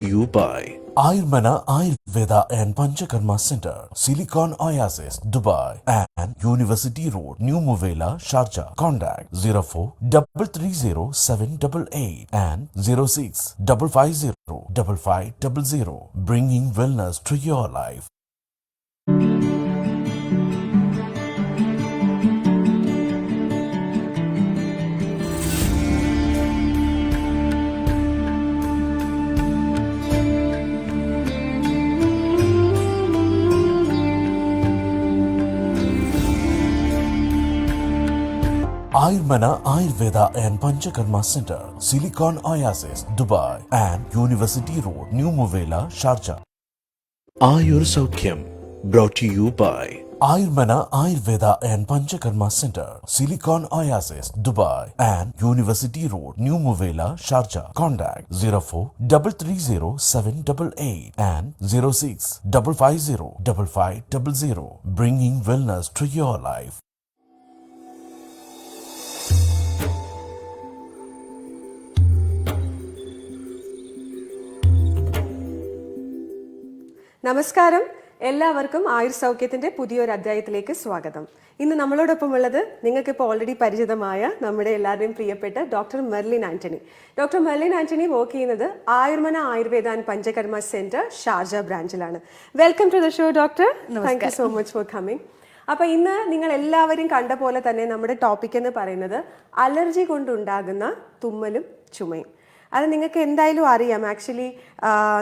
you by Ayurmana Ayurveda and Panchakarma Center, Silicon Oasis, Dubai, and University Road, New Muvela, Sharjah. Contact 04 330 788 and 06 550 5500. Bringing wellness to your life. Ayurmana Ayurveda and Panchakarma Center, Silicon Oasis, Dubai, and University Road, New Muvela, Sharjah. Ayur Saukyam, brought to you by Ayurmana Ayurveda and Panchakarma Center, Silicon Oasis, Dubai, and University Road, New Muvela, Sharjah. Contact 04 330 788 and 06 550 5500. Bringing wellness to your life. നമസ്കാരം, എല്ലാവർക്കും ആയുർ സൗഖ്യത്തിന്റെ പുതിയൊരു അധ്യായത്തിലേക്ക് സ്വാഗതം. ഇന്ന് നമ്മളോടൊപ്പം ഉള്ളത് നിങ്ങൾക്കിപ്പോൾ already പരിചിതമായ നമ്മുടെ എല്ലാവരുടെയും പ്രിയപ്പെട്ട doctor Merlin Antony. Doctor Merlin Antony work ചെയ്യുന്നത് Ayurmana Ayurveda and Panchakarma centre Sharjah ബ്രാഞ്ചിലാണ്. Welcome to the show doctor. Thank you so much for coming. അപ്പൊ ഇന്ന് നിങ്ങൾ എല്ലാവരും കണ്ട പോലെ തന്നെ നമ്മുടെ ടോപ്പിക് എന്ന് പറയുന്നത് അലർജി കൊണ്ടുണ്ടാകുന്ന തുമ്മലും ചുമയും. അത് നിങ്ങൾക്ക് എന്തായാലും അറിയാം. ആക്ച്വലി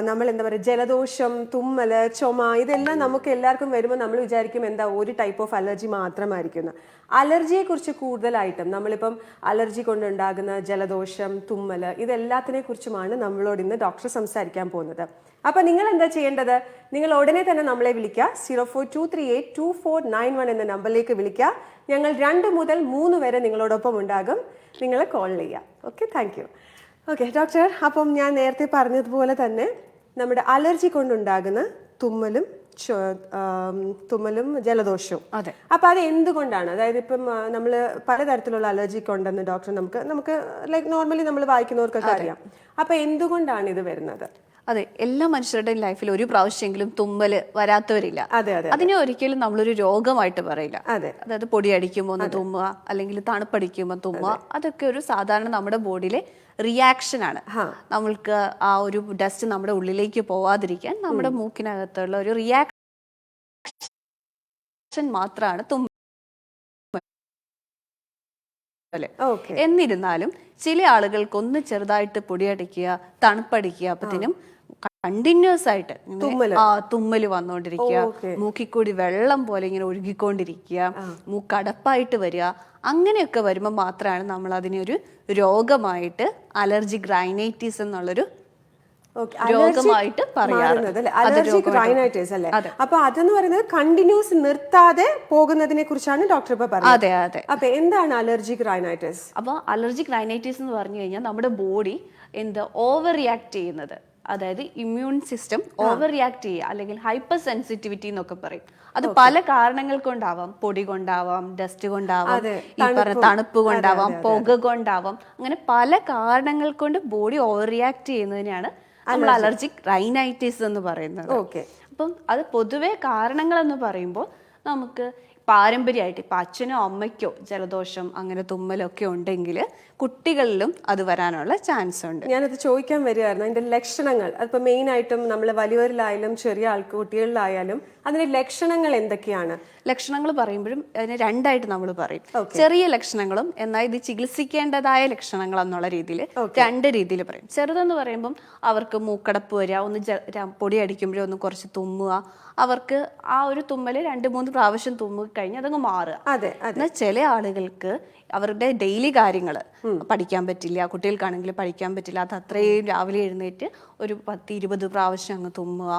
നമ്മൾ എന്താ പറയുക, ജലദോഷം, തുമ്മല്, ചുമ, ഇതെല്ലാം നമുക്ക് എല്ലാവർക്കും വരുമ്പോൾ നമ്മൾ വിചാരിക്കും എന്താ ഒരു ടൈപ്പ് ഓഫ് അലർജി മാത്രമായിരിക്കും. അലർജിയെ കുറിച്ച് കൂടുതലായിട്ടും നമ്മളിപ്പം അലർജി കൊണ്ടുണ്ടാകുന്ന ജലദോഷം, തുമ്മല്, ഇതെല്ലാത്തിനെ കുറിച്ചുമാണ് നമ്മളോട് ഇന്ന് ഡോക്ടർ സംസാരിക്കാൻ പോകുന്നത്. അപ്പൊ നിങ്ങൾ എന്താ ചെയ്യേണ്ടത്? നിങ്ങൾ ഉടനെ തന്നെ നമ്മളെ വിളിക്കുക. 0423824991 എന്ന നമ്പറിലേക്ക് വിളിക്കുക. ഞങ്ങൾ 2 മുതൽ 3 വരെ നിങ്ങളോടൊപ്പം ഉണ്ടാകും. നിങ്ങളെ കോൾ ചെയ്യുക. Okay, thank you. Okay doctor, അപ്പം ഞാൻ നേരത്തെ പറഞ്ഞതുപോലെ തന്നെ നമ്മുടെ അലർജി കൊണ്ടുണ്ടാകുന്ന തുമ്മലും ജലദോഷവും. അതെ. അപ്പൊ അത് എന്തുകൊണ്ടാണ്? അതായത് ഇപ്പം നമ്മൾ പലതരത്തിലുള്ള അലർജി കൊണ്ടെന്ന് ഡോക്ടർ നമുക്ക് ലൈക്ക് നോർമലി നമ്മൾ വായിക്കുന്നവർക്കൊക്കെ അറിയാം. അപ്പൊ എന്തുകൊണ്ടാണ് ഇത് വരുന്നത്? അതെ, എല്ലാ മനുഷ്യരുടെയും ലൈഫിൽ ഒരു പ്രാവശ്യമെങ്കിലും തുമ്മല് വരാത്തവരില്ല. അതെ അതെ. അതിനെ ഒരിക്കലും നമ്മളൊരു രോഗമായിട്ട് പറയില്ല. അതെ. അതായത് പൊടിയടിക്കുമ്പോൾ ഒന്ന് തുമ്മുക, അല്ലെങ്കിൽ തണുപ്പടിക്കുമ്പോൾ തുമ്മുക, അതൊക്കെ ഒരു സാധാരണ നമ്മുടെ ബോഡിയിലെ റിയാക്ഷൻ ആണ്. നമ്മൾക്ക് ആ ഒരു ഡസ്റ്റ് നമ്മുടെ ഉള്ളിലേക്ക് പോവാതിരിക്കാൻ നമ്മുടെ മൂക്കിനകത്തുള്ള ഒരു റിയാക്ഷൻ മാത്രമാണ് തുമ്മൽ. എന്നിരുന്നാലും ചില ആളുകൾക്ക് ഒന്ന് ചെറുതായിട്ട് പൊടിയടിക്കുക, തണുപ്പടിക്കുക, അപ്പത്തിനും കണ്ടിന്യൂസ് ആയിട്ട് തുമ്മല് വന്നുകൊണ്ടിരിക്കുക, മൂക്കിക്കൂടി വെള്ളം പോലെ ഇങ്ങനെ ഒഴുകിക്കൊണ്ടിരിക്കുക, മൂക്കടപ്പായിട്ട് വരിക, അങ്ങനെയൊക്കെ വരുമ്പോൾ മാത്രമാണ് നമ്മൾ അതിനൊരു രോഗമായിട്ട് അലർജിക് റൈനൈറ്റിസ് എന്നുള്ളൊരു രോഗമായിട്ട് പറയുന്നത്. അലർജിക് റൈനൈറ്റിസ് അല്ലേ? അപ്പൊ അതെന്ന് പറയുന്നത് കണ്ടിന്യൂസ് നിർത്താതെ പോകുന്നതിനെ കുറിച്ചാണ് ഡോക്ടർ ഇപ്പൊ പറഞ്ഞത്. അതെ അതെ. അപ്പൊ എന്താണ് അലർജിക് റൈനൈറ്റിസ്? അപ്പൊ അലർജിക് റൈനൈറ്റിസ് എന്ന് പറഞ്ഞു കഴിഞ്ഞാൽ നമ്മുടെ ബോഡി ഓവർ റിയാക്ട് ചെയ്യുന്നത്, അതായത് ഇമ്മ്യൂൺ സിസ്റ്റം ഓവർ റിയാക്ട് ചെയ്യുക, അല്ലെങ്കിൽ ഹൈപ്പർ സെൻസിറ്റിവിറ്റി എന്നൊക്കെ പറയും. അത് പല കാരണങ്ങൾ കൊണ്ടാവാം. പൊടി കൊണ്ടാവാം, ഡസ്റ്റ് കൊണ്ടാവാം, ഈ പറഞ്ഞ തണുപ്പ് കൊണ്ടാവാം, പുക കൊണ്ടാവാം, അങ്ങനെ പല കാരണങ്ങൾ കൊണ്ട് ബോഡി ഓവർ റിയാക്ട് ചെയ്യുന്നതിനാണ് നമ്മൾ അലർജിക് റൈനൈറ്റിസ് എന്ന് പറയുന്നത്. അപ്പം അത് പൊതുവെ കാരണങ്ങൾ എന്ന് പറയുമ്പോൾ നമുക്ക് പാരമ്പര്യമായിട്ട് ഇപ്പം അച്ഛനോ അമ്മയ്ക്കോ ജലദോഷം അങ്ങനെ തുമ്മലൊക്കെ ഉണ്ടെങ്കിൽ കുട്ടികളിലും അത് വരാനുള്ള ചാൻസ് ഉണ്ട്. ഞാനത് ചോദിക്കാൻ വരികയായിരുന്നു. അതിന്റെ ലക്ഷണങ്ങൾ, അതിപ്പോൾ മെയിൻ ആയിട്ടും നമ്മൾ വലിയവരിലായാലും ചെറിയ കുട്ടികളിലായാലും അതിന്റെ ലക്ഷണങ്ങൾ എന്തൊക്കെയാണ്? ലക്ഷണങ്ങൾ പറയുമ്പോഴും അതിന് രണ്ടായിട്ട് നമ്മൾ പറയും. ചെറിയ ലക്ഷണങ്ങളും എന്നാൽ ഇത് ചികിത്സിക്കേണ്ടതായ ലക്ഷണങ്ങൾ എന്നുള്ള രീതിയിൽ 2 രീതിയിൽ പറയും. ചെറുതെന്ന് പറയുമ്പം അവർക്ക് മൂക്കടപ്പ് വരിക, ഒന്ന് പൊടി അടിക്കുമ്പോഴേ ഒന്ന് കുറച്ച് തുമ്മുക, അവർക്ക് ആ ഒരു തുമ്മല് 2-3 പ്രാവശ്യം തുമ്മി കഴിഞ്ഞ് അതങ്ങ് മാറുക. എന്നാൽ ചില ആളുകൾക്ക് അവരുടെ ഡെയിലി കാര്യങ്ങൾ പഠിക്കാൻ പറ്റില്ല, കുട്ടികൾക്കാണെങ്കിൽ പഠിക്കാൻ പറ്റില്ല, അത് അത്രയും രാവിലെ എഴുന്നേറ്റ് ഒരു 10-20 പ്രാവശ്യം അങ്ങ് തുമ്മുക,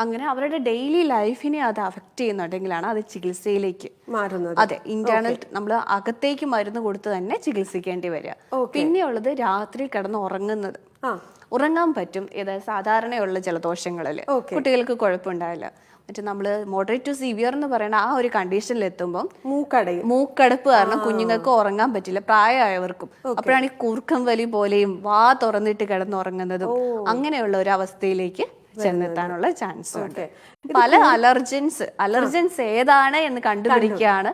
അങ്ങനെ അവരുടെ ഡെയിലി ലൈഫിനെ അത് അഫക്റ്റ് ചെയ്യുന്നുണ്ടെങ്കിലാണ് അത് ചികിത്സയിലേക്ക് മാറുന്നത്. അതെ, ഇന്റേണൽ നമ്മൾ അകത്തേക്ക് മരുന്ന് കൊടുത്ത് തന്നെ ചികിത്സിക്കേണ്ടി വരിക. പിന്നെയുള്ളത് രാത്രി കിടന്ന് ഉറങ്ങുന്നത്. ഉറങ്ങാൻ പറ്റും സാധാരണയുള്ള ജലദോഷങ്ങളിൽ കുട്ടികൾക്ക് കുഴപ്പമുണ്ടാവില്ല. മറ്റേ നമ്മൾ മോഡറേറ്റ് ടു സിവിയർ എന്ന് പറയുന്ന ആ ഒരു കണ്ടീഷനിൽ എത്തുമ്പോൾ മൂക്കടപ്പ് കാരണം കുഞ്ഞുങ്ങൾക്ക് ഉറങ്ങാൻ പറ്റില്ല, പ്രായമായവർക്കും. അപ്പോഴാണ് ഈ കൂർക്കം വലി പോലെയും വാ തുറന്നിട്ട് കിടന്നുറങ്ങുന്നതും അങ്ങനെയുള്ള ഒരു അവസ്ഥയിലേക്ക് ചെന്നെത്താനുള്ള ചാൻസ് ഉണ്ട്. പല അലർജൻസ് ഏതാണ് എന്ന് കണ്ടുപിടിക്കുകയാണ്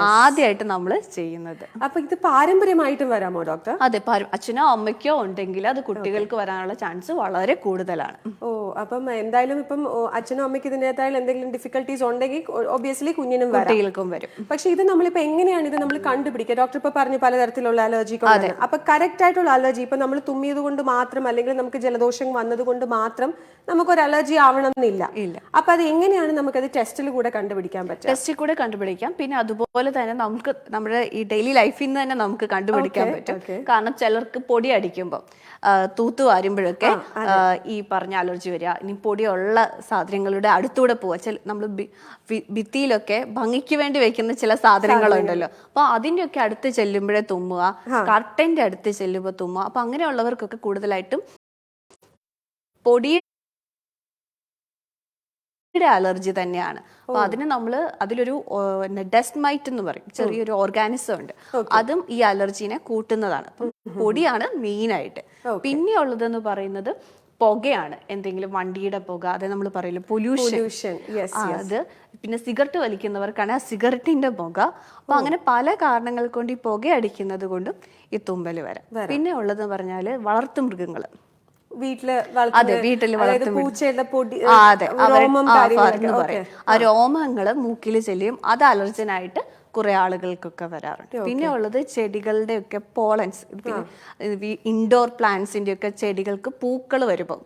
ആദ്യമായിട്ട് നമ്മൾ ചെയ്യുന്നത്. അപ്പൊ ഇത് പാരമ്പര്യമായിട്ടും വരാമോ ഡോക്ടർ? അതെ, അച്ഛനോ അമ്മയ്ക്കോ ഉണ്ടെങ്കിൽ അത് കുട്ടികൾക്ക് വരാനുള്ള ചാൻസ് വളരെ കൂടുതലാണ്. അപ്പം എന്തായാലും ഇപ്പം അച്ഛനും അമ്മയ്ക്ക് ഇതിൻ്റെതായാലും എന്തെങ്കിലും ഡിഫിക്കൽട്ടീസ് ഉണ്ടെങ്കിൽ ഒബിയസ്ലി കുട്ടികൾക്കും വരും. പക്ഷെ ഇത് നമ്മളിപ്പോ എങ്ങനെയാണ് ഇത് നമ്മൾ കണ്ടുപിടിക്കുക? ഡോക്ടർ ഇപ്പൊ പറഞ്ഞു പലതരത്തിലുള്ള അലർജി. അപ്പൊ കറക്റ്റ് ആയിട്ടുള്ള അലർജി ഇപ്പൊ നമ്മൾ തുമ്മിയത് കൊണ്ട് മാത്രം അല്ലെങ്കിൽ നമുക്ക് ജലദോഷം വന്നത് കൊണ്ട് മാത്രം നമുക്കൊരു അലർജി ആവണമെന്നില്ല. അപ്പൊ അത് എങ്ങനെയാണ് നമുക്കത് ടെസ്റ്റിൽ കൂടെ കണ്ടുപിടിക്കാൻ പറ്റുക? ടെസ്റ്റിൽ കൂടെ കണ്ടുപിടിക്കാം. പിന്നെ അതുപോലെ തന്നെ നമുക്ക് നമ്മുടെ ഈ ഡെയിലി ലൈഫിൽ നിന്ന് തന്നെ നമുക്ക് കണ്ടുപിടിക്കാൻ പറ്റും. കാരണം ചിലർക്ക് പൊടി അടിക്കുമ്പോൾ തൂത്ത് വാരുമ്പോഴൊക്കെ ഈ പറഞ്ഞ അലർജി വരിക. ഇനി പൊടിയുള്ള സാധനങ്ങളുടെ അടുത്തൂടെ പോവുക. നമ്മൾ ഭിത്തിയിലൊക്കെ ഭംഗിക്ക് വേണ്ടി വെക്കുന്ന ചില സാധനങ്ങളുണ്ടല്ലോ, അപ്പൊ അതിൻ്റെയൊക്കെ അടുത്ത് ചെല്ലുമ്പോഴേ തുമ്മുക, കർട്ടന്റെ അടുത്ത് ചെല്ലുമ്പോൾ തുമ്മുക. അപ്പൊ അങ്ങനെയുള്ളവർക്കൊക്കെ കൂടുതലായിട്ടും പൊടി അലർജി തന്നെയാണ്. അപ്പൊ അതിന് അതിലൊരു ഡസ്റ്റ് മൈറ്റ് എന്ന് പറയും, ചെറിയൊരു ഓർഗാനിസം ഉണ്ട്. അതും ഈ അലർജീനെ കൂട്ടുന്നതാണ്. അപ്പം പൊടിയാണ് മെയിൻ ആയിട്ട്. പിന്നെ ഉള്ളതെന്ന് പറയുന്നത് പുകയാണ്. എന്തെങ്കിലും വണ്ടിയുടെ പുക, അതെ നമ്മൾ പറയില്ല പൊല്യൂഷൻ, അത്. പിന്നെ സിഗരറ്റ് വലിക്കുന്നവർക്കാണ് ആ സിഗരറ്റിന്റെ പുക. അപ്പൊ അങ്ങനെ പല കാരണങ്ങൾ കൊണ്ട് ഈ പുക അടിക്കുന്നത് കൊണ്ടും ഈ തുമ്മല് വരാം. പിന്നെ ഉള്ളതെന്ന് പറഞ്ഞാല് വളർത്തു മൃഗങ്ങള് വീട്ടില് ആ രോമങ്ങള് മൂക്കില് ചെല്ലിയും അത് അലർജനായിട്ട് കുറെ ആളുകൾക്കൊക്കെ വരാറുണ്ട്. പിന്നെ ഉള്ളത് ചെടികളുടെ ഒക്കെ പോളൻസ്. പിന്നെ ഇൻഡോർ പ്ലാന്റ്സിന്റെ ഒക്കെ ചെടികൾക്ക് പൂക്കൾ വരുമ്പോൾ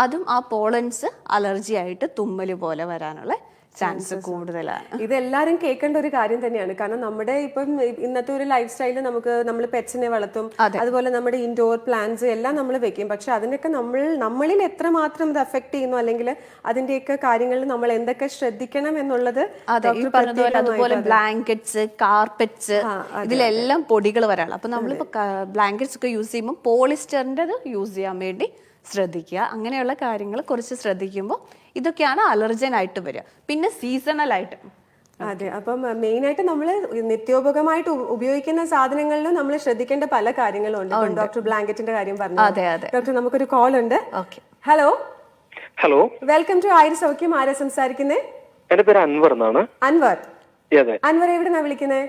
അതും ആ പോളൻസ് അലർജി ആയിട്ട് തുമ്മല് പോലെ വരാനുള്ള ചാൻസ് കൂടുതലാണ്. ഇതെല്ലാരും കേൾക്കേണ്ട ഒരു കാര്യം തന്നെയാണ്. കാരണം നമ്മുടെ ഇപ്പം ഇന്നത്തെ ഒരു ലൈഫ് സ്റ്റൈലിൽ നമ്മൾ പെറ്റ്സിനെ വളർത്തും, അതുപോലെ നമ്മുടെ ഇൻഡോർ പ്ലാന്റ്സ് എല്ലാം നമ്മൾ വെക്കും. പക്ഷെ അതിനൊക്കെ നമ്മളിൽ എത്രമാത്രം ഇത് എഫക്ട് ചെയ്യുന്നു, അല്ലെങ്കിൽ അതിന്റെയൊക്കെ കാര്യങ്ങളിൽ നമ്മൾ എന്തൊക്കെ ശ്രദ്ധിക്കണം എന്നുള്ളത്. അതുപോലെ ബ്ലാങ്കറ്റ്സ്, കാർപ്പറ്റ്സ്, ഇതിലെല്ലാം പൊടികൾ വരാനുള്ള. അപ്പൊ നമ്മളിപ്പോ ബ്ലാങ്കറ്റ്സ് ഒക്കെ യൂസ് ചെയ്യുമ്പോൾ പോളിസ്റ്ററിന്റെ യൂസ് ചെയ്യാൻ വേണ്ടി ശ്രദ്ധിക്കുക. അങ്ങനെയുള്ള കാര്യങ്ങൾ കുറച്ച് ശ്രദ്ധിക്കുമ്പോൾ ഇതൊക്കെയാണ് അലർജനായിട്ട് വരിക. പിന്നെ സീസണൽ ആയിട്ട്. അതെ, അപ്പം മെയിൻ ആയിട്ട് നമ്മൾ നിത്യോപകമായിട്ട് ഉപയോഗിക്കുന്ന സാധനങ്ങളിലും നമ്മൾ ശ്രദ്ധിക്കേണ്ട പല കാര്യങ്ങളും ഉണ്ട്. ഡോക്ടർ ബ്ലാങ്കറ്റിന്റെ കാര്യം പറഞ്ഞു. ഡോക്ടർ, നമുക്കൊരു കോൾ ഉണ്ട്. Hello hello, welcome to Ayur സൗഖ്യം. ആരാ സംസാരിക്കുന്നേ? എന്റെ പേര് അൻവർ എന്നാണ്. അൻവർ എവിടെന്നാ വിളിക്കുന്നേ?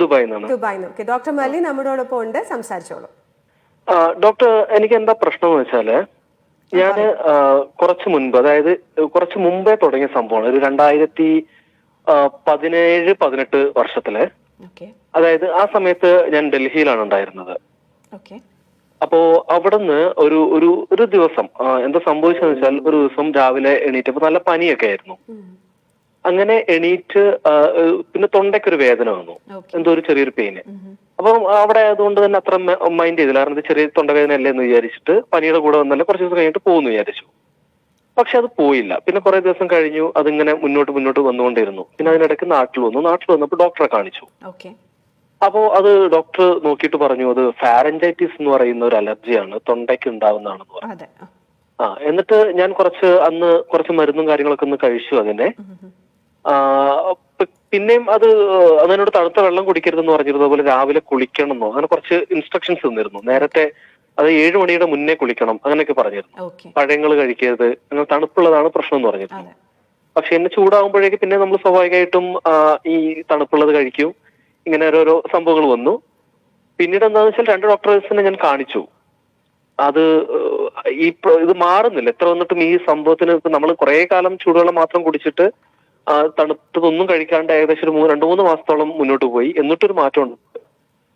ദുബായിന്ന്. ഓക്കെ, ഡോക്ടർ മല്ലി നമ്മളോടൊപ്പം ഉണ്ട്, സംസാരിച്ചോളൂ. ഡോക്ടർ, എനിക്ക് എന്താ പ്രശ്നം എന്ന് വെച്ചാല്, ഞാന് കുറച്ച് മുൻപ്, അതായത് കുറച്ച് മുമ്പേ തുടങ്ങിയ സംഭവമാണ്. ഒരു 2017-18 വർഷത്തില്. അതായത് ആ സമയത്ത് ഞാൻ ഡൽഹിയിലാണ് ഉണ്ടായിരുന്നത്. അപ്പോ അവിടുന്ന് ഒരു ദിവസം എന്താ സംഭവിച്ചതെന്ന് വെച്ചാൽ, ഒരു ദിവസം രാവിലെ എണീറ്റപ്പോ നല്ല പനിയൊക്കെ ആയിരുന്നു. അങ്ങനെ എണീറ്റ് പിന്നെ തൊണ്ടയ്ക്കൊരു വേദന വന്നു, എന്തോ ഒരു ചെറിയൊരു പെയിന്. അപ്പം അവിടെ അതുകൊണ്ട് തന്നെ അത്ര മൈൻഡ് ചെയ്തില്ല. കാരണം ഇത് ചെറിയ തൊണ്ടവേദന അല്ലേ എന്ന് വിചാരിച്ചിട്ട് പനിയുടെ കൂടെ വന്നല്ലേ കുറച്ച് ദിവസം കഴിഞ്ഞിട്ട് പോകുന്നു വിചാരിച്ചു. പക്ഷെ അത് പോയില്ല. പിന്നെ കുറെ ദിവസം കഴിഞ്ഞു, അതിങ്ങനെ മുന്നോട്ട് വന്നുകൊണ്ടിരുന്നു. പിന്നെ അതിനിടയ്ക്ക് നാട്ടിൽ വന്നപ്പോൾ ഡോക്ടറെ കാണിച്ചു. അപ്പോ അത് ഡോക്ടർ നോക്കിയിട്ട് പറഞ്ഞു, അത് ഫാരഞ്ചൈറ്റിസ് എന്ന് പറയുന്ന ഒരു അലർജിയാണ്, തൊണ്ടയ്ക്ക് ഉണ്ടാവുന്നതാണെന്ന് പറഞ്ഞു. എന്നിട്ട് ഞാൻ അന്ന് കുറച്ച് മരുന്നും കാര്യങ്ങളൊക്കെ ഒന്ന് കഴിച്ചു അതിനെ. പിന്നെയും അതിനോട് തണുത്ത വെള്ളം കുടിക്കരുതെന്ന് പറഞ്ഞിരുന്നു. അതുപോലെ രാവിലെ കുളിക്കണമെന്നോ അങ്ങനെ കുറച്ച് ഇൻസ്ട്രക്ഷൻസ് തന്നിരുന്നു. നേരത്തെ അത് 7 മണിയുടെ മുന്നേ കുളിക്കണം അങ്ങനെയൊക്കെ പറഞ്ഞിരുന്നു. പഴങ്ങൾ കഴിക്കരുത്, അങ്ങനെ തണുപ്പുള്ളതാണ് പ്രശ്നം എന്ന് പറഞ്ഞിരുന്നു. പക്ഷെ എന്നെ ചൂടാകുമ്പോഴേക്ക് പിന്നെ നമ്മൾ സ്വാഭാവികമായിട്ടും ഈ തണുപ്പുള്ളത് കഴിക്കും. ഇങ്ങനെ ഓരോരോ സംഭവങ്ങൾ വന്നു. പിന്നീട് എന്താണെന്ന് വെച്ചാൽ 2 ഡോക്ടേഴ്സിനെ ഞാൻ കാണിച്ചു. ഇത് മാറുന്നില്ല. എത്ര വന്നിട്ടും ഈ സംഭവത്തിന് നമ്മൾ കുറെ കാലം ചൂടുവെള്ളം മാത്രം കുടിച്ചിട്ട് തണുത്തതൊന്നും കഴിക്കാണ്ട് ഏകദേശം 2-3 മാസത്തോളം മുന്നോട്ട് പോയി. എന്നിട്ടൊരു മാറ്റമുണ്ട്.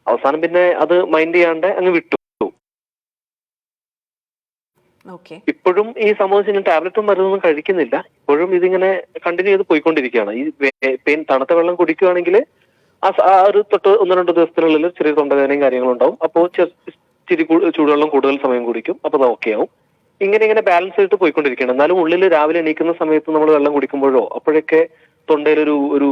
അവസാനം പിന്നെ അത് മൈൻഡ് ചെയ്യാണ്ട് അങ്ങ് വിട്ടു. ഇപ്പോഴും ഈ സംഭവം ഞാൻ ടാബ്ലറ്റും മരുന്നൊന്നും കഴിക്കുന്നില്ല. ഇപ്പോഴും ഇതിങ്ങനെ കണ്ടിന്യൂ ചെയ്ത് പോയിക്കൊണ്ടിരിക്കുകയാണ്. ഈ പെയിൻ തണുത്ത വെള്ളം കുടിക്കുകയാണെങ്കിൽ ആ ഒരു 1-2 ദിവസത്തിനുള്ളിൽ ചെറിയ തൊണ്ടവേദനയും കാര്യങ്ങളും ഉണ്ടാവും. അപ്പോൾ ഇച്ചിരി ചൂടുവെള്ളം കൂടുതൽ സമയം കുടിക്കും, അപ്പൊ അത് ഓക്കെ ആവും. ഇങ്ങനെ ബാലൻസ് ചെയ്തിട്ട് പോയിക്കൊണ്ടിരിക്കുകയാണ്. എന്നാലും ഉള്ളിൽ രാവിലെ എണീക്കുന്ന സമയത്ത് നമ്മൾ വെള്ളം കുടിക്കുമ്പോഴോ അപ്പോഴൊക്കെ തൊണ്ടയിൽ ഒരു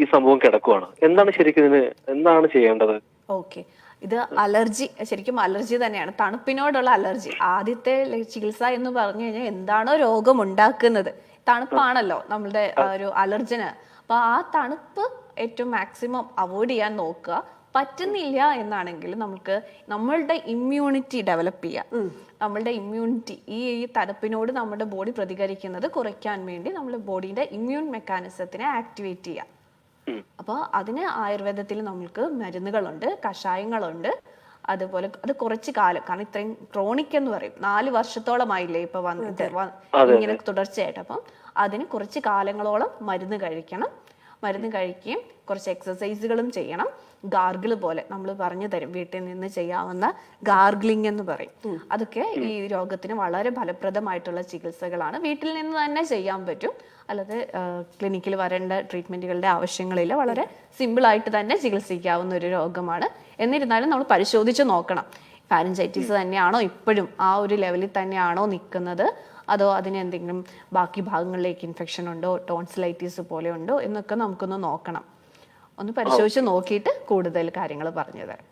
ഈ സംഭവം കിടക്കുവാണ്. എന്താണ് ശരിക്കും ഇതിന് എന്താണ് ചെയ്യേണ്ടത്? ഓക്കെ, ഇത് അലർജി, ശരിക്കും അലർജി തന്നെയാണ്, തണുപ്പിനോടുള്ള അലർജി. ആദ്യത്തെ ചികിത്സ എന്ന് പറഞ്ഞു കഴിഞ്ഞാൽ എന്താണോ രോഗം ഉണ്ടാക്കുന്നത്, തണുപ്പാണല്ലോ നമ്മളുടെ ഒരു അലർജന്. അപ്പൊ ആ തണുപ്പ് ഏറ്റവും മാക്സിമം അവോയ്ഡ് ചെയ്യാൻ നോക്കുക. പറ്റുന്നില്ല എന്നാണെങ്കിൽ നമുക്ക് നമ്മളുടെ ഇമ്മ്യൂണിറ്റി ഡെവലപ്പ് ചെയ്യാം. നമ്മളുടെ ഇമ്മ്യൂണിറ്റി ഈ തണുപ്പിനോട് നമ്മുടെ ബോഡി പ്രതികരിക്കുന്നത് കുറയ്ക്കാൻ വേണ്ടി നമ്മുടെ ബോഡിയുടെ ഇമ്മ്യൂൺ മെക്കാനിസത്തിനെ ആക്ടിവേറ്റ് ചെയ്യാം. അപ്പോൾ അതിന് ആയുർവേദത്തിൽ നമ്മൾക്ക് മരുന്നുകളുണ്ട്, കഷായങ്ങളുണ്ട്. അതുപോലെ അത് കുറച്ച് കാലം, കാരണം ഇത്രയും ക്രോണിക് എന്ന് പറയും, 4 വർഷത്തോളമായില്ലേ ഇപ്പൊ വന്നിട്ട് ഇങ്ങനെ തുടർച്ചയായിട്ട്. അപ്പം അതിന് കുറച്ച് കാലങ്ങളോളം മരുന്ന് കഴിക്കണം. മരുന്ന് കഴിക്കുകയും കുറച്ച് എക്സസൈസുകളും ചെയ്യണം. ഗാർഗിൾ പോലെ നമ്മൾ പറഞ്ഞു തരും, വീട്ടിൽ നിന്ന് ചെയ്യാവുന്ന ഗാർഗ്ലിംഗ് എന്ന് പറയും. അതൊക്കെ ഈ രോഗത്തിന് വളരെ ഫലപ്രദമായിട്ടുള്ള ചികിത്സകളാണ്. വീട്ടിൽ നിന്ന് തന്നെ ചെയ്യാൻ പറ്റും, അല്ലാതെ ക്ലിനിക്കിൽ വരേണ്ട ട്രീറ്റ്മെന്റുകളുടെ ആവശ്യങ്ങളില്ല. വളരെ സിമ്പിളായിട്ട് തന്നെ ചികിത്സിക്കാവുന്ന ഒരു രോഗമാണ്. എന്നിരുന്നാലും നമ്മൾ പരിശോധിച്ച് നോക്കണം, ഫാരഞ്ചൈറ്റിസ് തന്നെയാണോ ഇപ്പോഴും ആ ഒരു ലെവലിൽ തന്നെയാണോ നിൽക്കുന്നത്, അതോ അതിന് എന്തെങ്കിലും ബാക്കി ഭാഗങ്ങളിലേക്ക് ഇൻഫെക്ഷൻ ഉണ്ടോ, ടോൺസിലൈറ്റിസ് പോലെ ഉണ്ടോ എന്നൊക്കെ നമുക്കൊന്ന് നോക്കണം. ഒന്ന് പരിശോധിച്ച് നോക്കിയിട്ട് കൂടുതൽ കാര്യങ്ങൾ പറഞ്ഞു തരാം.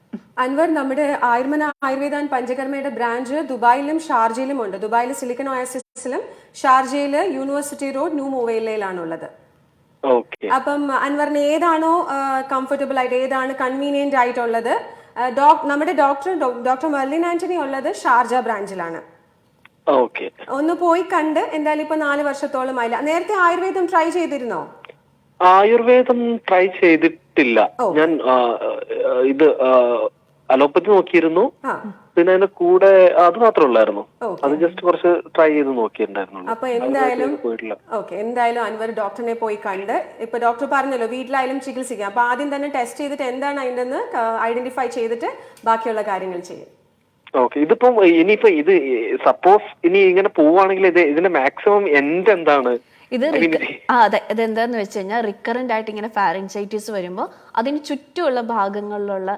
അൻവർ, നമ്മുടെ ആയുർമന ആയുർവേദ ആൻഡ് പഞ്ചകർമ്മയുടെ ബ്രാഞ്ച് ദുബായിലും ഷാർജയിലും ഉണ്ട്. ദുബായിൽ സിലിക്കൺ ഒയാസിസിലും ഷാർജയില് യൂണിവേഴ്സിറ്റി റോഡ് ന്യൂ മൊവൈലയിലാണുള്ളത്. അപ്പം അൻവറിന് ഏതാണോ കംഫർട്ടബിൾ ആയിട്ട്, ഏതാണ് കൺവീനിയന്റ് ആയിട്ടുള്ളത്, നമ്മുടെ ഡോക്ടർ മെർലിൻ ആന്റണി ഉള്ളത് ഷാർജ ബ്രാഞ്ചിലാണ്. ഒന്ന് പോയി കണ്ട്, എന്തായാലും ഇപ്പൊ 4 വർഷത്തോളം ആയില്ല. നേരത്തെ ആയുർവേദം ട്രൈ ചെയ്തിരുന്നോ? ആയുർവേദം ട്രൈ ചെയ്തിട്ടില്ല ഞാൻ. ഇത് അലോപ്പതി നോക്കിയിരുന്നു, പിന്നെ അതിന്റെ കൂടെ അത് മാത്രമേ ഉള്ളായിരുന്നു. അത് ജസ്റ്റ് കുറച്ച് ട്രൈ ചെയ്ത് നോക്കിയിട്ടുണ്ടായിരുന്നു. അപ്പൊ എന്തായാലും അൻവർ ഡോക്ടറിനെ പോയി കണ്ട്, ഇപ്പൊ ഡോക്ടർ പറഞ്ഞല്ലോ വീട്ടിലായാലും ചികിത്സിക്കാം. അപ്പൊ ആദ്യം തന്നെ ടെസ്റ്റ് ചെയ്തിട്ട് എന്താണ് അതിന്റെ ഐഡന്റിഫൈ ചെയ്തിട്ട് ബാക്കിയുള്ള കാര്യങ്ങൾ ചെയ്യും. ഓക്കെ, ഇതിപ്പം ഇനിയിപ്പോ ഇത് സപ്പോസ് ഇനി ഇങ്ങനെ പോവാണെങ്കിൽ ഇതിന്റെ മാക്സിമം എൻഡ് എന്താണ്? അതെ, ഇതെന്താന്ന് വെച്ച് കഴിഞ്ഞാൽ റിക്കറന്റ് ആയിട്ട് ഇങ്ങനെ ഫാരഞ്ചൈറ്റിസ് വരുമ്പോൾ അതിന് ചുറ്റുമുള്ള ഭാഗങ്ങളിലുള്ള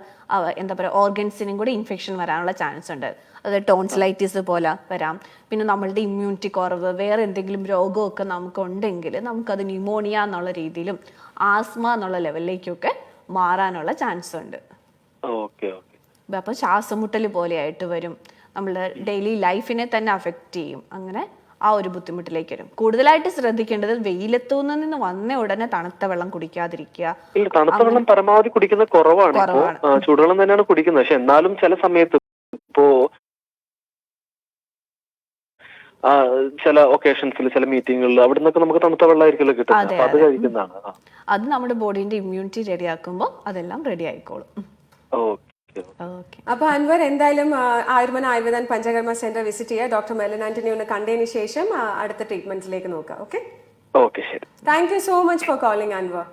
എന്താ പറയുക ഓർഗൻസിനും കൂടി ഇൻഫെക്ഷൻ വരാനുള്ള ചാൻസ് ഉണ്ട്. അതായത് ടോൺസിലൈറ്റിസ് പോലെ വരാം. പിന്നെ നമ്മളുടെ ഇമ്മ്യൂണിറ്റി കുറവ്, വേറെ എന്തെങ്കിലും രോഗമൊക്കെ നമുക്കുണ്ടെങ്കിൽ നമുക്കത് ന്യൂമോണിയ എന്നുള്ള രീതിയിലും ആസ്മ എന്നുള്ള ലെവലിലേക്കൊക്കെ മാറാനുള്ള ചാൻസ് ഉണ്ട്. അപ്പൊ ശ്വാസമുട്ടൽ പോലെയായിട്ട് വരും, നമ്മളുടെ ഡെയിലി ലൈഫിനെ തന്നെ അഫക്റ്റ് ചെയ്യും. അങ്ങനെ ആ ഒരു ബുദ്ധിമുട്ടിലേക്ക് വരും. കൂടുതലായിട്ട് ശ്രദ്ധിക്കേണ്ടത് വെയിലത്തുനിന്ന് നിന്ന് വന്ന ഉടനെ തണുത്ത വെള്ളം കുടിക്കാതിരിക്കുക. തണുത്ത വെള്ളം പരമാവധി കുടിക്കുന്നത് കുറവാണ്. ചൂടുവെള്ളം തന്നെയാണ് കുടിക്കുന്നത്. പക്ഷെ എന്നാലും ചില സമയത്ത് ഇപ്പോ ചില ഒക്കേഷൻസിൽ, ചില മീറ്റിങ്ങുകളിൽ അവിടെ നിന്നൊക്കെ നമുക്ക് തണുത്ത വെള്ളമായിരിക്കുമല്ലോ കിട്ടുന്നത്. അത് കഴിക്കുന്നതാണ്. അത് നമ്മുടെ ബോഡീന്റെ ഇമ്മ്യൂണിറ്റി റെഡി ആക്കുമ്പോൾ അതെല്ലാം റെഡി ആയിക്കോളും. അപ്പൊ അൻവർ എന്തായാലും Ayurmana Ayurveda and Panchakarma centre visit ചെയ്യുക. ഡോക്ടർ മെർലിൻ ആന്റണി ഒന്ന് കണ്ടതിന് ശേഷം അടുത്ത ട്രീറ്റ്മെന്റിലേക്ക് നോക്കാം. ഓക്കെ, ശരി. Thank you so much for calling Anvar.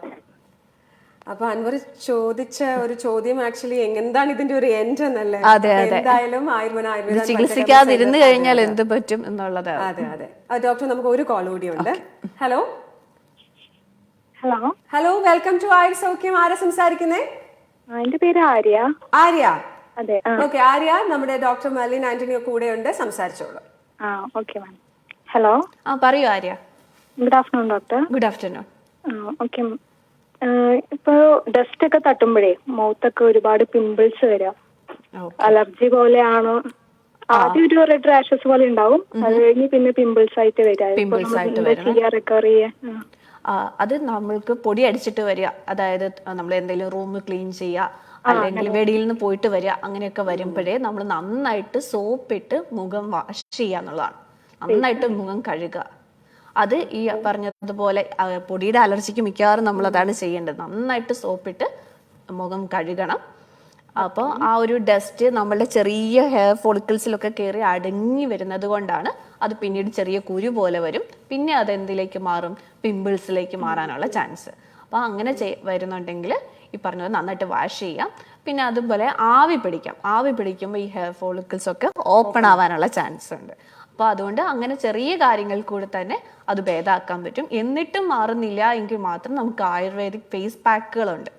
അപ്പൊ അൻവർ ചോദിച്ച ഒരു ചോദ്യം ആക്ച്വലി എന്താണ് ഇതിന്റെ ഒരു എൻഡ് എന്നല്ലേ? എന്തായാലും ആയുർമന ആയുർവേദ ചികിത്സിക്കാതിരുന്നു കഴിഞ്ഞാൽ എന്ത് പറ്റും എന്നുള്ളത്. അതെ. ഡോക്ടർ, നമുക്ക് ഒരു കോൾ കൂടി ഉണ്ട്. ഹലോ, വെൽക്കം ടു ആയുർ സൗഖ്യം. ആരാ സംസാരിക്കുന്നേ? എന്റെ പേര് ആര്യ. അതെ, ഓക്കെ. ആര്യ, നമ്മുടെ ഡോക്ടർ മെർലിൻ ആന്റണി കൂടെ ഉണ്ട്, സംസാരിച്ചോളൂ. Okay ma'am. ഹലോ, പറയൂ Arya. Good afternoon doctor. Good afternoon. Okay, ഇപ്പൊ ഡസ്റ്റ് ഒക്കെ തട്ടുമ്പോഴേ മൗത്തൊക്കെ ഒരുപാട് പിമ്പിൾസ് വരാം. അലർജി പോലെയാണോ? ആദ്യം ഒരു റെഡ് റാഷസ് പോലെ ഉണ്ടാവും, അത് കഴിഞ്ഞ് പിന്നെ പിമ്പിൾസ് ആയിട്ട് വരാം. റിക്കവർ ചെയ്യാൻ അത് നമ്മൾക്ക് പൊടി അടിച്ചിട്ട് വരിക, അതായത് നമ്മൾ എന്തെങ്കിലും റൂം ക്ലീൻ ചെയ്യുക, അല്ലെങ്കിൽ വെടിയിൽ നിന്ന് പോയിട്ട് വരിക, അങ്ങനെയൊക്കെ വരുമ്പോഴേ നമ്മൾ നന്നായിട്ട് സോപ്പിട്ട് മുഖം വാഷ് ചെയ്യുക എന്നുള്ളതാണ്. നന്നായിട്ട് മുഖം കഴുകുക. അത് ഈ പറഞ്ഞതുപോലെ പൊടിയുടെ അലർജിക്ക് മിക്കവാറും നമ്മൾ അതാണ് ചെയ്യേണ്ടത്. നന്നായിട്ട് സോപ്പിട്ട് മുഖം കഴുകണം. അപ്പോൾ ആ ഒരു ഡസ്റ്റ് നമ്മളുടെ ചെറിയ ഹെയർ ഫോളിക്കിൾസിലൊക്കെ കയറി അടങ്ങി വരുന്നത് കൊണ്ടാണ് അത് പിന്നീട് ചെറിയ കുരു പോലെ വരും. പിന്നെ അത് എന്തിലേക്ക് മാറും? പിമ്പിൾസിലേക്ക് മാറാനുള്ള ചാൻസ്. അപ്പോൾ അങ്ങനെ വരുന്നുണ്ടെങ്കിൽ ഈ പറഞ്ഞത് നന്നായിട്ട് വാഷ് ചെയ്യാം. പിന്നെ അതുപോലെ ആവി പിടിക്കാം. ആവി പിടിക്കുമ്പോൾ ഈ ഹെയർ ഫോളിക്കിൾസ് ഒക്കെ ഓപ്പൺ ആവാനുള്ള ചാൻസ് ഉണ്ട്. അപ്പോൾ അതുകൊണ്ട് അങ്ങനെ ചെറിയ കാര്യങ്ങൾ കൂടെ തന്നെ അത് ഭേദമാക്കാൻ പറ്റും. എന്നിട്ടും മാറുന്നില്ല എങ്കിൽ മാത്രം നമുക്ക് ആയുർവേദിക് ഫേസ് പാക്കുകളുണ്ട്.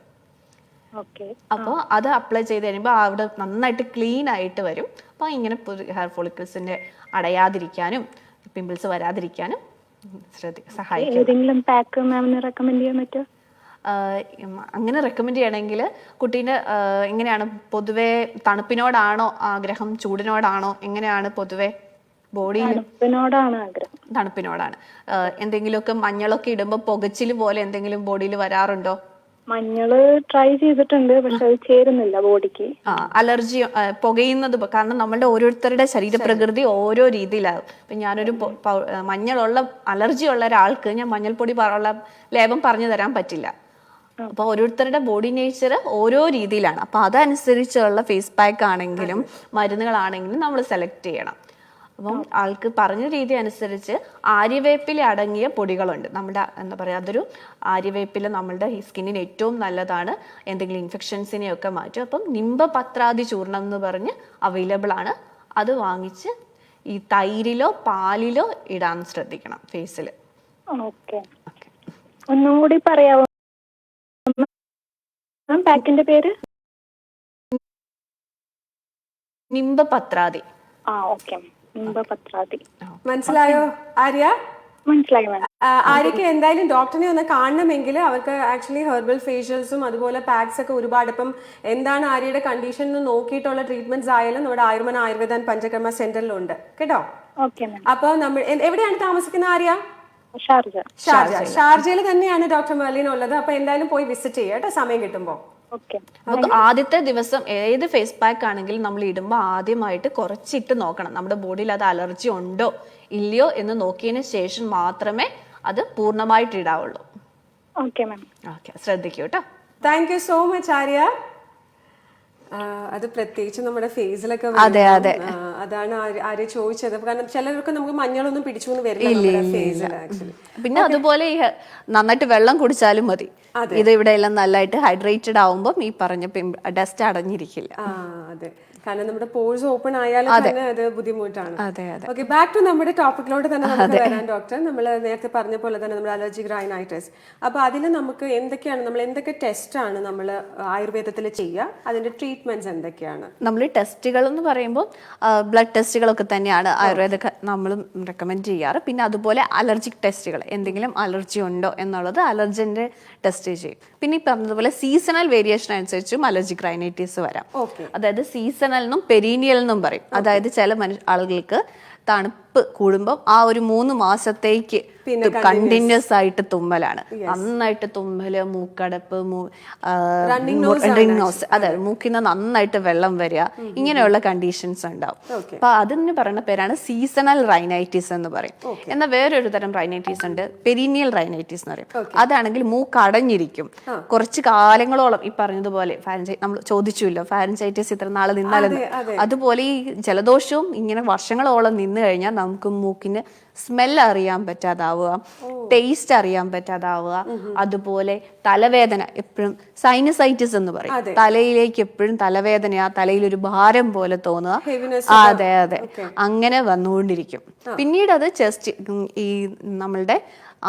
അപ്പോൾ അത് അപ്ലൈ ചെയ്ത് കഴിയുമ്പോൾ അവിടെ നന്നായിട്ട് ക്ലീൻ ആയിട്ട് വരും. അപ്പോൾ ഇങ്ങനെ ഹെയർ ഫോളിക്കിൾസിന്റെ അടയാതിരിക്കാനും പിമ്പിൾസ് വരാതിരിക്കാനും സഹായിക്കും. അങ്ങനെ റെക്കമെൻഡ് ചെയ്യണമെങ്കിൽ കുട്ടീൻ്റെ എങ്ങനെയാണ് പൊതുവേ തണുപ്പിനോടാണോ ആഗ്രഹം, ചൂടിനോടാണോ, എങ്ങനെയാണ് പൊതുവേ ബോഡിയിൽ? തണുപ്പിനോടാണ്. എന്തെങ്കിലുമൊക്കെ മഞ്ഞളൊക്കെ ഇടുമ്പോൾ പുകച്ചില് പോലെ എന്തെങ്കിലും ബോഡിയിൽ വരാറുണ്ടോ? മഞ്ഞള് ട്രൈ ചെയ്തിട്ടുണ്ട്, പക്ഷെ അത് ചേരുന്നില്ല ബോഡിക്ക്. അലർജി പുകയുന്നത് കാരണം നമ്മളുടെ ഓരോരുത്തരുടെ ശരീരപ്രകൃതി ഓരോ രീതിയിലാകും. ഇപ്പം ഞാനൊരു മഞ്ഞളുള്ള അലർജി ഉള്ള ഒരാൾക്ക് ഞാൻ മഞ്ഞൾപ്പൊടി ഉള്ള ലേപം പറഞ്ഞു തരാൻ പറ്റില്ല. അപ്പോൾ ഓരോരുത്തരുടെ ബോഡി നേച്ചർ ഓരോ രീതിയിലാണ്. അപ്പോൾ അതനുസരിച്ചുള്ള ഫേസ് പാക്ക് ആണെങ്കിലും മരുന്നുകളാണെങ്കിലും നമ്മൾ സെലക്ട് ചെയ്യണം. അപ്പം ആൾക്ക് പറഞ്ഞ രീതി അനുസരിച്ച് ആര്യവേപ്പില അടങ്ങിയ പൊടികളുണ്ട് നമ്മുടെ, എന്താ പറയുക, അതൊരു ആര്യവേപ്പില നമ്മളുടെ സ്കിന്നിന് ഏറ്റവും നല്ലതാണ്, എന്തെങ്കിലും ഇൻഫെക്ഷൻസിനെയൊക്കെ മാറ്റും. അപ്പം നിംബപത്രാദി ചൂർണം എന്ന് പറഞ്ഞ് അവൈലബിൾ ആണ്. അത് വാങ്ങിച്ച് ഈ തൈരിലോ പാലിലോ ഇടാൻ ശ്രദ്ധിക്കണം ഫേസിൽ. ഒന്നും കൂടി പറയാമോ പാക്കിന്റെ പേര്? നിംബപത്രാദി. മനസ്സിലായോ ആര്യ? മനസ്സിലായി. ആര്യക്ക് എന്തായാലും ഡോക്ടറിനെ ഒന്ന് കാണണമെങ്കിൽ അവർക്ക് ആക്ച്വലി ഹെർബൽ ഫേഷ്യൽസും അതുപോലെ പാക്സ് ഒക്കെ ഒരുപാട്, ഇപ്പം എന്താണ് ആര്യയുടെ കണ്ടീഷൻ എന്ന് നോക്കിയിട്ടുള്ള ട്രീറ്റ്മെന്റ്സ് ആയാലും നമ്മുടെ ആയുർമന ആയുർവേദ ആൻഡ് പഞ്ചകർമ്മ സെന്ററിലുണ്ട് കേട്ടോ. അപ്പൊ നമ്മൾ എവിടെയാണ് താമസിക്കുന്നത് ആര്യ? ഷാർജയിൽ തന്നെയാണ് ഡോക്ടർ മെർലിൻ ഉള്ളത്. അപ്പൊ എന്തായാലും പോയി വിസിറ്റ് ചെയ്യാം കേട്ടോ സമയം കിട്ടുമ്പോൾ. നമുക്ക് ആദ്യത്തെ ദിവസം ഏത് ഫേസ് പാക്ക് ആണെങ്കിലും നമ്മൾ ഇടുമ്പോൾ ആദ്യമായിട്ട് കുറച്ചിട്ട് നോക്കണം നമ്മുടെ ബോഡിയിൽ അത് അലർജി ഉണ്ടോ ഇല്ലയോ എന്ന് നോക്കിയതിന് ശേഷം മാത്രമേ അത് പൂർണ്ണമായിട്ട് ഇടാവുള്ളൂ. ഓക്കെ, ശ്രദ്ധിക്കൂ കേട്ടോ. Thank you so much Arya. അത് പ്രത്യേകിച്ച് നമ്മുടെ ഫേസിലൊക്കെ അതാണ് ആര്യ ചോദിച്ചത്. കാരണം ചിലർക്ക് നമുക്ക് മഞ്ഞളൊന്നും പിടിച്ചു എന്ന് വരില്ല ഫേസിൽ ആക്ച്വലി. പിന്നെ അതുപോലെ ഈ നന്നായിട്ട് വെള്ളം കുടിച്ചാലും മതി. ഇത് ഇവിടെ എല്ലാം നല്ലതായിട്ട് ഹൈഡ്രേറ്റഡ് ആവുമ്പോൾ ഈ പറഞ്ഞ ഡസ്റ്റ് അടഞ്ഞിരിക്കില്ല. അതെ, കാരണം നമ്മുടെ പോഴ്സ് ഓപ്പൺ ആയാലും തന്നെ അത് ബുദ്ധിമുട്ടാണ്. ഓക്കെ, ബാക്ക് ടു നമ്മുടെ ടോപ്പിക്കിലോട്ട് തന്നെ നമുക്ക് വരാൻ ഡോക്ടർ. നമ്മൾ നേരത്തെ പറഞ്ഞ പോലെ തന്നെ നമ്മുടെ അലർജിക് റൈനൈറ്റിസ്, അപ്പൊ അതിൽ നമുക്ക് എന്തൊക്കെയാണ്, നമ്മൾ എന്തൊക്കെ ടെസ്റ്റ് ആണ് നമ്മൾ ആയുർവേദത്തിൽ ചെയ്യുക, അതിന്റെ ട്രീറ്റ്മെന്റ്സ് എന്തൊക്കെയാണ്? നമ്മൾ ടെസ്റ്റുകൾ എന്ന് പറയുമ്പോൾ ബ്ലഡ് ടെസ്റ്റുകളൊക്കെ തന്നെയാണ് ആയുർവേദ നമ്മളും റെക്കമെൻഡ് ചെയ്യാറ്. പിന്നെ അതുപോലെ അലർജിക് ടെസ്റ്റുകൾ, എന്തെങ്കിലും അലർജി ഉണ്ടോ എന്നുള്ളത് അലർജന്റെ ടെസ്റ്റ് ചെയ്യും. പിന്നെ ഈ പറഞ്ഞതുപോലെ സീസണൽ വേരിയേഷൻ അനുസരിച്ചും അലർജിക് റൈനൈറ്റിസ് വരാം. അതായത് സീസണൽ എന്നും പെരീനിയൽ എന്നും പറയും. അതായത് ചില ആളുകൾക്ക് തണുപ്പ് കൂടുമ്പോൾ ആ ഒരു 3 മാസത്തേക്ക് കണ്ടിന്യൂസ് ആയിട്ട് തുമ്മലാണ്, നന്നായിട്ട് തുമ്മല്, മൂക്കടപ്പ്, റണ്ണിങ് നോസ്, അതായത് മൂക്കിന്ന് നന്നായിട്ട് വെള്ളം വരിക, ഇങ്ങനെയുള്ള കണ്ടീഷൻസ് ഉണ്ടാവും. അപ്പൊ അതിന് പറയുന്ന പേരാണ് സീസണൽ റൈനൈറ്റിസ് എന്ന് പറയും. എന്നാൽ വേറൊരു തരം റൈനൈറ്റിസ് ഉണ്ട്, പെരീനിയൽ റൈനൈറ്റിസ് എന്ന് പറയും. അതാണെങ്കിൽ മൂക്കടഞ്ഞിരിക്കും കുറച്ച് കാലങ്ങളോളം. ഈ പറഞ്ഞതുപോലെ നമ്മൾ ചോദിച്ചുല്ലോ ഫാരൻജൈറ്റിസ് ഇത്ര നാളെ നിന്നാലെന്ന്, അതുപോലെ ഈ ജലദോഷവും ഇങ്ങനെ വർഷങ്ങളോളം നിന്ന് കഴിഞ്ഞാൽ നമുക്ക് മൂക്കിന് സ്മെൽ അറിയാൻ പറ്റാതാവുക, ടേസ്റ്റ് അറിയാൻ പറ്റാതാവുക, അതുപോലെ തലവേദന, എപ്പോഴും സൈനസൈറ്റിസ് എന്ന് പറയും, തലയിലേക്ക് എപ്പോഴും തലവേദന, തലയിൽ ഒരു ഭാരം പോലെ തോന്നുക, അതെ അതെ, അങ്ങനെ വന്നുകൊണ്ടിരിക്കും. പിന്നീട് അത് ചെസ്റ്റ്, ഈ നമ്മളുടെ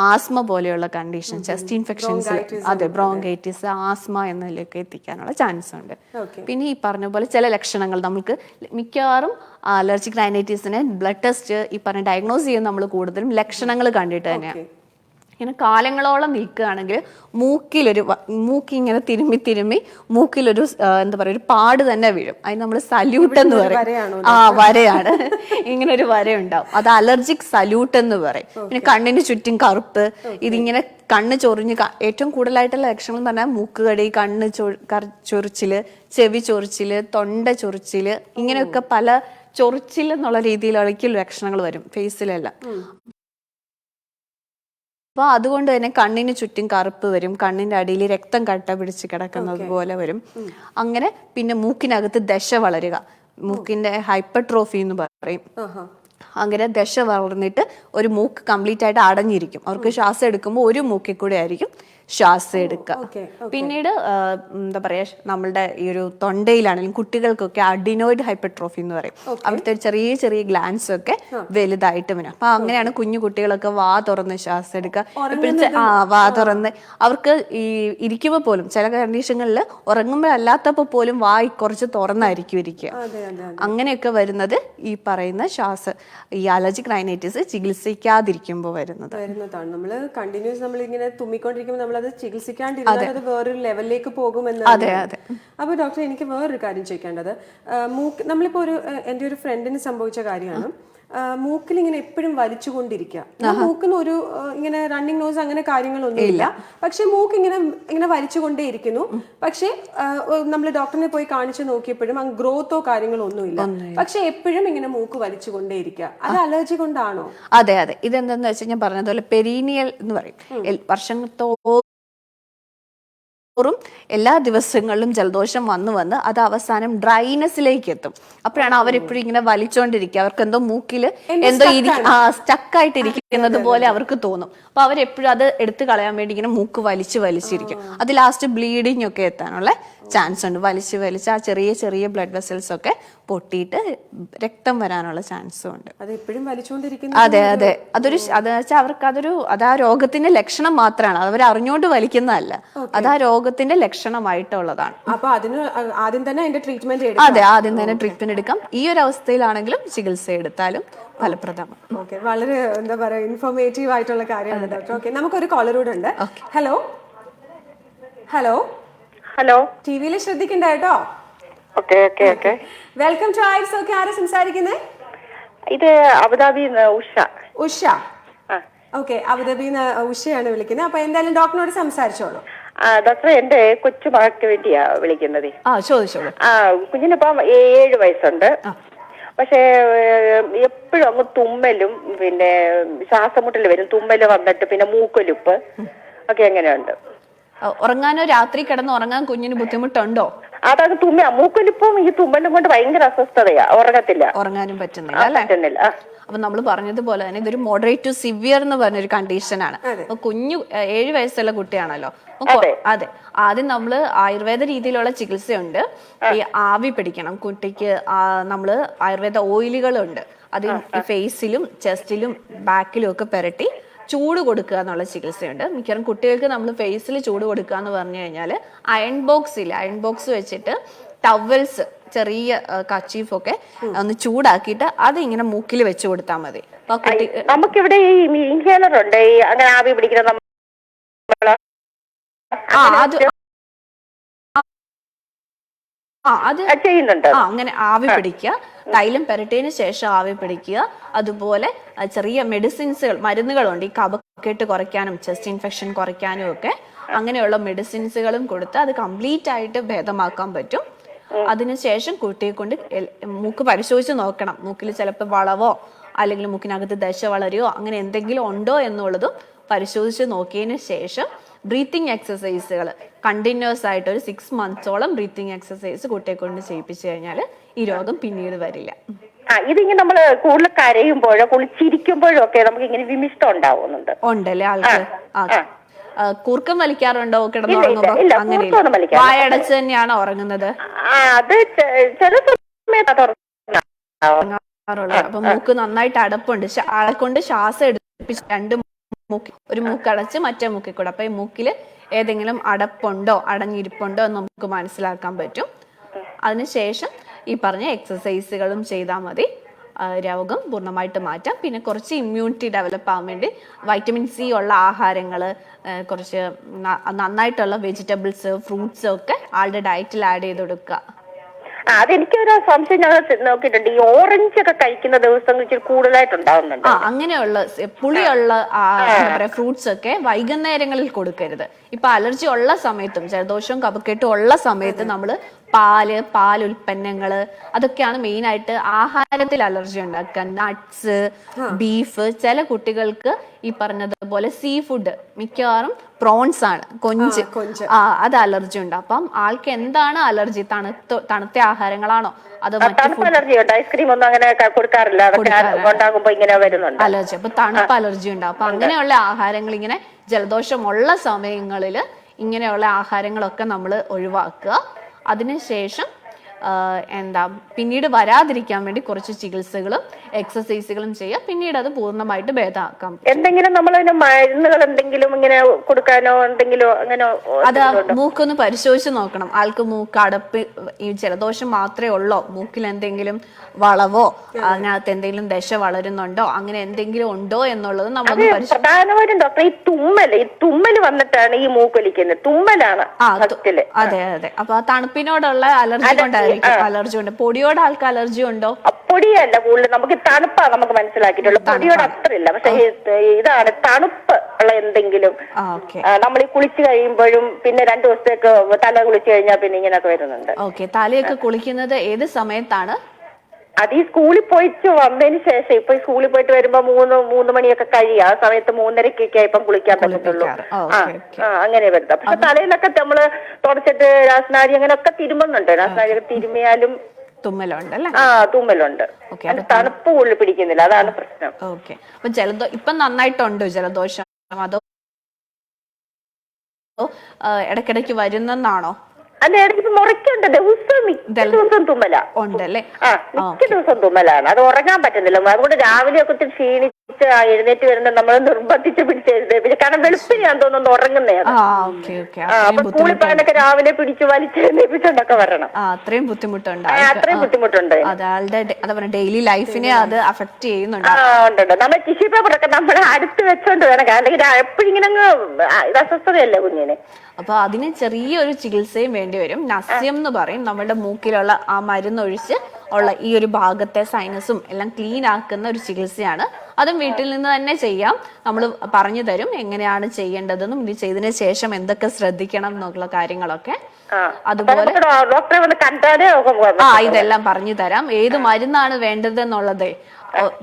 ആസ്മ പോലെയുള്ള കണ്ടീഷൻ, ചെസ്റ്റ് ഇൻഫെക്ഷൻസ്, അതെ, ബ്രോങ്കൈറ്റിസ്, ആസ്മ എന്നതിലേക്ക് എത്തിക്കാനുള്ള ചാൻസ് ഉണ്ട്. പിന്നെ ഈ പറഞ്ഞ പോലെ ചില ലക്ഷണങ്ങൾ നമുക്ക് മിക്കവാറും അലർജിക് റൈനൈറ്റിസിനെ ബ്ലഡ് ടെസ്റ്റ് ഈ പറഞ്ഞ ഡയഗ്നോസ് ചെയ്യുന്ന നമ്മൾ കൂടുതലും ലക്ഷണങ്ങൾ കണ്ടിട്ട് തന്നെയാണ്. ഇങ്ങനെ കാലങ്ങളോളം നിൽക്കുകയാണെങ്കിൽ മൂക്കിങ്ങനെ തിരുമ്മി മൂക്കിലൊരു എന്താ പറയുക, ഒരു പാട് തന്നെ വീഴും. അതിന് നമ്മൾ സല്യൂട്ട് എന്ന് പറയും. വരയാണ്, ഇങ്ങനെ ഒരു വരയുണ്ടാവും, അത് അലർജിക് സല്യൂട്ട് എന്ന് പറയും. പിന്നെ കണ്ണിന് ചുറ്റും കറുപ്പ്, ഇതിങ്ങനെ കണ്ണ് ചൊറിഞ്ഞ്, ഏറ്റവും കൂടുതലായിട്ടുള്ള ലക്ഷണം എന്ന് പറഞ്ഞാൽ മൂക്കുകടി, കണ്ണ് ചൊറിച്ചില്, ചെവി ചൊറിച്ചില്, തൊണ്ട ചൊറിച്ചില്, ഇങ്ങനെയൊക്കെ പല ചൊറിച്ചിൽ എന്നുള്ള രീതിയിലേക്ക് ലക്ഷണങ്ങൾ വരും ഫേസിലെല്ലാം. അപ്പോൾ അതുകൊണ്ട് തന്നെ കണ്ണിന് ചുറ്റും കറുപ്പ് വരും, കണ്ണിന്റെ അടിയിൽ രക്തം കട്ട പിടിച്ച് കിടക്കുന്നത് പോലെ വരും. അങ്ങനെ പിന്നെ മൂക്കിനകത്ത് ദശ വളരുക, മൂക്കിന്റെ ഹൈപ്പർട്രോഫി എന്ന് പറയും. അങ്ങനെ ദശ വളർന്നിട്ട് ഒരു മൂക്ക് കംപ്ലീറ്റ് ആയിട്ട് അടഞ്ഞിരിക്കും. അവർക്ക് ശ്വാസം എടുക്കുമ്പോൾ ഒരു മൂക്കിൽ കൂടെ ആയിരിക്കും ശ്വാസം എടുക്കുക. പിന്നീട് എന്താ പറയാ, നമ്മളുടെ ഈ ഒരു തൊണ്ടയിലാണെങ്കിലും കുട്ടികൾക്കൊക്കെ അഡിനോയിഡ് ഹൈപ്പർട്രോഫി എന്ന് പറയും. അവിടുത്തെ ചെറിയ ചെറിയ ഗ്ലാൻസ് ഒക്കെ വലുതായിട്ട് വരും. അപ്പൊ അങ്ങനെയാണ് കുഞ്ഞു കുട്ടികളൊക്കെ വാ തുറന്ന് ശ്വാസം എടുക്കുക. വാ തുറന്ന് അവർക്ക് ഈ ഇരിക്കുമ്പോൾ പോലും ചില കണ്ടീഷനുകളിൽ ഉറങ്ങുമ്പോഴല്ലാത്തപ്പോൾ പോലും വാ കുറച്ച് തുറന്നായിരിക്കും ഇരിക്കുക. അങ്ങനെയൊക്കെ വരുന്നത് ഈ പറയുന്ന ഈ അലർജിക് റൈനൈറ്റിസ് ചികിത്സിക്കാതിരിക്കുമ്പോൾ വരുന്നതാണ്. നമ്മൾ കണ്ടിന്യൂസ് നമ്മൾ ഇങ്ങനെ തുമ്മിക്കൊണ്ടിരിക്കുമ്പോൾ നമ്മൾ എന്നുള്ളത് ചികിത്സിക്കാണ്ടിരുന്നാൽ അത് വേറൊരു ലെവലിലേക്ക് പോകുമെന്ന്. അതെ അതെ. അപ്പൊ ഡോക്ടർ, എനിക്ക് വേറൊരു കാര്യം ചോദിക്കേണ്ടത്, നമ്മളിപ്പോ എന്റെ ഒരു ഫ്രണ്ടിന് സംഭവിച്ച കാര്യമാണ്. മൂക്കിൽ ഇങ്ങനെ എപ്പോഴും വലിച്ചുകൊണ്ടിരിക്കുക. മൂക്കിന് ഒരു ഇങ്ങനെ റണ്ണിങ് നോസ് അങ്ങനെ കാര്യങ്ങളൊന്നും ഇല്ല, പക്ഷെ മൂക്ക് ഇങ്ങനെ വലിച്ചുകൊണ്ടേ ഇരിക്കുന്നു. പക്ഷെ നമ്മൾ ഡോക്ടറിനെ പോയി കാണിച്ചു നോക്കിയപ്പോഴും ഗ്രോത്തോ കാര്യങ്ങളോ ഒന്നുമില്ല, പക്ഷെ എപ്പോഴും ഇങ്ങനെ മൂക്ക് വലിച്ചുകൊണ്ടേ ഇരിക്കുക. അത് അലർജി കൊണ്ടാണോ? അതെ അതെ. ഇതെന്താന്ന് വെച്ചാൽ ഞാൻ പറഞ്ഞതുപോലെ പെരീനിയൽ എന്ന് പറയും. വർഷത്തോറും എല്ലാ ദിവസങ്ങളിലും ജലദോഷം വന്ന് അത് അവസാനം ഡ്രൈനെസ്സിലേക്ക് എത്തും. അപ്പോഴാണ് അവരെപ്പോഴും ഇങ്ങനെ വലിച്ചോണ്ടിരിക്കുക. അവർക്ക് എന്തോ മൂക്കില് എന്തോ സ്റ്റക്കായിട്ട് ഇരിക്കുന്നത് പോലെ അവർക്ക് തോന്നും. അപ്പൊ അവരെപ്പോഴും അത് എടുത്തു കളയാൻ വേണ്ടി ഇങ്ങനെ മൂക്ക് വലിച്ചിരിക്കും. അത് ലാസ്റ്റ് ബ്ലീഡിങ് ഒക്കെ എത്താനുള്ള ചാൻസ് ഉണ്ട്. വലിച്ച് ആ ചെറിയ ചെറിയ ബ്ലഡ് വെസൽസ് ഒക്കെ പൊട്ടിയിട്ട് രക്തം വരാനുള്ള ചാൻസും ഉണ്ട്. അതെ അതെ. അതെന്ന് വെച്ചാൽ അവർക്ക് അത് ആ രോഗത്തിന്റെ ലക്ഷണം മാത്രമാണ്. അവർ അറിഞ്ഞുകൊണ്ട് വലിക്കുന്നതല്ല, അത് ആ രോഗത്തിന്റെ ലക്ഷണമായിട്ടുള്ളതാണ്. അപ്പൊ അതിന് ആദ്യം തന്നെ അതിന്റെ ട്രീറ്റ്മെന്റ് അതെ, ആദ്യം തന്നെ ട്രീറ്റ്മെന്റ് എടുക്കാം. ഈ ഒരു അവസ്ഥയിലാണെങ്കിലും ചികിത്സ എടുത്താലും ഫലപ്രദമാണ്. ഓക്കെ, വളരെ എന്താ പറയാ ഇൻഫോർമേറ്റീവ് ആയിട്ടുള്ള കാര്യമാണ് ഡോക്ടർ. ഓക്കെ, നമുക്കൊരു കോളർ കൂടെ ഉണ്ട്. ഹലോ ഹലോ ഹലോ, ടിവിയിൽ ശ്രദ്ധിക്കണ്ട കേട്ടോ. Welcome to ice. ഓക്കെ, ആരാ സംസാരിക്കുന്നേ? ഇത് അബുദാബിന്ന് ഉഷ. ഉഷ, ഓക്കെ, അബുദാബിന്ന് ഉഷയാണ് വിളിക്കുന്നത്. അപ്പൊ എന്തായാലും ഡോക്ടറിനോട് സംസാരിച്ചോളൂ. ഡോക്ടർ, എന്റെ കൊച്ചു മകൾക്ക് വേണ്ടിയാ വിളിക്കുന്നത്. ചോദിച്ചോളൂ. കുഞ്ഞിനിപ്പം 7 വയസ്സുണ്ട്. പക്ഷേ എപ്പോഴും അങ്ങ് തുമ്മലും പിന്നെ ശ്വാസമുട്ടൽ വരും. തുമ്മല് വന്നിട്ട് പിന്നെ മൂക്കൊലിപ്പ് ഒക്കെ എങ്ങനെയുണ്ട്? ഉറങ്ങാനോ രാത്രി കിടന്ന് ഉറങ്ങാൻ കുഞ്ഞിന് ബുദ്ധിമുട്ടുണ്ടോ? അതാണ് മൂക്കൊലിപ്പും ഈ തുമ്മലും കൊണ്ട് ഭയങ്കര അസ്വസ്ഥതയാ. ഉറങ്ങാനും പറ്റുന്നില്ല. അപ്പൊ നമ്മൾ പറഞ്ഞതുപോലെ തന്നെ ഇതൊരു മോഡറേറ്റ് ടു സിവിയർ എന്ന് പറഞ്ഞൊരു കണ്ടീഷനാണ്. അപ്പൊ കുഞ്ഞു 7 വയസ്സുള്ള കുട്ടിയാണല്ലോ. അതെ, ആദ്യം നമ്മള് ആയുർവേദ രീതിയിലുള്ള ചികിത്സയുണ്ട്. ഈ ആവി പിടിക്കണം കുട്ടിക്ക്. നമ്മള് ആയുർവേദ ഓയിലുകളുണ്ട്, അത് ഈ ഫേസിലും ചെസ്റ്റിലും ബാക്കിലും ഒക്കെ പുരട്ടി ചൂട് കൊടുക്കുക എന്നുള്ള ചികിത്സയുണ്ട്. മിക്കവാറും കുട്ടികൾക്ക് നമ്മൾ ഫേസിൽ ചൂട് കൊടുക്കുക എന്ന് പറഞ്ഞു കഴിഞ്ഞാൽ അയൺ ബോക്സ് വെച്ചിട്ട് ടവൽസ്, ചെറിയ കച്ചീഫ് ഒക്കെ ഒന്ന് ചൂടാക്കിയിട്ട് അത് ഇങ്ങനെ മൂക്കിൽ വെച്ച് കൊടുത്താൽ മതി. നമുക്കിവിടെ ഈ ഇൻഹേലർ ഉണ്ട്, അങ്ങനെ ആവി പിടിക്കുന്ന അത് ചെയ്യുന്നുണ്ട്. അങ്ങനെ ആവി പിടിക്കുക, തൈലം പുരട്ടിയതിന് ശേഷം ആവി പിടിക്കുക. അതുപോലെ ചെറിയ മരുന്നുകളുണ്ട് ഈ കഫക്കെട്ട് കുറയ്ക്കാനും ചെസ്റ്റ് ഇൻഫെക്ഷൻ കുറയ്ക്കാനും ഒക്കെ. അങ്ങനെയുള്ള മെഡിസിൻസുകളും കൊടുത്ത് അത് കംപ്ലീറ്റ് ആയിട്ട് ഭേദമാക്കാൻ പറ്റും. അതിനുശേഷം കുട്ടിയെ കൊണ്ട് മൂക്ക് പരിശോധിച്ച് നോക്കണം. മൂക്കിൽ ചിലപ്പോൾ വളവോ അല്ലെങ്കിൽ മൂക്കിനകത്ത് ദശ വളരെയോ അങ്ങനെ എന്തെങ്കിലും ഉണ്ടോ എന്നുള്ളതും പരിശോധിച്ച് നോക്കിയതിന് ശേഷം ബ്രീത്തിങ് എക്സസൈസുകൾ കണ്ടിന്യൂസ് ആയിട്ട് ഒരു 6 മന്ത്സോളം ബ്രീത്തിങ് എക്സസൈസ് കുട്ടിയെ കൊണ്ട് ചെയ്യിപ്പിച്ചു കഴിഞ്ഞാൽ ഈ രോഗം പിന്നീട് വരില്ല. ഇതിങ്ങനെ നമ്മള് കൂടുതൽ കരയുമ്പോഴോ കുളിച്ചിരിക്കുമ്പോഴോ ഒക്കെ നമുക്ക് ഇങ്ങനെ വിമിഷ്ടം ഉണ്ടാവുന്നുണ്ട്. ഉണ്ടല്ലേ ആൾക്ക്? കൂർക്കം വലിക്കാറുണ്ടോ കിടന്നുറങ്ങുമ്പോ? അങ്ങനെയില്ല, വായടച്ച് തന്നെയാണോ ഉറങ്ങുന്നത്? അപ്പൊ മൂക്ക് നന്നായിട്ട് അടപ്പുണ്ട്. ആളെ കൊണ്ട് ശ്വാസം എടുപ്പിച്ച് 2 ഒരു മൂക്കടച്ച് മറ്റേ മൂക്കിൽ കൂടെ. അപ്പൊ ഈ മൂക്കില് ഏതെങ്കിലും അടപ്പുണ്ടോ അടഞ്ഞിരിപ്പുണ്ടോ എന്ന് നമുക്ക് മനസ്സിലാക്കാൻ പറ്റും. അതിനുശേഷം ഈ പറഞ്ഞ എക്സസൈസുകളും ചെയ്താൽ മതി, രോഗം പൂർണ്ണമായിട്ട് മാറ്റാം. പിന്നെ കുറച്ച് ഇമ്മ്യൂണിറ്റി ഡെവലപ്പ് ആവാൻ വേണ്ടി വൈറ്റമിൻ സി ഉള്ള ആഹാരങ്ങൾ, കുറച്ച് നന്നായിട്ടുള്ള വെജിറ്റബിൾസ്, ഫ്രൂട്ട്സ് ഒക്കെ ആളുടെ ഡയറ്റിൽ ആഡ് ചെയ്ത് കൊടുക്കുക. അതെനിക്കൊരു സംശയം ഞാൻ നോക്കിയിട്ടുണ്ട്, ഈ ഓറഞ്ച് ഒക്കെ കഴിക്കുന്ന ദിവസം ഇച്ചിരി കൂടുതലായിട്ടുണ്ടാവുന്നുണ്ട്. അങ്ങനെയുള്ള പുളിയുള്ള ഫ്രൂട്ട്സ് ഒക്കെ വൈകുന്നേരങ്ങളിൽ കൊടുക്കരുത്. ഇപ്പൊ അലർജി ഉള്ള സമയത്തും ജലദോഷവും കഫക്കെട്ടും ഉള്ള സമയത്ത് നമ്മള് പാൽ ഉൽപ്പന്നങ്ങള് അതൊക്കെയാണ് മെയിൻ ആയിട്ട് ആഹാരത്തിൽ അലർജി ഉണ്ടാക്കുക. നട്ട്സ്, ബീഫ്, ചില കുട്ടികൾക്ക് ഈ പറഞ്ഞതുപോലെ സീ ഫുഡ്, മിക്കവാറും പ്രോൺസ് ആണ്, കൊഞ്ച്, അത് അലർജി ഉണ്ട്. അപ്പം ആൾക്ക് എന്താണ് അലർജി? തണുത്ത ആഹാരങ്ങളാണോ അതോ ഐസ്ക്രീം ഒന്നും അങ്ങനെ കൊടുക്കാറില്ല, അലർജി? അപ്പൊ തണുപ്പ് അലർജി ഉണ്ടാവും. അപ്പൊ അങ്ങനെയുള്ള ആഹാരങ്ങൾ, ഇങ്ങനെ ജലദോഷമുള്ള സമയങ്ങളിൽ ഇങ്ങനെയുള്ള ആഹാരങ്ങളൊക്കെ നമ്മൾ ഒഴിവാക്കുക. അതിനുശേഷം എന്താ പിന്നീട് വരാതിരിക്കാൻ വേണ്ടി കുറച്ച് ചികിത്സകളും എക്സസൈസുകളും ചെയ്യുക. പിന്നീട് അത് പൂർണ്ണമായിട്ട് ഭേദമാക്കാം. എന്തെങ്കിലും നമ്മൾ മരുന്നുകൾ എന്തെങ്കിലും ഇങ്ങനെ കൊടുക്കാനോ എന്തെങ്കിലും അങ്ങനെ? അത് മൂക്കൊന്ന് പരിശോധിച്ച് നോക്കണം. ആൾക്ക് മൂക്ക് അടപ്പ്, ഈ ജലദോഷം മാത്രമേ ഉള്ളോ, മൂക്കിൽ എന്തെങ്കിലും വളവോ അതിനകത്ത് എന്തെങ്കിലും ദശ വളരുന്നുണ്ടോ, അങ്ങനെ എന്തെങ്കിലും ഉണ്ടോ എന്നുള്ളത് നമ്മൾ പ്രധാനമായിട്ടും ഡോക്ടർ ഈ തുമ്മല് വന്നിട്ടാണ് ഈ മൂക്കൊലിക്കുന്നത്. തുമ്മലാണ്. അതെ അതെ. അപ്പൊ ആ തണുപ്പിനോടുള്ള അലർജി കൊണ്ടായിരിക്കും. അലർജി ഉണ്ട്. പൊടിയോട് ആൾക്ക് അലർജി ഉണ്ടോ? പൊടിയല്ല കൂടുതൽ, നമുക്ക് തണുപ്പാ നമുക്ക് മനസ്സിലാക്കിയിട്ടുള്ളൂ. പൊടിയോട് അത്ര ഇല്ല. പക്ഷെ ഇതാണ് തണുപ്പ് ഉള്ള എന്തെങ്കിലും. നമ്മൾ ഈ കുളിച്ചു കഴിയുമ്പോഴും പിന്നെ 2 ദിവസത്തേക്ക് തല കുളിച്ചു കഴിഞ്ഞാൽ പിന്നെ ഇങ്ങനെയൊക്കെ വരുന്നുണ്ട്. ഓക്കെ. തലയൊക്കെ കുളിക്കുന്നത് ഏത് സമയത്താണ്? അത് ഈ സ്കൂളിൽ പോയിട്ട് വന്നതിന് ശേഷം. ഇപ്പൊ സ്കൂളിൽ പോയിട്ട് വരുമ്പോ 3 മണിയൊക്കെ കഴിയും. ആ സമയത്ത് 3:30 ഇപ്പം കുളിക്കാൻ പറ്റത്തുള്ളൂ. അങ്ങനെ വരുന്നത്. പക്ഷെ തലയിലൊക്കെ നമ്മള് തുടച്ചിട്ട് രാസനാരി അങ്ങനെയൊക്കെ തിരുമുന്നുണ്ട്. രാസനാരി തിരുമിയാലും തുമ്മലുണ്ട്. തുമ്മലുണ്ട്. തണുപ്പ് കൂടുതൽ പിടിക്കുന്നില്ല, അതാണ് പ്രശ്നം. ഓക്കെ. അപ്പൊ ഇപ്പൊ നന്നായിട്ടുണ്ടോ ജലദോഷം? അതോ ഇടയ്ക്കിടയ്ക്ക് വരുന്നെന്നാണോ? അല്ല, ഇടയ്ക്ക് മുറയ്ക്കുണ്ട്. ദിവസം തുമ്മല ഉണ്ടല്ലേ? മിക്ക ദിവസം തുമ്മലാണ്. അത് ഉറങ്ങാൻ പറ്റുന്നില്ല. അതുകൊണ്ട് രാവിലെ ഒക്കെ ക്ഷീണിച്ച് എഴുന്നേറ്റ് വരുന്ന നമ്മൾ നിർബന്ധിച്ച് പിടിച്ചെഴുന്നേപ്പിച്ച്, കാരണം വെളുപ്പിനാൻ തോന്നുന്നു ഉറങ്ങുന്നേ. അപ്പൊ സ്കൂളിൽ പോകാനൊക്കെ രാവിലെ പിടിച്ച് വലിച്ചെഴുന്നേപ്പിച്ചോണ്ടൊക്കെ വരണം. അത്രയും ബുദ്ധിമുട്ടുണ്ട്. അത്രയും ബുദ്ധിമുട്ടുണ്ട്. ഡെയിലി ലൈഫിനെ അത് അഫക്ട് ചെയ്യുന്നുണ്ട്. ഉണ്ട്. നമ്മൾ ടിഷ്യൂ പേപ്പറൊക്കെ നമ്മളെ അടുത്ത് വെച്ചോണ്ട് വേണം. അല്ലെങ്കിൽ എപ്പോഴും ഇങ്ങനെ ഇത് അസ്വസ്ഥതയല്ലേ കുഞ്ഞിന്. അപ്പൊ അതിന് ചെറിയൊരു ചികിത്സയും വേണ്ടി വരും. നസ്യം എന്ന് പറയും. നമ്മുടെ മൂക്കിലുള്ള ആ മരുന്നൊഴിച്ച് ഉള്ള ഈ ഒരു ഭാഗത്തെ സൈനസും എല്ലാം ക്ലീൻ ആക്കുന്ന ഒരു ചികിത്സയാണ്. അതും വീട്ടിൽ നിന്ന് തന്നെ ചെയ്യാം. നമ്മൾ പറഞ്ഞു തരും എങ്ങനെയാണ് ചെയ്യേണ്ടതെന്നും ഇത് ചെയ്തതിന് ശേഷം എന്തൊക്കെ ശ്രദ്ധിക്കണം എന്നുള്ള കാര്യങ്ങളൊക്കെ. അതുപോലെ ഇതെല്ലാം പറഞ്ഞു തരാം. ഏത് മരുന്നാണ് വേണ്ടത് എന്നുള്ളത്.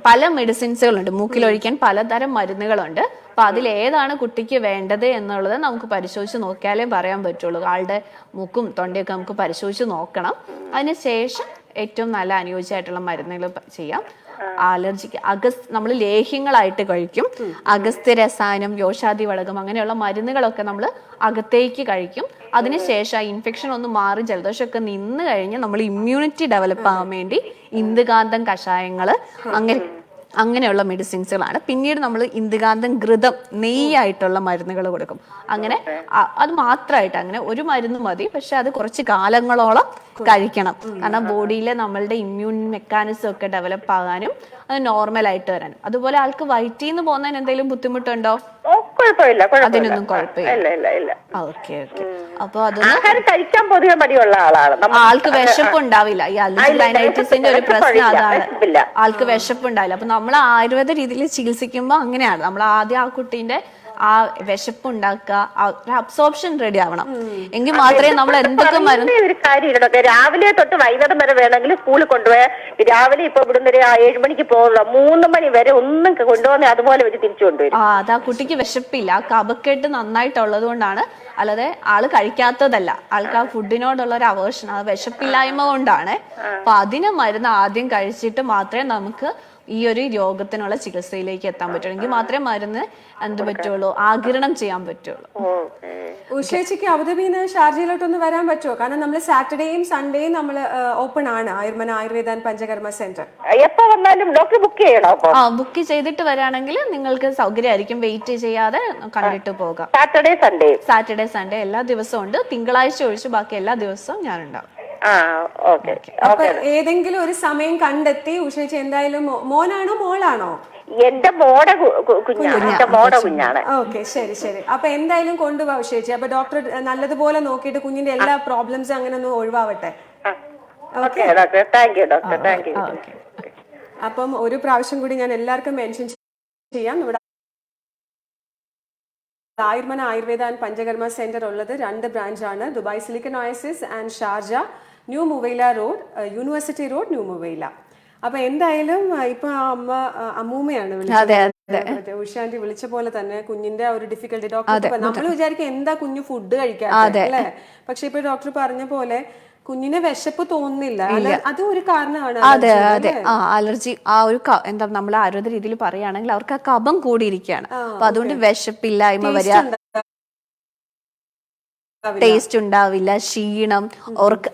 പല മെഡിസിൻസുകളുണ്ട്. മൂക്കിലൊഴിക്കാൻ പലതരം മരുന്നുകളുണ്ട്. അപ്പൊ അതിലേതാണ് കുട്ടിക്ക് വേണ്ടത് എന്നുള്ളത് നമുക്ക് പരിശോധിച്ച് നോക്കിയാലേ പറയാൻ പറ്റുള്ളൂ. ആളുടെ മൂക്കും തൊണ്ടയൊക്കെ നമുക്ക് പരിശോധിച്ച് നോക്കണം. അതിനുശേഷം ഏറ്റവും നല്ല അനുയോജ്യമായിട്ടുള്ള മരുന്നുകൾ ചെയ്യാം. അലർജിക്ക് നമ്മൾ ലേഹ്യങ്ങളായിട്ട് കഴിക്കും. അഗസ്ത്യ രസായനം, യോഷാദി വടകം അങ്ങനെയുള്ള മരുന്നുകളൊക്കെ നമ്മൾ അകത്തേക്ക് കഴിക്കും. അതിനുശേഷം ആ ഇൻഫെക്ഷൻ ഒന്ന് മാറി ജലദോഷമൊക്കെ നിന്ന് കഴിഞ്ഞ് നമ്മൾ ഇമ്മ്യൂണിറ്റി ഡെവലപ്പ് ആവാൻ വേണ്ടി ഇന്ദുകാന്തം കഷായങ്ങള് അങ്ങനെയുള്ള മെഡിസിൻസുകളാണ്. പിന്നീട് നമ്മൾ ഇന്ദുകാന്തം ഘൃതം നെയ്യായിട്ടുള്ള മരുന്നുകൾ കൊടുക്കും. അങ്ങനെ അത് മാത്രമായിട്ട് അങ്ങനെ ഒരു മരുന്ന് മതി. പക്ഷെ അത് കുറച്ച് കാലങ്ങളോളം കഴിക്കണം. കാരണം ബോഡിയിലെ നമ്മളുടെ ഇമ്മ്യൂൺ മെക്കാനിസം ഒക്കെ ഡെവലപ്പ് ആകാനും അത് നോർമൽ ആയിട്ട് വരാനും. അതുപോലെ ആൾക്ക് വയറ്റിൽ നിന്ന് പോകുന്നതിന് എന്തെങ്കിലും ബുദ്ധിമുട്ടുണ്ടോ? അതിനൊന്നും കുഴപ്പമില്ല. Okay okay. അപ്പൊ അതൊന്നും കഴിക്കാൻ പൊതുവെ മടിയുള്ള ആളാണ്. ആൾക്ക് വിശപ്പ് ഉണ്ടാവില്ല. ഈ അലർജി റൈനൈറ്റിസിന്റെ ഒരു പ്രശ്നം അതാണ്. ആൾക്ക് വിശപ്പ് ഉണ്ടാവില്ല. അപ്പൊ നമ്മൾ ആയുർവേദ രീതിയിൽ ചികിത്സിക്കുമ്പോൾ അങ്ങനെയാണ്. നമ്മൾ ആദ്യം ആ കുട്ടീന്റെ ആ വിശപ്പ് ഉണ്ടാക്കുക, അബ്സോർപ്ഷൻ റെഡി ആവണം. എങ്കിൽ മാത്രമേ നമ്മൾ എന്തൊക്കെ ഒരു കാര്യം രാവിലെ തൊട്ട് വൈകുന്നേരം വരെ വേണമെങ്കിൽ സ്കൂളിൽ കൊണ്ടുപോയാൽ രാവിലെ ഇപ്പൊ ഇവിടുന്ന് ഒരു 7 മണിക്ക് പോകുള്ള 3 മണി വരെ ഒന്നും കൊണ്ടുപോകുന്ന അതുപോലെ വെച്ച് തിരിച്ചു കൊണ്ടുവരും. അതാ കുട്ടിക്ക് വിശപ്പില്ല. ആ കഫക്കെട്ട് നന്നായിട്ടുള്ളത് കൊണ്ടാണ്. അല്ലാതെ ആള് കഴിക്കാത്തതല്ല. ആൾക്ക് ആ ഫുഡിനോടുള്ള ഒരു അവേർഷൻ, ആ വിശപ്പില്ലായ്മ കൊണ്ടാണ്. അപ്പൊ അതിന് മരുന്ന് ആദ്യം കഴിച്ചിട്ട് മാത്രമേ നമുക്ക് ഈ ഒരു രോഗത്തിനുള്ള ചികിത്സയിലേക്ക് എത്താൻ പറ്റുള്ളൂ. എങ്കിൽ മാത്രമേ മരുന്ന് എന്ത് പറ്റുള്ളൂ, ആഗിരണം ചെയ്യാൻ പറ്റുള്ളൂ. ഉഷേച്ചിക്ക് അബുദാബിന്ന് ഷാർജയിലോട്ടൊന്ന് വരാൻ പറ്റുമോ? കാരണം നമ്മൾ സാറ്റർഡേയും സൺഡേയും നമ്മൾ ഓപ്പൺ ആണ് ആയുർമന ആയുർവേദ ആൻഡ് പഞ്ചകർമ്മ സെന്റർ. എപ്പോ വന്നാലും ഡോക്ടർ ബുക്ക് ചെയ്യണം. ബുക്ക് ചെയ്തിട്ട് വരാണെങ്കിൽ നിങ്ങൾക്ക് സൗകര്യമായിരിക്കും. വെയിറ്റ് ചെയ്യാതെ കണ്ടിട്ട് പോകാം. സാറ്റർഡേ സൺഡേ എല്ലാ ദിവസവും ഉണ്ട്. തിങ്കളാഴ്ച ഒഴിച്ച് ബാക്കി എല്ലാ ദിവസവും ഞാനുണ്ടാവും. അപ്പൊ ഏതെങ്കിലും ഒരു സമയം കണ്ടെത്തി ഉഷേച്ചി എന്തായാലും മോനാണോ മോളാണോ? എന്റെ കുഞ്ഞാണ്. ഓക്കെ, ശരി ശരി. അപ്പൊ എന്തായാലും കൊണ്ടുപോവാ ഉഷേച്ചി. അപ്പൊ ഡോക്ടർ നല്ലതുപോലെ നോക്കിയിട്ട് കുഞ്ഞിന്റെ എല്ലാ പ്രോബ്ലംസും അങ്ങനെ ഒന്ന് ഒഴിവാവട്ടെ. അപ്പം ഒരു പ്രാവശ്യം കൂടി ഞാൻ എല്ലാവർക്കും മെൻഷൻ ചെയ്യാം. ഇവിടെ ആയുർമന ആയുർവേദ ആൻഡ് പഞ്ചകർമ്മ സെന്റർ ഉള്ളത് 2 ബ്രാഞ്ചാണ്. Dubai silicon oasis and Sharjah, new Muwaileh road, university road, new Muwaileh. അപ്പൊ എന്തായാലും ഇപ്പൊ അമ്മൂമ്മയാണ് വിളിച്ചത്. ഉഷാന്റി വിളിച്ച പോലെ തന്നെ കുഞ്ഞിന്റെ ഒരു ഡിഫിക്കൽട്ടി ഡോക്ടർ നമ്മൾ വിചാരിക്കും എന്താ കുഞ്ഞു ഫുഡ് കഴിക്കാതെ അല്ലേ? പക്ഷെ ഇപ്പൊ ഡോക്ടർ പറഞ്ഞ പോലെ കുഞ്ഞിന് വിശപ്പ് തോന്നുന്നില്ല. അത് ഒരു കാരണമാണ്. അതെ അതെ. അലർജി ആ ഒരു എന്താ നമ്മൾ ആയുർവേദ രീതിയിൽ പറയുകയാണെങ്കിൽ അവർക്ക് ആ കഫം കൂടിയിരിക്കുകയാണ്. അപ്പൊ അതുകൊണ്ട് വിശപ്പില്ലായ്മ വരിക, ടേസ്റ്റ് ഉണ്ടാവില്ല, ക്ഷീണം,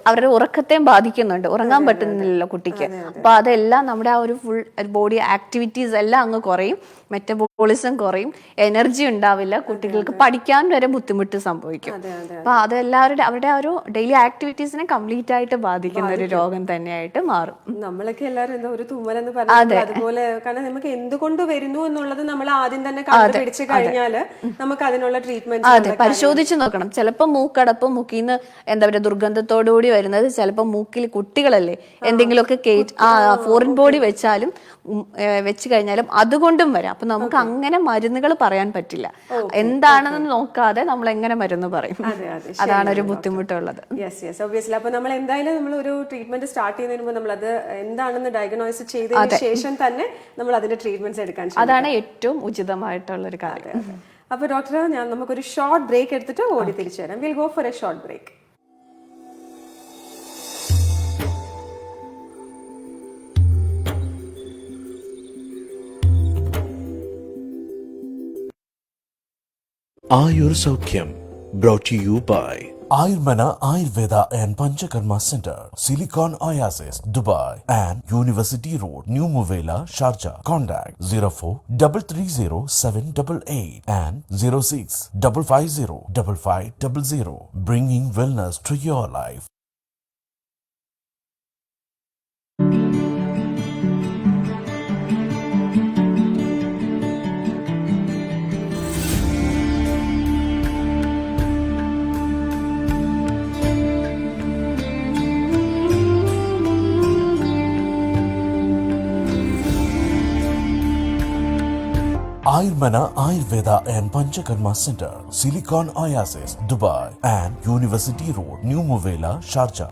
അവരുടെ ഉറക്കത്തെയും ബാധിക്കുന്നുണ്ട്, ഉറങ്ങാൻ പറ്റുന്നില്ലല്ലോ കുട്ടിക്ക്. അപ്പൊ അതെല്ലാം നമ്മുടെ ആ ഒരു ഫുൾ ബോഡി ആക്ടിവിറ്റീസ് എല്ലാം അങ്ങ് കുറയും, മെറ്റബോളിസം കുറയും, എനർജി ഉണ്ടാവില്ല, കുട്ടികൾക്ക് പഠിക്കാൻ വരെ ബുദ്ധിമുട്ട് സംഭവിക്കും. അപ്പൊ അതെല്ലാവരുടെ അവരുടെ ആ ഒരു ഡെയിലി ആക്ടിവിറ്റീസിനെ കംപ്ലീറ്റ് ആയിട്ട് ബാധിക്കുന്ന ഒരു രോഗം തന്നെയായിട്ട് മാറും. നമ്മളൊക്കെ എല്ലാവരും എന്താ ഒരു തുമ്മലെന്ന് പറഞ്ഞാൽ അതുപോലെ, കാരണം നമുക്ക് എന്തുകൊണ്ട് വരുന്നു എന്നുള്ളത് നമ്മൾ ആദ്യം തന്നെ കണ്ടുപിടിച്ച് കഴിഞ്ഞാല് നമുക്ക് അതിനുള്ള ട്രീറ്റ്മെന്റ് പരിശോധിച്ച് നോക്കണം. ചിലപ്പോൾ മൂക്കടപ്പ്, മൂക്കിന്ന് എന്താ പറയുക ദുർഗന്ധത്തോടുകൂടി വരുന്നത് ചിലപ്പോൾ മൂക്കിൽ കുട്ടികളല്ലേ എന്തെങ്കിലുമൊക്കെ ഫോറിൻ ബോഡി വെച്ചാലും വെച്ച് കഴിഞ്ഞാലും അതുകൊണ്ടും വരാം. അപ്പൊ നമുക്ക് അങ്ങനെ മരുന്നുകൾ പറയാൻ പറ്റില്ല. എന്താണെന്ന് നോക്കാതെ നമ്മൾ എങ്ങനെ മരുന്ന് പറയും? അതാണ് ഒരു ബുദ്ധിമുട്ടുള്ളത്. അപ്പൊ നമ്മൾ എന്തായാലും നമ്മൾ ഒരു ട്രീറ്റ്മെന്റ് സ്റ്റാർട്ട് ചെയ്യുന്നതിന് മുമ്പ് നമ്മൾ അത് എന്താണെന്ന് ഡയഗ്നോസ് ചെയ്തതിന് ശേഷം തന്നെ നമ്മൾ അതിന്റെ ട്രീറ്റ്മെന്റ്സ് എടുക്കാൻ, അതാണ് ഏറ്റവും ഉചിതമായിട്ടുള്ള ഒരു കാര്യം. അപ്പൊ ഡോക്ടർ, നമുക്കൊരു ഷോർട്ട് ബ്രേക്ക് എടുത്തിട്ട് ഓടി തിരിച്ചു വരാം. Will go for a short break. Ayur Saukyam, brought to you by Ayurmana Ayurveda and Panchakarma Center, Silicon Oasis, Dubai, and University Road, New Muvela, Sharjah. Contact 04-330-788 and 06-550-5500, bringing wellness to your life. Ayurmana Ayurveda and Panchakarma Center, Silicon Oasis, Dubai, and University Road, New Muvela, Sharjah.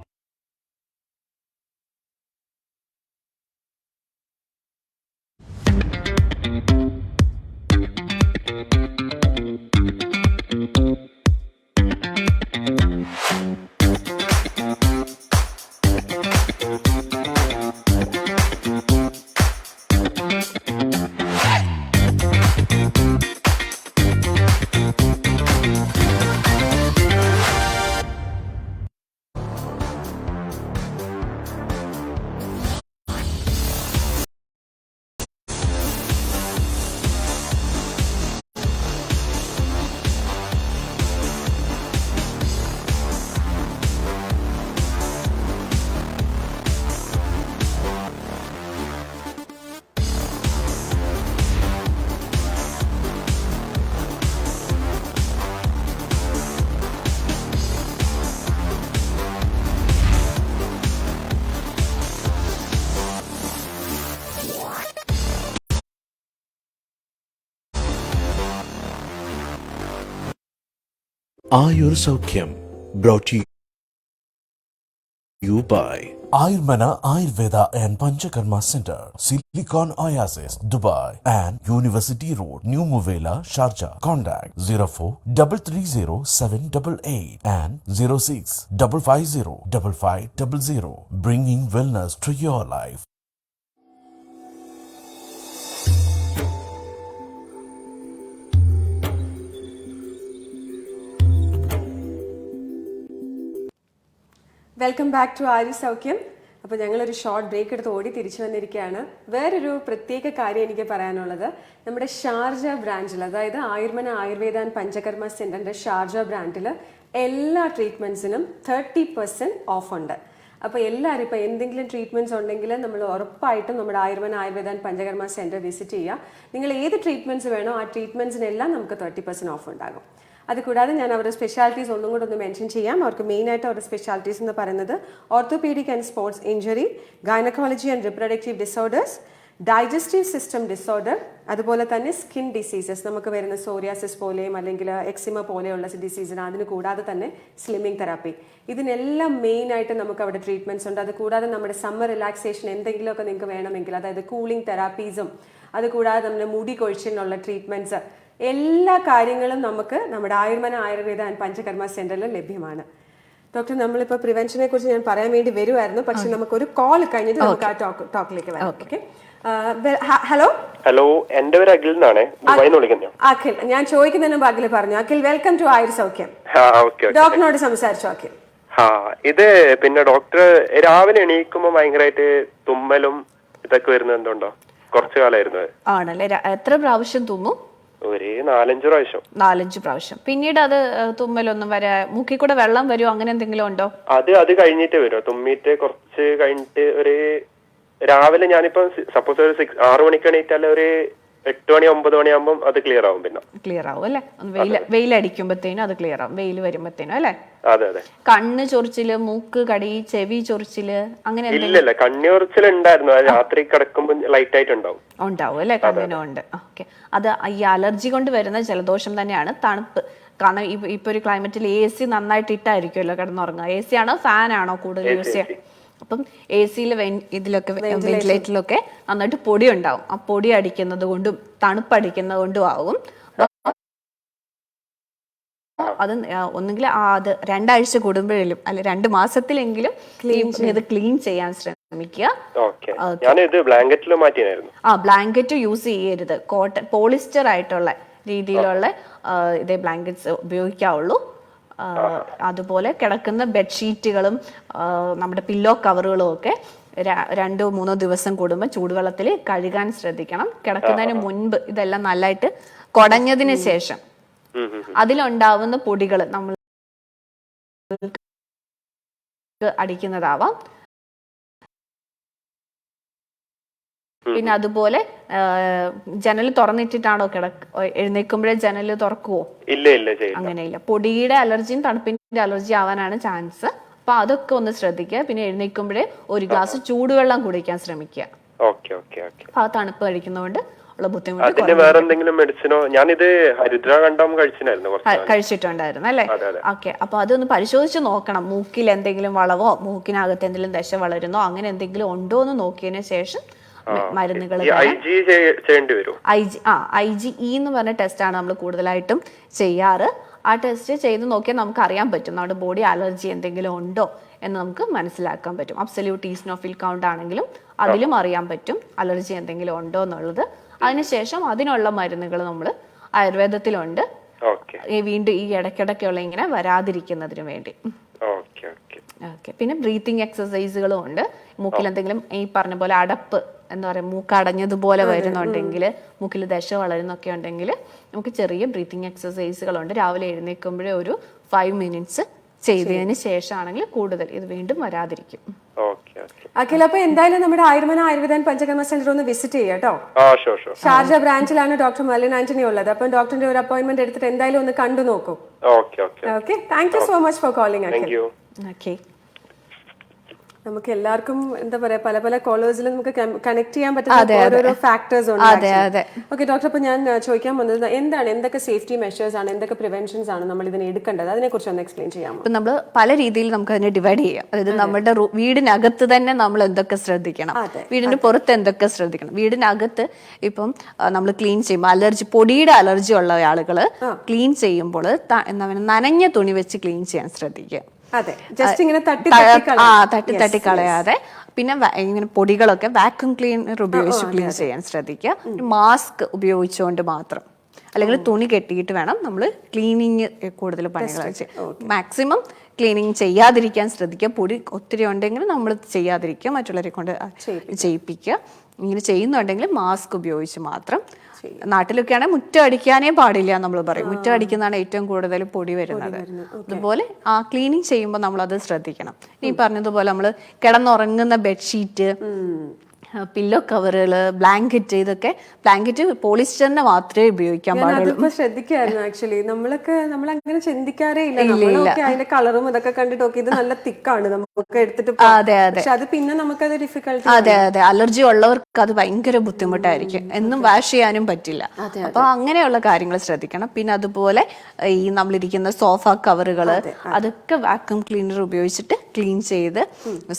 Ayur Saukyam, brought to you by Ayurmana Ayurveda and Panchakarma Center, Silicon Oasis, Dubai, and University Road, New Muvela, Sharjah. Contact 04-330-788 and 06-550-5500, bringing wellness to your life. Welcome back to Ayur Saukhyam. അപ്പോൾ ഞങ്ങളൊരു short break എടുത്ത് ഓടി തിരിച്ചു വന്നിരിക്കുകയാണ്. വേറൊരു പ്രത്യേക കാര്യം എനിക്ക് പറയാനുള്ളത്, നമ്മുടെ ഷാർജ ബ്രാഞ്ചിൽ, അതായത് ആയുർമന ആയുർവേദ ആൻഡ് പഞ്ചകർമ്മ സെന്ററിന്റെ ഷാർജ ബ്രാൻഡിൽ എല്ലാ ട്രീറ്റ്മെന്റ്സിനും 30% ഓഫ് ഉണ്ട്. അപ്പോൾ എല്ലാവരും ഇപ്പോൾ എന്തെങ്കിലും ട്രീറ്റ്മെന്റ്സ് ഉണ്ടെങ്കിൽ നമ്മൾ ഉറപ്പായിട്ടും നമ്മുടെ Ayurmana Ayurveda and Panchakarma centre visit ചെയ്യുക. നിങ്ങൾ ഏത് ട്രീറ്റ്മെന്റ്സ് വേണോ ആ ട്രീറ്റ്മെന്റ്സിനെല്ലാം നമുക്ക് 30% ഓഫ് ഉണ്ടാകും. അതുകൂടാതെ ഞാൻ അവരുടെ സ്പെഷ്യാലിറ്റീസ് ഒന്നും കൂടെ ഒന്ന് മെൻഷൻ ചെയ്യാം. അവർക്ക് മെയിനായിട്ട് അവരുടെ സ്പെഷ്യാലിറ്റീസ് എന്ന് പറയുന്നത് orthopaedic and sports injury, gynaecology and reproductive disorders, digestive system disorder, അതുപോലെ തന്നെ സ്കിൻ ഡിസീസസ്, നമുക്ക് വരുന്ന സോറിയാസിസ് പോലെയും അല്ലെങ്കിൽ എക്സിമ പോലെയുള്ള ഡിസീസിന്, അതിന് കൂടാതെ തന്നെ സ്ലിമ്മിങ് തെറാപ്പി, ഇതിനെല്ലാം മെയിനായിട്ട് നമുക്ക് അവിടെ ട്രീറ്റ്മെൻറ്റ്സ് ഉണ്ട്. അതുകൂടാതെ നമ്മുടെ സമ്മർ റിലാക്സേഷൻ എന്തെങ്കിലുമൊക്കെ നിങ്ങൾക്ക് വേണമെങ്കിൽ, അതായത് കൂളിംഗ് തെറാപ്പീസും, അതുകൂടാതെ നമ്മുടെ മുടി കൊഴിച്ചിലിനുള്ള ട്രീറ്റ്മെൻറ്റ്സ്, എല്ലാ കാര്യങ്ങളും നമുക്ക് നമ്മുടെ ആയുർമന ആയുർവേദ ആൻഡ് പഞ്ചകർമ്മ സെന്ററിൽ ലഭ്യമാണ്. ഡോക്ടർ, നമ്മളിപ്പോൾ പ്രിവെൻഷനെ കുറിച്ച് ഞാൻ പറയാൻ വേണ്ടി വരുമായിരുന്നു, പക്ഷെ നമുക്കൊരു കോൾ കഴിഞ്ഞിട്ട് നമുക്ക് ആ ടോക്കിലേക്ക് വരാം. ഓക്കെ, ഹലോ ഹലോ, എന്റെ പേര് അഖിൽ എന്നാണ്, ദുബായിന്ന് വിളിക്കുന്നത്. അഖിൽ, ഞാൻ ചോദിക്കുന്നതിന് മുമ്പ് അഖിൽ പറഞ്ഞു. അഖിൽ, വെൽക്കം ടു ആയുർ സൗഖ്യം. ഡോക്ടറിനോട് സംസാരിച്ചു അഖിൽ. ഇത് പിന്നെ ഡോക്ടർ രാവിലെ എണീക്കുമ്പോ ഭയങ്കരമായിട്ട് തുമ്മലും ഇതൊക്കെ വരുന്നത് എന്തുകൊണ്ടോ? കുറച്ചു കാലമായിരുന്നു. ആണല്ലേ? എത്ര പ്രാവശ്യം തുമ്മും? ഒരു 4-5 പ്രാവശ്യം. പിന്നീട് അത് തുമ്മലൊന്നും വരാ, മൂക്കിൽ കൂടെ വെള്ളം വരുമോ, അങ്ങനെ എന്തെങ്കിലും ഉണ്ടോ? അത് കഴിഞ്ഞിട്ട് വരും. തുമ്മിട്ട് കുറച്ച് കഴിഞ്ഞിട്ട് ഒരു രാവിലെ ഞാനിപ്പോ സപ്പോസ് ഒരു 6 മണിക്ക് എണീറ്റാൽ ഒരു 8 മണി 9 മണിയാകുമ്പോൾ അത് ക്ലിയർ ആവും. പിന്നെ ക്ലിയർ ആവും അല്ലെ? വെയിലടിക്കുമ്പോഴത്തേനും അത് ക്ലിയർ ആവും, വെയിൽ വരുമ്പോഴത്തേനും അല്ലെ? അതെ അതെ. കണ്ണ് ചൊറിച്ചില്, മൂക്ക് കടി, ചെവി ചൊറിച്ചില് അങ്ങനെ ഇല്ലല്ല, കണ്ണു ചൊറിച്ചിൽ ഉണ്ടായിരുന്നു. രാത്രി കിടക്കുമ്പോൾ ലൈറ്റ് ആയിട്ട് ഉണ്ടാവും അല്ലെ? കണ്ണിനും ഉണ്ട്. ഓക്കെ. അത് ഈ അലർജി കൊണ്ട് വരുന്ന ജലദോഷം തന്നെയാണ്. തണുപ്പ് കാരണം ഇപ്പൊ ഒരു ക്ലൈമറ്റിൽ AC നന്നായിട്ട് ഇട്ടായിരിക്കുമല്ലോ കിടന്നുറങ്ങുക. AC ആണോ ഫാൻ ആണോ കൂടുതൽ യൂസ് ചെയ്യുക? അപ്പം AC-യിൽ ഇതിലൊക്കെ വെന്റിലേറ്ററിലൊക്കെ നന്നായിട്ട് പൊടി ഉണ്ടാവും. ആ പൊടി അടിക്കുന്നത് കൊണ്ടും തണുപ്പടിക്കുന്നത് കൊണ്ടും ആവും. അത് ഒന്നുകിൽ അത് 2 ആഴ്ച കൂടുമ്പോഴേലും അല്ലെ 2 മാസത്തിലെങ്കിലും ഇത് ക്ലീൻ ചെയ്യാൻ ശ്രമിക്കുക. ബ്ലാങ്കറ്റ് യൂസ് ചെയ്യരുത്. കോട്ടൺ, പോളിസ്റ്റർ ആയിട്ടുള്ള രീതിയിലുള്ള ഇതേ ബ്ലാങ്കറ്റ്സ് ഉപയോഗിക്കാവുള്ളൂ. അതുപോലെ കിടക്കുന്ന ബെഡ്ഷീറ്റുകളും നമ്മുടെ പില്ലോ കവറുകളും ഒക്കെ 2-3 ദിവസം കൂടുമ്പോൾ ചൂടുവെള്ളത്തിൽ കഴുകാൻ ശ്രദ്ധിക്കണം. കിടക്കുന്നതിന് മുൻപ് ഇതെല്ലാം നല്ലതായിട്ട് കുടഞ്ഞതിന് ശേഷം അതിലുണ്ടാവുന്ന പൊടികൾ നമ്മൾ അടിക്കുന്നതാവാം. പിന്നെ അതുപോലെ ജനൽ തുറന്നിട്ടിട്ടാണോ എഴുന്നേൽക്കുമ്പോഴേ ജനൽ തുറക്കുവോ? ഇല്ല, അങ്ങനെയില്ല. പൊടിയുടെ അലർജിയും തണുപ്പിന്റെ അലർജി ആവാനാണ് ചാൻസ്. അപ്പൊ അതൊക്കെ ഒന്ന് ശ്രദ്ധിക്കുക. പിന്നെ എഴുന്നേൽക്കുമ്പോഴേ ഒരു ഗ്ലാസ് ചൂടുവെള്ളം കുടിക്കാൻ ശ്രമിക്കുക. അപ്പൊ ആ തണുപ്പ് കഴിക്കുന്നതുകൊണ്ട് ഉള്ള ബുദ്ധിമുട്ട്. വേറെ എന്തെങ്കിലും മെഡിസിനോ? ഞാനിത് ഹരിദ്രാഖണ്ഡം കഴിച്ചിട്ടുണ്ടായിരുന്നു അല്ലെ? ഓക്കെ. അപ്പൊ അതൊന്ന് പരിശോധിച്ച് നോക്കണം. മൂക്കിൽ എന്തെങ്കിലും വളവോ മൂക്കിനകത്ത് എന്തെങ്കിലും ദശ വളരുന്നോ അങ്ങനെ എന്തെങ്കിലും ഉണ്ടോ എന്ന് നോക്കിയതിനു ശേഷം മരുന്നുകൾ. IgE എന്ന് പറഞ്ഞ ടെസ്റ്റാണ് നമ്മൾ കൂടുതലായിട്ടും ചെയ്യാറ്. ആ ടെസ്റ്റ് ചെയ്ത് നോക്കിയാൽ നമുക്ക് അറിയാൻ പറ്റും നമ്മുടെ ബോഡി അലർജി എന്തെങ്കിലും ഉണ്ടോ എന്ന് നമുക്ക് മനസ്സിലാക്കാൻ പറ്റും. അബ്സല്യൂട്ട് ഈസിനോഫിൽ കൗണ്ട് ആണെങ്കിലും അതിലും അറിയാൻ പറ്റും അലർജി എന്തെങ്കിലും ഉണ്ടോ എന്നുള്ളത്. അതിനുശേഷം അതിനുള്ള മരുന്നുകൾ നമ്മൾ ആയുർവേദത്തിലുണ്ട്. വീണ്ടും ഈ ഇടയ്ക്കിടയ്ക്കുള്ള ഇങ്ങനെ വരാതിരിക്കുന്നതിന് വേണ്ടി. ഓക്കെ. പിന്നെ ബ്രീത്തിങ് എക്സസൈസുകളും ഉണ്ട്. മൂക്കിൽ എന്തെങ്കിലും ഈ പറഞ്ഞ പോലെ അടപ്പ് എന്താ പറയുക, മൂക്ക് അടഞ്ഞതുപോലെ വരുന്നുണ്ടെങ്കിൽ, മൂക്കിൽ ദശ വളരുന്നൊക്കെ ഉണ്ടെങ്കിൽ നമുക്ക് ചെറിയ ബ്രീത്തിങ് എക്സസൈസുകളുണ്ട്. രാവിലെ എഴുന്നേൽക്കുമ്പോഴേ ഒരു 5 മിനിറ്റ്സ് ചെയ്തതിന് ശേഷമാണെങ്കിൽ കൂടുതൽ ഇത് വീണ്ടും വരാതിരിക്കും. അഖിൽ, അപ്പൊ എന്തായാലും നമ്മുടെ ആയുർമന ആയുർവേദ പഞ്ചകർമ്മ സെന്റർ ഒന്ന് വിസിറ്റ് ചെയ്യാട്ടോ. ഷാർജ ബ്രാഞ്ചിലാണ് ഡോക്ടർ മെർലിൻ ആന്റണി ഉള്ളത്. അപ്പൊ ഡോക്ടറിന്റെ ഒരു അപ്പോയിന്റ്മെന്റ് എടുത്തിട്ട് എന്തായാലും ഒന്ന് കണ്ടു നോക്കൂ. Okay. Thank you so much for calling Akhil. Okay. നമുക്ക് എല്ലാവർക്കും എന്താ പറയാ, പല പല കോളേഴ്സിലും നമുക്ക് കണക്ട് ചെയ്യാൻ പറ്റുന്ന ഓരോരോ ഫാക്ടേഴ്സ് ഉണ്ട്. ഓക്കെ ഡോക്ടർ, അപ്പൊ ഞാൻ ചോദിക്കാൻ വന്നത് എന്തൊക്കെ സേഫ്റ്റി മെഷേഴ്സ് ആണ്, എന്തൊക്കെ പ്രിവെൻഷൻസ് ആണ് നമ്മൾ ഇതിനെ എടുക്കേണ്ടത്, അതിനെ കുറിച്ച് ഒന്ന് എക്സ്പ്ലെയിൻ ചെയ്യാമോ? ഇപ്പൊ നമ്മൾ പല രീതിയിൽ നമുക്ക് അതിനെ ഡിവൈഡ് ചെയ്യാം. അതായത് നമ്മുടെ വീടിനകത്ത് തന്നെ നമ്മൾ എന്തൊക്കെ ശ്രദ്ധിക്കണം, വീടിന്റെ പുറത്ത് എന്തൊക്കെ ശ്രദ്ധിക്കണം. വീടിനകത്ത് ഇപ്പം നമ്മൾ ക്ലീൻ ചെയ്യുമ്പോൾ പൊടിയുടെ അലർജി ഉള്ള ആളുകൾ ക്ലീൻ ചെയ്യുമ്പോൾ എന്താ പറയുക, നനഞ്ഞ തുണി വെച്ച് ക്ലീൻ ചെയ്യാൻ ശ്രദ്ധിക്കുക. തട്ടി കളയാതെ. പിന്നെ ഇങ്ങനെ പൊടികളൊക്കെ വാക്യൂം ക്ലീനർ ഉപയോഗിച്ച് ക്ലീൻ ചെയ്യാൻ ശ്രദ്ധിക്കുക. മാസ്ക് ഉപയോഗിച്ചുകൊണ്ട് മാത്രം, അല്ലെങ്കിൽ തുണി കെട്ടിയിട്ട് വേണം നമ്മൾ ക്ലീനിങ് കൂടുതൽ പണികൾ ചെയ്യാം. മാക്സിമം ക്ലീനിങ് ചെയ്യാതിരിക്കാൻ ശ്രദ്ധിക്കുക. പൊടി ഒത്തിരി ഉണ്ടെങ്കിൽ നമ്മൾ ചെയ്യാതിരിക്കുക, മറ്റുള്ളവരെ കൊണ്ട് ചെയ്യിപ്പിക്കുക. ഇങ്ങനെ ചെയ്യുന്നുണ്ടെങ്കിൽ മാസ്ക് ഉപയോഗിച്ച് മാത്രം. നാട്ടിലൊക്കെ ആണെങ്കിൽ മുറ്റം അടിക്കാനേ പാടില്ല നമ്മൾ പറയും. മുറ്റം അടിക്കുന്നതാണ് ഏറ്റവും കൂടുതൽ പൊടി വരുന്നത്. അതുപോലെ ആ ക്ലീനിങ് ചെയ്യുമ്പോൾ നമ്മൾ അത് ശ്രദ്ധിക്കണം. ഈ പറഞ്ഞതുപോലെ നമ്മൾ കിടന്നുറങ്ങുന്ന ബെഡ്ഷീറ്റ്, പില്ലോ കവറുകള്, ബ്ലാങ്കറ്റ്, ഇതൊക്കെ ബ്ലാങ്കറ്റ് പോളിസ്റ്ററിനെ മാത്രമേ ഉപയോഗിക്കാൻ പാടുള്ളൂ. ശ്രദ്ധിക്കായിരുന്നു ആക്ച്വലി. നമ്മളങ്ങനെ ചിന്തിക്കാറേ ഇല്ല. അതിന്റെ കളറും ഇതൊക്കെ കണ്ടിട്ട് ഇത് നല്ല തിക്കാണ്, നമുക്ക് എടുത്തിട്ട് അത് പിന്നെ നമുക്കത് ഡിഫിക്കൽട്ടി. അതെ. അലർജി ഉള്ളവർക്ക് അത് ഭയങ്കര ബുദ്ധിമുട്ടായിരിക്കും. എന്നും വാഷ് ചെയ്യാനും പറ്റില്ല. അപ്പൊ അങ്ങനെയുള്ള കാര്യങ്ങൾ ശ്രദ്ധിക്കണം. പിന്നെ അതുപോലെ ഈ നമ്മളിരിക്കുന്ന സോഫ കവറുകള് അതൊക്കെ വാക്യൂം ക്ലീനർ ഉപയോഗിച്ചിട്ട് ക്ലീൻ ചെയ്ത്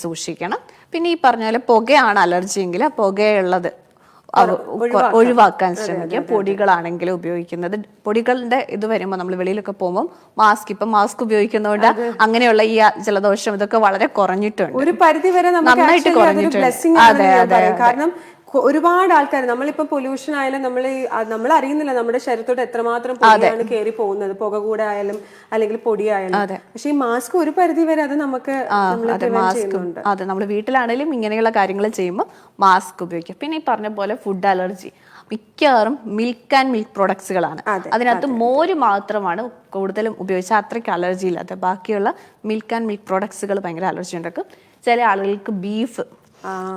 സൂക്ഷിക്കണം. പിന്നെ ഈ പറഞ്ഞ പോലെ പുകയാണ് അലർജി എങ്കിൽ ആ പുകയുള്ളത് ഒഴിവാക്കാൻ ശ്രമിക്കുക. പൊടികളാണെങ്കിലും ഉപയോഗിക്കുന്നത്, പൊടികളുടെ ഇത് വരുമ്പോൾ നമ്മൾ വെളിയിലൊക്കെ പോകുമ്പോൾ മാസ്ക് ഉപയോഗിക്കുന്നതുകൊണ്ട് അങ്ങനെയുള്ള ഈ ജലദോഷം ഇതൊക്കെ വളരെ കുറഞ്ഞിട്ടുണ്ട്, ഒരു പരിധി വരെ നന്നായിട്ട് കുറഞ്ഞിട്ടുണ്ട്. കാരണം ഒരുപാട് ആൾക്കാർ നമ്മളിപ്പോ പൊല്യൂഷൻ ആയാലും നമ്മൾ അറിയുന്നില്ല നമ്മുടെ ശരീരത്തോട് എത്രമാത്രം പൊടിയാണ് കയറി പോകുന്നത്, പുക കൂടെ ആയാലും അല്ലെങ്കിൽ പൊടിയായാലും. പക്ഷെ ഈ മാസ്ക് ഒരു പരിധി വരെ അത് നമുക്ക് ചെയ്യുന്നുണ്ട്. അതെ, നമ്മൾ വീട്ടിലാണെങ്കിലും ഇങ്ങനെയുള്ള കാര്യങ്ങൾ ചെയ്യുമ്പോൾ മാസ്ക് ഉപയോഗിക്കുക. പിന്നെ ഈ പറഞ്ഞ പോലെ ഫുഡ് അലർജി മിക്കവാറും മിൽക്ക് ആൻഡ് മിൽക്ക് പ്രൊഡക്ട്സുകളാണ്. അതിനകത്ത് മോര് മാത്രമാണ് കൂടുതലും ഉപയോഗിച്ചാൽ അത്രയ്ക്ക് അലർജി ഇല്ലാത്ത. ബാക്കിയുള്ള മിൽക്ക് ആൻഡ് മിൽക്ക് പ്രൊഡക്ട്സുകൾ ഭയങ്കര അലർജി ഉണ്ടാക്കും. ചില ആളുകൾക്ക് ബീഫ്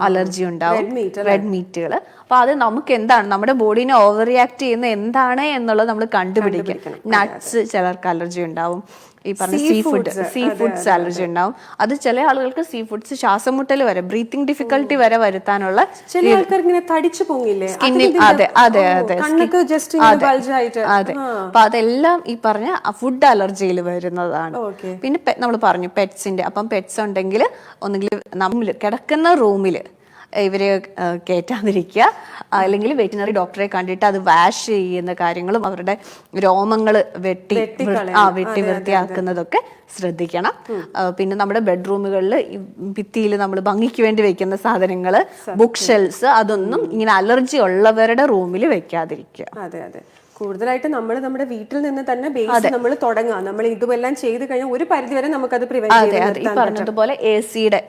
അലർജി ഉണ്ടാവും, റെഡ് മീറ്റുകൾ. അപ്പൊ അത് നമുക്ക് എന്താണ് നമ്മുടെ ബോഡീനെ ഓവർ റിയാക്ട് ചെയ്യുന്ന എന്താണ് എന്നുള്ളത് നമ്മൾ കണ്ടുപിടിക്കണം. നട്ട്സ് ചിലർക്ക് അലർജി ഉണ്ടാവും, ഈ പറഞ്ഞ സീ ഫുഡ്സ് അലർജി ഉണ്ടാവും. അത് ചില ആളുകൾക്ക് സീ ഫുഡ്സ് ശ്വാസം മുട്ടൽ വരെ, ബ്രീത്തിങ് ഡിഫിക്കൽട്ടി വരെ വരുത്താനുള്ള ചില ആൾക്കാർക്ക് ഇങ്ങനെ തടിച്ചു പൊങ്ങില്ലേ. അതെ അതെ അതെ അതെ. അപ്പൊ അതെല്ലാം ഈ പറഞ്ഞ ഫുഡ് അലർജിയിൽ വരുന്നതാണ്. പിന്നെ നമ്മൾ പറഞ്ഞു പെറ്റ്സിന്റെ. അപ്പം പെറ്റ്സ് ഉണ്ടെങ്കിൽ ഒന്നുകിൽ നമ്മൾ കിടക്കുന്ന റൂമിൽ ഇവരെ കയറ്റാതിരിക്കുക, അല്ലെങ്കിൽ വെറ്റിനറി ഡോക്ടറെ കണ്ടിട്ട് അത് വാഷ് ചെയ്യുന്ന കാര്യങ്ങളും അവരുടെ രോമങ്ങൾ വെട്ടി വൃത്തിയാക്കുന്നതൊക്കെ ശ്രദ്ധിക്കണം. പിന്നെ നമ്മുടെ ബെഡ്റൂമുകളിൽ ഭിത്തിയിൽ നമ്മൾ ഭംഗിക്ക് വേണ്ടി വെക്കുന്ന സാധനങ്ങൾ, ബുക്ക് ഷെൽസ്, അതൊന്നും ഇങ്ങനെ അലർജി ഉള്ളവരുടെ റൂമിൽ വെക്കാതിരിക്കുക. അതെ അതെ, കൂടുതലായിട്ട് നമ്മൾ നമ്മുടെ വീട്ടിൽ നിന്ന് തന്നെ ബേസ് നമ്മൾ തുടങ്ങുക. നമ്മൾ ഇതുമെല്ലാം ചെയ്ത് കഴിഞ്ഞാൽ ഒരു പരിധി വരെ നമുക്കത് പ്രിവെന്റ് ചെയ്യാൻ. ഈ പറഞ്ഞതുപോലെ AC-യുടെ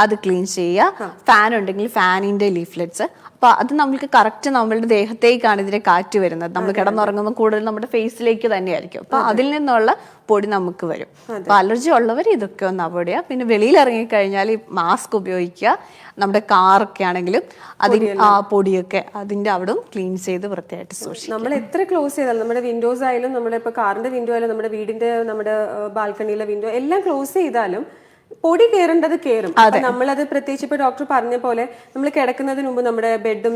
അത് ക്ലീൻ ചെയ്യുക. ഫാൻ ഉണ്ടെങ്കിൽ ഫാനിന്റെ ലീഫ്ലെറ്റ്സ്. അപ്പൊ അത് നമുക്ക് കറക്റ്റ് നമ്മളുടെ ദേഹത്തേക്കാണ് ഇതിന്റെ കാറ്റ് വരുന്നത്. നമ്മൾ കിടന്നുറങ്ങുമ്പോൾ കൂടുതൽ നമ്മുടെ ഫേസിലേക്ക് തന്നെയായിരിക്കും. അപ്പൊ അതിൽ നിന്നുള്ള പൊടി നമുക്ക് വരും. അപ്പൊ അലർജി ഉള്ളവർ ഇതൊക്കെ ഒന്ന് അവോയ്ഡ് ചെയ്യുക. പിന്നെ വെളിയിൽ ഇറങ്ങിക്കഴിഞ്ഞാൽ ഈ മാസ്ക് ഉപയോഗിക്കുക. നമ്മുടെ കാറൊക്കെ ആണെങ്കിലും അതിന് ആ പൊടിയൊക്കെ അതിന്റെ അവിടെ ക്ലീൻ ചെയ്ത് വൃത്തിയായിട്ട് സൂക്ഷിക്കുക. നമ്മൾ എത്ര ക്ലോസ് ചെയ്താലും, നമ്മുടെ വിൻഡോസ് ആയാലും, നമ്മുടെ ഇപ്പൊ കാറിന്റെ വിൻഡോ ആയാലും, നമ്മുടെ വീടിന്റെ നമ്മുടെ ബാൽക്കണിയിലെ വിൻഡോ എല്ലാം ക്ലോസ് ചെയ്താലും പൊടി കയറേണ്ടത് കയറും. നമ്മളത് പ്രത്യേകിച്ച് ഇപ്പൊ ഡോക്ടർ പറഞ്ഞ പോലെ നമ്മൾ കിടക്കുന്നതിന് മുമ്പ് നമ്മുടെ ബെഡും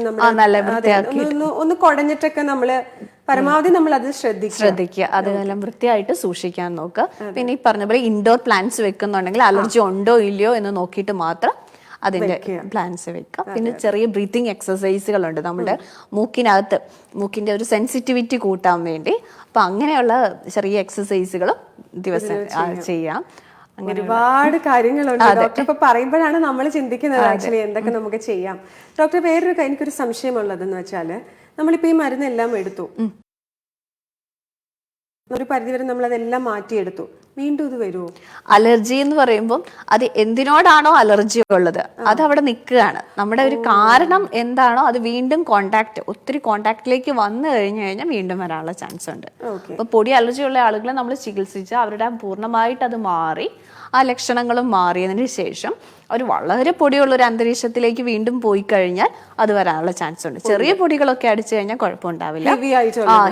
ഒന്ന് കുടഞ്ഞിട്ടൊക്കെ നമ്മള് പരമാവധി നമ്മൾ അത് ശ്രദ്ധിക്കുക. അതെല്ലാം വൃത്തിയായിട്ട് സൂക്ഷിക്കാൻ നോക്കുക. പിന്നെ ഈ പറഞ്ഞ പോലെ ഇൻഡോർ പ്ലാന്റ്സ് വെക്കുന്നുണ്ടെങ്കിൽ അലർജി ഉണ്ടോ ഇല്ലയോ എന്ന് നോക്കിയിട്ട് മാത്രം അതിന്റെ പ്ലാന്റ്സ് വെക്കാം. പിന്നെ ചെറിയ ബ്രീത്തിങ് എക്സസൈസുകളുണ്ട് നമ്മുടെ മൂക്കിന്റെ ഒരു സെൻസിറ്റിവിറ്റി കൂട്ടാൻ വേണ്ടി. അപ്പൊ അങ്ങനെയുള്ള ചെറിയ എക്സസൈസുകളും ദിവസം ചെയ്യാം. ഒരുപാട് കാര്യങ്ങളുണ്ട് ഡോക്ടർ ഇപ്പൊ പറയുമ്പോഴാണ് നമ്മൾ ചിന്തിക്കുന്നത് ആക്ച്വലി എന്തൊക്കെ നമുക്ക് ചെയ്യാം. ഡോക്ടർ എനിക്കൊരു സംശയമുള്ളതെന്ന് വെച്ചാല്, നമ്മളിപ്പോ ഈ മരുന്നെല്ലാം എടുത്തു, ഒരു പരിധിവരെ നമ്മൾ അതെല്ലാം മാറ്റിയെടുത്തു, വീണ്ടും ഇത് വരുമോ? അലർജി എന്ന് പറയുമ്പോൾ അത് എന്തിനോടാണോ അലർജി ഉള്ളത് അത് അവിടെ നിൽക്കുകയാണ്. നമ്മുടെ ഒരു കാരണം എന്താണോ അത് വീണ്ടും ഒത്തിരി കോണ്ടാക്റ്റിലേക്ക് വന്നു കഴിഞ്ഞാൽ വീണ്ടും വരാനുള്ള ചാൻസ് ഉണ്ട്. അപ്പൊ പൊടി അലർജി ഉള്ള ആളുകളെ നമ്മൾ ചികിത്സിച്ച് അവരുടെ പൂർണ്ണമായിട്ട് അത് മാറി ആ ലക്ഷണങ്ങളും മാറിയതിന് ശേഷം അവർ വളരെ പൊടിയുള്ള ഒരു അന്തരീക്ഷത്തിലേക്ക് വീണ്ടും പോയി കഴിഞ്ഞാൽ അത് വരാനുള്ള ചാൻസ് ഉണ്ട്. ചെറിയ പൊടികളൊക്കെ അടിച്ചു കഴിഞ്ഞാൽ കുഴപ്പമുണ്ടാവില്ല.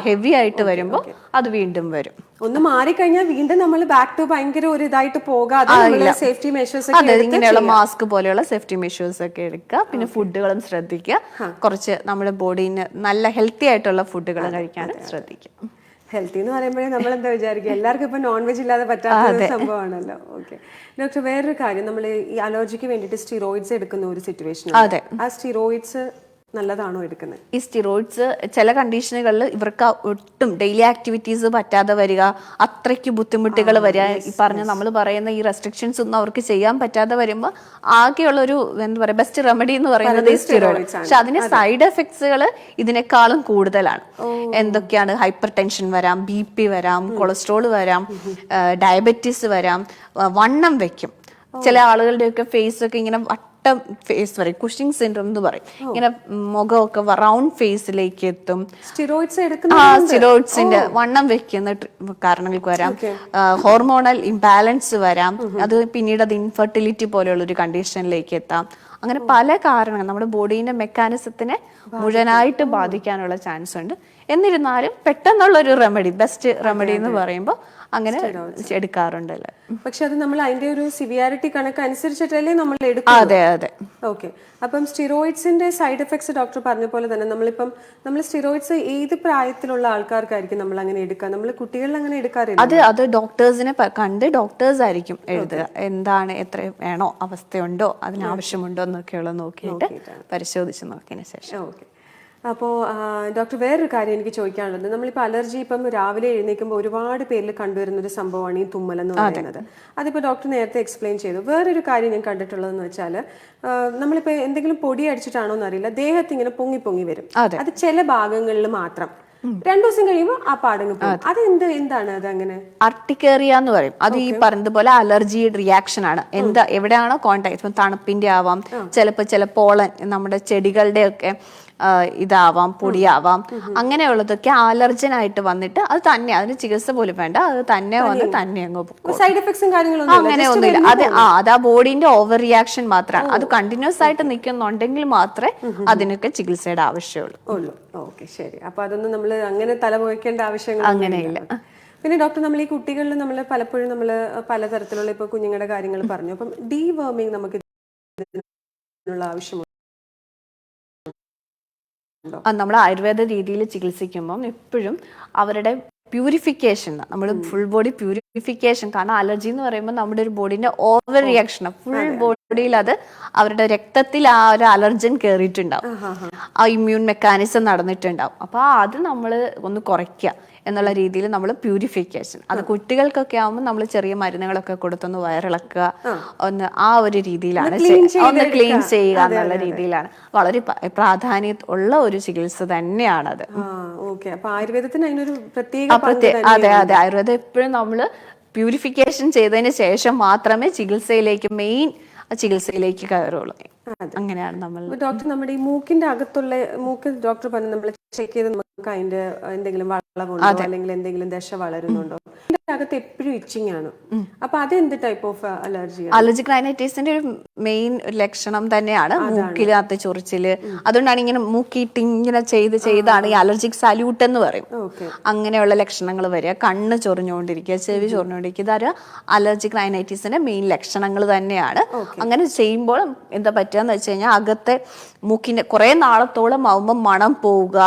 ഹെവി ആയിട്ട് വരുമ്പോൾ അത് വീണ്ടും വരും. ഒന്ന് മാറിക്കഴിഞ്ഞാൽ വീണ്ടും നമ്മൾ ബാക്ക് ടു ഭയങ്കര ഒരു ഇതായിട്ട് പോകാതെ സേഫ്റ്റി മെഷേഴ്സ്, ഇങ്ങനെയുള്ള മാസ്ക് പോലെയുള്ള സേഫ്റ്റി മെഷേഴ്സ് ഒക്കെ എടുക്കുക. പിന്നെ ഫുഡുകളും ശ്രദ്ധിക്കുക. കുറച്ച് നമ്മുടെ ബോഡീന് നല്ല ഹെൽത്തി ആയിട്ടുള്ള ഫുഡുകൾ കഴിക്കാനും ശ്രദ്ധിക്കുക. ഹെൽത്തി എന്ന് പറയുമ്പോഴേ നമ്മൾ എന്താ വിചാരിക്കുക, എല്ലാവർക്കും ഇപ്പൊ നോൺ വെജ് ഇല്ലാതെ പറ്റാത്ത സംഭവമാണല്ലോ. ഓക്കെ ഡോക്ടർ, വേറൊരു കാര്യം, നമ്മൾ ഈ അലർജിക്ക് വേണ്ടിയിട്ട് സ്റ്റിറോയിഡ്സ് എടുക്കുന്ന ഒരു സിറ്റുവേഷൻ, ആ സ്റ്റിറോയിഡ്സ് നല്ലതാണോ എടുക്കുന്നത്? ഈ സ്റ്റിറോയിഡ്സ് ചില കണ്ടീഷനുകളിൽ ഇവർക്ക് ഒട്ടും ഡെയിലി ആക്ടിവിറ്റീസ് പറ്റാതെ വരിക, അത്രയ്ക്ക് ബുദ്ധിമുട്ടുകൾ വരിക, ഈ പറഞ്ഞ നമ്മൾ പറയുന്ന ഈ റെസ്ട്രിക്ഷൻസ് ഒന്നും അവർക്ക് ചെയ്യാൻ പറ്റാതെ വരുമ്പോൾ ആകെയുള്ള ഒരു എന്താ പറയുക ബെസ്റ്റ് റെമഡി എന്ന് പറയുന്നത് ഈ സ്റ്റിറോയിഡ്. പക്ഷെ അതിന്റെ സൈഡ് എഫക്ട്സുകൾ ഇതിനേക്കാളും കൂടുതലാണ്. എന്തൊക്കെയാണ്? ഹൈപ്പർ ടെൻഷൻ വരാം, BP വരാം, കൊളസ്ട്രോൾ വരാം, ഡയബറ്റീസ് വരാം, വണ്ണം വെക്കും. ചില ആളുകളുടെയൊക്കെ ഫേസ് ഒക്കെ ഇങ്ങനെ ഫേസ് പറയും, കുഷിംഗ് സിൻഡ്രോം എന്ന് പറയും. ഇങ്ങനെ മുഖമൊക്കെ റൗണ്ട് ഫേസിലേക്ക് എത്തും. സ്റ്റിറോയിഡ്സിന്റെ വണ്ണം വെക്കുന്ന കാരണങ്ങൾക്ക് വരാം. ഹോർമോണൽ ഇംബാലൻസ് വരാം. അത് പിന്നീട് അത് ഇൻഫെർട്ടിലിറ്റി പോലെയുള്ള ഒരു കണ്ടീഷനിലേക്ക് എത്താം. അങ്ങനെ പല കാരണങ്ങൾ നമ്മുടെ ബോഡീന്റെ മെക്കാനിസത്തിനെ മുഴുവനായിട്ട് ബാധിക്കാനുള്ള ചാൻസ് ഉണ്ട്. എന്നിരുന്നാലും പെട്ടെന്നുള്ള ഒരു റെമഡി, ബെസ്റ്റ് റെമഡി എന്ന് പറയുമ്പോൾ അങ്ങനെ എടുക്കാറുണ്ടല്ലേ. പക്ഷെ അത് നമ്മൾ അതിന്റെ ഒരു സിവിയാരിറ്റി കണക്ക് അനുസരിച്ചിട്ടല്ലേ നമ്മൾ എടുക്കും. അതെ അതെ. ഓക്കെ, അപ്പം സ്റ്റിറോയിഡ്സിന്റെ സൈഡ് എഫക്ട്സ് ഡോക്ടർ പറഞ്ഞ പോലെ തന്നെ നമ്മൾ സ്റ്റിറോയിഡ്സ് ഏത് പ്രായത്തിലുള്ള ആൾക്കാർക്കായിരിക്കും നമ്മൾ അങ്ങനെ എടുക്കുക? നമ്മൾ കുട്ടികളിൽ അങ്ങനെ എടുക്കാറില്ല. അത് ഡോക്ടേഴ്സിനെ കണ്ട് ഡോക്ടേഴ്സ് ആയിരിക്കും എഴുതുക. എന്താണ്, എത്ര വേണോ, അവസ്ഥയുണ്ടോ, അതിനാവശ്യമുണ്ടോ എന്നൊക്കെയുള്ള നോക്കിയിട്ട് പരിശോധിച്ച് നോക്കിയതിന് ശേഷം. ഓക്കെ, അപ്പോൾ ഡോക്ടർ വേറൊരു കാര്യം എനിക്ക് ചോദിക്കാനുള്ളത്, നമ്മളിപ്പോൾ അലർജി ഇപ്പം രാവിലെ എഴുന്നേൽക്കുമ്പോൾ ഒരുപാട് പേരിൽ കണ്ടുവരുന്ന ഒരു സംഭവമാണ് ഈ തുമ്മലെന്ന് പറയുന്നത്. അതിപ്പോൾ ഡോക്ടർ നേരത്തെ എക്സ്പ്ലെയിൻ ചെയ്തു. വേറൊരു കാര്യം ഞാൻ കണ്ടിട്ടുള്ളതെന്ന് വെച്ചാൽ നമ്മളിപ്പോൾ എന്തെങ്കിലും പൊടി അടിച്ചിട്ടാണോ എന്നറിയില്ല, ദേഹത്ത് ഇങ്ങനെ പൊങ്ങി പൊങ്ങി വരും. അത് ചില ഭാഗങ്ങളിൽ മാത്രം. 2 ദിവസം കഴിയുമ്പോൾ ആ പാടങ്ങ് പോകും. അത് എന്താണ് അത് അങ്ങനെ? അർട്ടിക്കേറിയ എന്ന് പറയും. അത് ഈ പറഞ്ഞതുപോലെ അലർജി റിയാക്ഷൻ ആണ്. എവിടെയാണോ കോണ്ടാക്ട്, ഇപ്പം തണുപ്പിന്റെ ആവാം, ചില പോളൻ നമ്മുടെ ചെടികളുടെ ഒക്കെ ഇതാവാം, പൊടിയാവാം, അങ്ങനെയുള്ളതൊക്കെ അലർജനായിട്ട് വന്നിട്ട് അത് തന്നെ, അതിന് ചികിത്സ പോലും വേണ്ട, അത് തന്നെ വന്ന് തന്നെ അങ്ങ് പോകും. സൈഡ് എഫക്ട്സും കാര്യങ്ങളൊന്നും അങ്ങനെ ഒന്നുമില്ല. അത് ആ ബോഡിന്റെ ഓവർ റിയാക്ഷൻ മാത്രമാണ്. അത് കണ്ടിന്യൂസ് ആയിട്ട് നിൽക്കുന്നുണ്ടെങ്കിൽ മാത്രമേ അതിനൊക്കെ ചികിത്സയുടെ ആവശ്യമുള്ളൂ. ഓക്കെ, ശരി. അപ്പൊ അതൊന്നും നമ്മൾ അങ്ങനെ തലപോയിക്കേണ്ട ആവശ്യങ്ങൾ അങ്ങനെയില്ല. പിന്നെ ഡോക്ടർ, നമ്മൾ ഈ കുട്ടികളിൽ നമ്മൾ പലപ്പോഴും നമ്മൾ പലതരത്തിലുള്ള ഇപ്പൊ കുഞ്ഞുങ്ങളുടെ കാര്യങ്ങൾ പറഞ്ഞു. അപ്പം ഡീവേർമിങ് നമുക്ക് ആവശ്യമുണ്ട്. നമ്മൾ ആയുർവേദ രീതിയിൽ ചികിത്സിക്കുമ്പം എപ്പോഴും അവരുടെ പ്യൂരിഫിക്കേഷൻ, നമ്മൾ ഫുൾ ബോഡി പ്യൂരിഫിക്കേഷൻ, കാരണം അലർജി എന്ന് പറയുമ്പോൾ നമ്മുടെ ഒരു ബോഡിന്റെ ഓവർ റിയാക്ഷൻ, ഫുൾ ബോഡിയിൽ അത് അവരുടെ രക്തത്തിൽ ആ ഒരു അലർജൻ കയറിയിട്ടുണ്ടാവും, ആ ഇമ്മ്യൂൺ മെക്കാനിസം നടന്നിട്ടുണ്ടാവും. അപ്പൊ അത് നമ്മൾ ഒന്ന് കുറയ്ക്കുക എന്നുള്ള രീതിയിൽ നമ്മൾ പ്യൂരിഫിക്കേഷൻ, അത് കുട്ടികൾക്കൊക്കെ ആവുമ്പോൾ നമ്മൾ ചെറിയ മരുന്നുകളൊക്കെ കൊടുത്തൊന്ന് വയറിളക്കുക, ഒന്ന് ആ ഒരു രീതിയിലാണ്, ഒന്ന് ക്ലീൻ ചെയ്യുക എന്നുള്ള രീതിയിലാണ്. വളരെ പ്രാധാന്യം ഉള്ള ഒരു ചികിത്സ തന്നെയാണത്. അതെ അതെ, ആയുർവേദം എപ്പോഴും നമ്മൾ പ്യൂരിഫിക്കേഷൻ ചെയ്തതിന് ശേഷം മാത്രമേ മെയിൻ ചികിത്സയിലേക്ക് കയറുള്ളൂ. അങ്ങനെയാണ് നമ്മൾ. ഡോക്ടർ, നമ്മുടെ ഈ മൂക്കിന്റെ അകത്തുള്ള മൂക്ക് ഡോക്ടർ പറഞ്ഞു നമ്മൾ ചെക്ക് ചെയ്ത് നമുക്ക് അതിന്റെ എന്തെങ്കിലും വളവുണ്ടോ അല്ലെങ്കിൽ എന്തെങ്കിലും ദശ വളരുന്നുണ്ടോ? ഇതിന്റെ അകത്ത് എപ്പോഴും ഇച്ചിങ് ആണ്. അപ്പൊ അത് എന്ത് ടൈപ്പ് ഓഫ് അലർജി? അലർജിക് റൈനൈറ്റിസിന്റെ ഒരു മെയിൻ ലക്ഷണം തന്നെയാണ് മൂക്കിനകത്ത് ചൊറിച്ചില്. അതുകൊണ്ടാണ് ഇങ്ങനെ മൂക്കിയിട്ട് ഇങ്ങനെ ചെയ്താണ് ഈ അലർജിക് സല്യൂട്ട് എന്ന് പറയും. അങ്ങനെയുള്ള ലക്ഷണങ്ങൾ വരിക, കണ്ണ് ചൊറിഞ്ഞുകൊണ്ടിരിക്കുക, ചെവി ചൊറിഞ്ഞുകൊണ്ടിരിക്കുക, ഇതൊരു അലർജിക് റൈനൈറ്റിസിന്റെ മെയിൻ ലക്ഷണങ്ങൾ തന്നെയാണ്. അങ്ങനെ ചെയ്യുമ്പോൾ എന്താ പറ്റുകയെന്ന് വെച്ച് കഴിഞ്ഞാൽ അകത്തെ മൂക്കിന്റെ കുറെ നാളത്തോളം ആവുമ്പോൾ മണം പോവുക,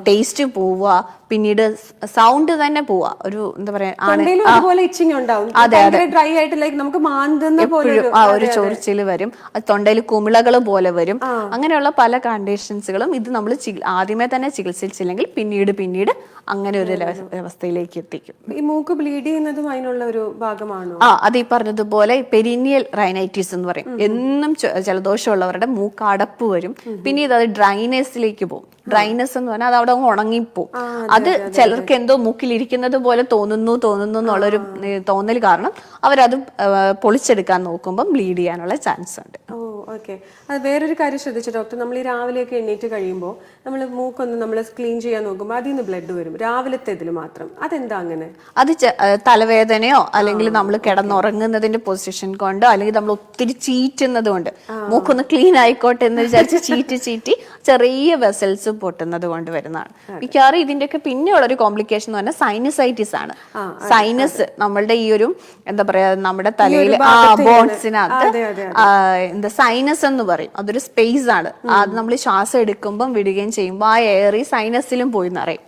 ടേസ്റ്റ് പോവുക, പിന്നീട് സൗണ്ട് തന്നെ പോവാ, ഒരു എന്താ പറയാ, അതെ അതെ, ഒരു ചൊറിച്ചില് വരും, തൊണ്ടയിൽ കുമിളകൾ പോലെ വരും. അങ്ങനെയുള്ള പല കണ്ടീഷൻസുകളും ഇത് നമ്മൾ ആദ്യമേ തന്നെ ചികിത്സിച്ചില്ലെങ്കിൽ പിന്നീട് അങ്ങനെ ഒരു അവസ്ഥയിലേക്ക് എത്തിക്കും. ഈ മൂക്ക് ബ്ലീഡ് ചെയ്യുന്നതും അതിനുള്ള ഒരു ഭാഗമാണോ? അത് ഈ പറഞ്ഞതുപോലെ പെരിനിയൽ റൈനൈറ്റിസ് എന്ന് പറയും. എന്നും ജലദോഷമുള്ളവരുടെ മൂക്ക് അടപ്പ് വരും, പിന്നീട് അത് ഡ്രൈനെസ്സിലേക്ക് പോകും. ഡ്രൈനെസ് എന്ന് പറഞ്ഞാൽ അത് അവിടെ ഉണങ്ങിപ്പോവും. അത് ചിലർക്ക് എന്തോ മൂക്കിലിരിക്കുന്നത് പോലെ തോന്നുന്നു എന്നുള്ളൊരു തോന്നൽ കാരണം അവരത് പൊളിച്ചെടുക്കാൻ നോക്കുമ്പോൾ ബ്ലീഡ് ചെയ്യാനുള്ള ചാൻസ് ഉണ്ട്. ഓക്കെ. അത് വേറൊരു കാര്യം ശ്രദ്ധിച്ചു ഡോക്ടർ, നമ്മൾ ഈ രാവിലെയൊക്കെ എണ്ണീറ്റ് കഴിയുമ്പോൾ നമ്മൾ മൂക്കൊന്ന് നമ്മൾ ക്ലീൻ ചെയ്യാൻ നോക്കുമ്പോൾ അതിൽ നിന്ന് ബ്ലഡ് വരും, രാവിലത്തെ ഇതിൽ മാത്രം. അതെന്താ അങ്ങനെ? അത് തലവേദനയോ അല്ലെങ്കിൽ നമ്മൾ കിടന്നുറങ്ങുന്നതിന്റെ പൊസിഷൻ കൊണ്ടോ അല്ലെങ്കിൽ നമ്മൾ ഒത്തിരി ചീറ്റുന്നത് കൊണ്ട്, മൂക്കൊന്ന് ക്ലീൻ ആയിക്കോട്ടെ എന്ന് വിചാരിച്ച് ചീറ്റി ചെറിയ വെസൽസ് പൊട്ടുന്നത് കൊണ്ട് വരുന്നതാണ്. മിക്കവാറും ഇതിന്റെയൊക്കെ പിന്നെയുള്ളൊരു കോംപ്ലിക്കേഷൻ എന്ന് പറഞ്ഞാൽ സൈനസൈറ്റിസ് ആണ്. സൈനസ് നമ്മളുടെ ഈ ഒരു എന്താ പറയാ, നമ്മുടെ തലയിൽ ബോൺസിനകത്ത് എന്താ സൈനസ് എന്ന് പറയും. അതൊരു സ്പേസ് ആണ്. അത് നമ്മൾ ശ്വാസം എടുക്കുമ്പോൾ വിടുകയും ചെയ്യുമ്പോൾ ആ എയർ ഈ സൈനസിലും പോയി നിറയും.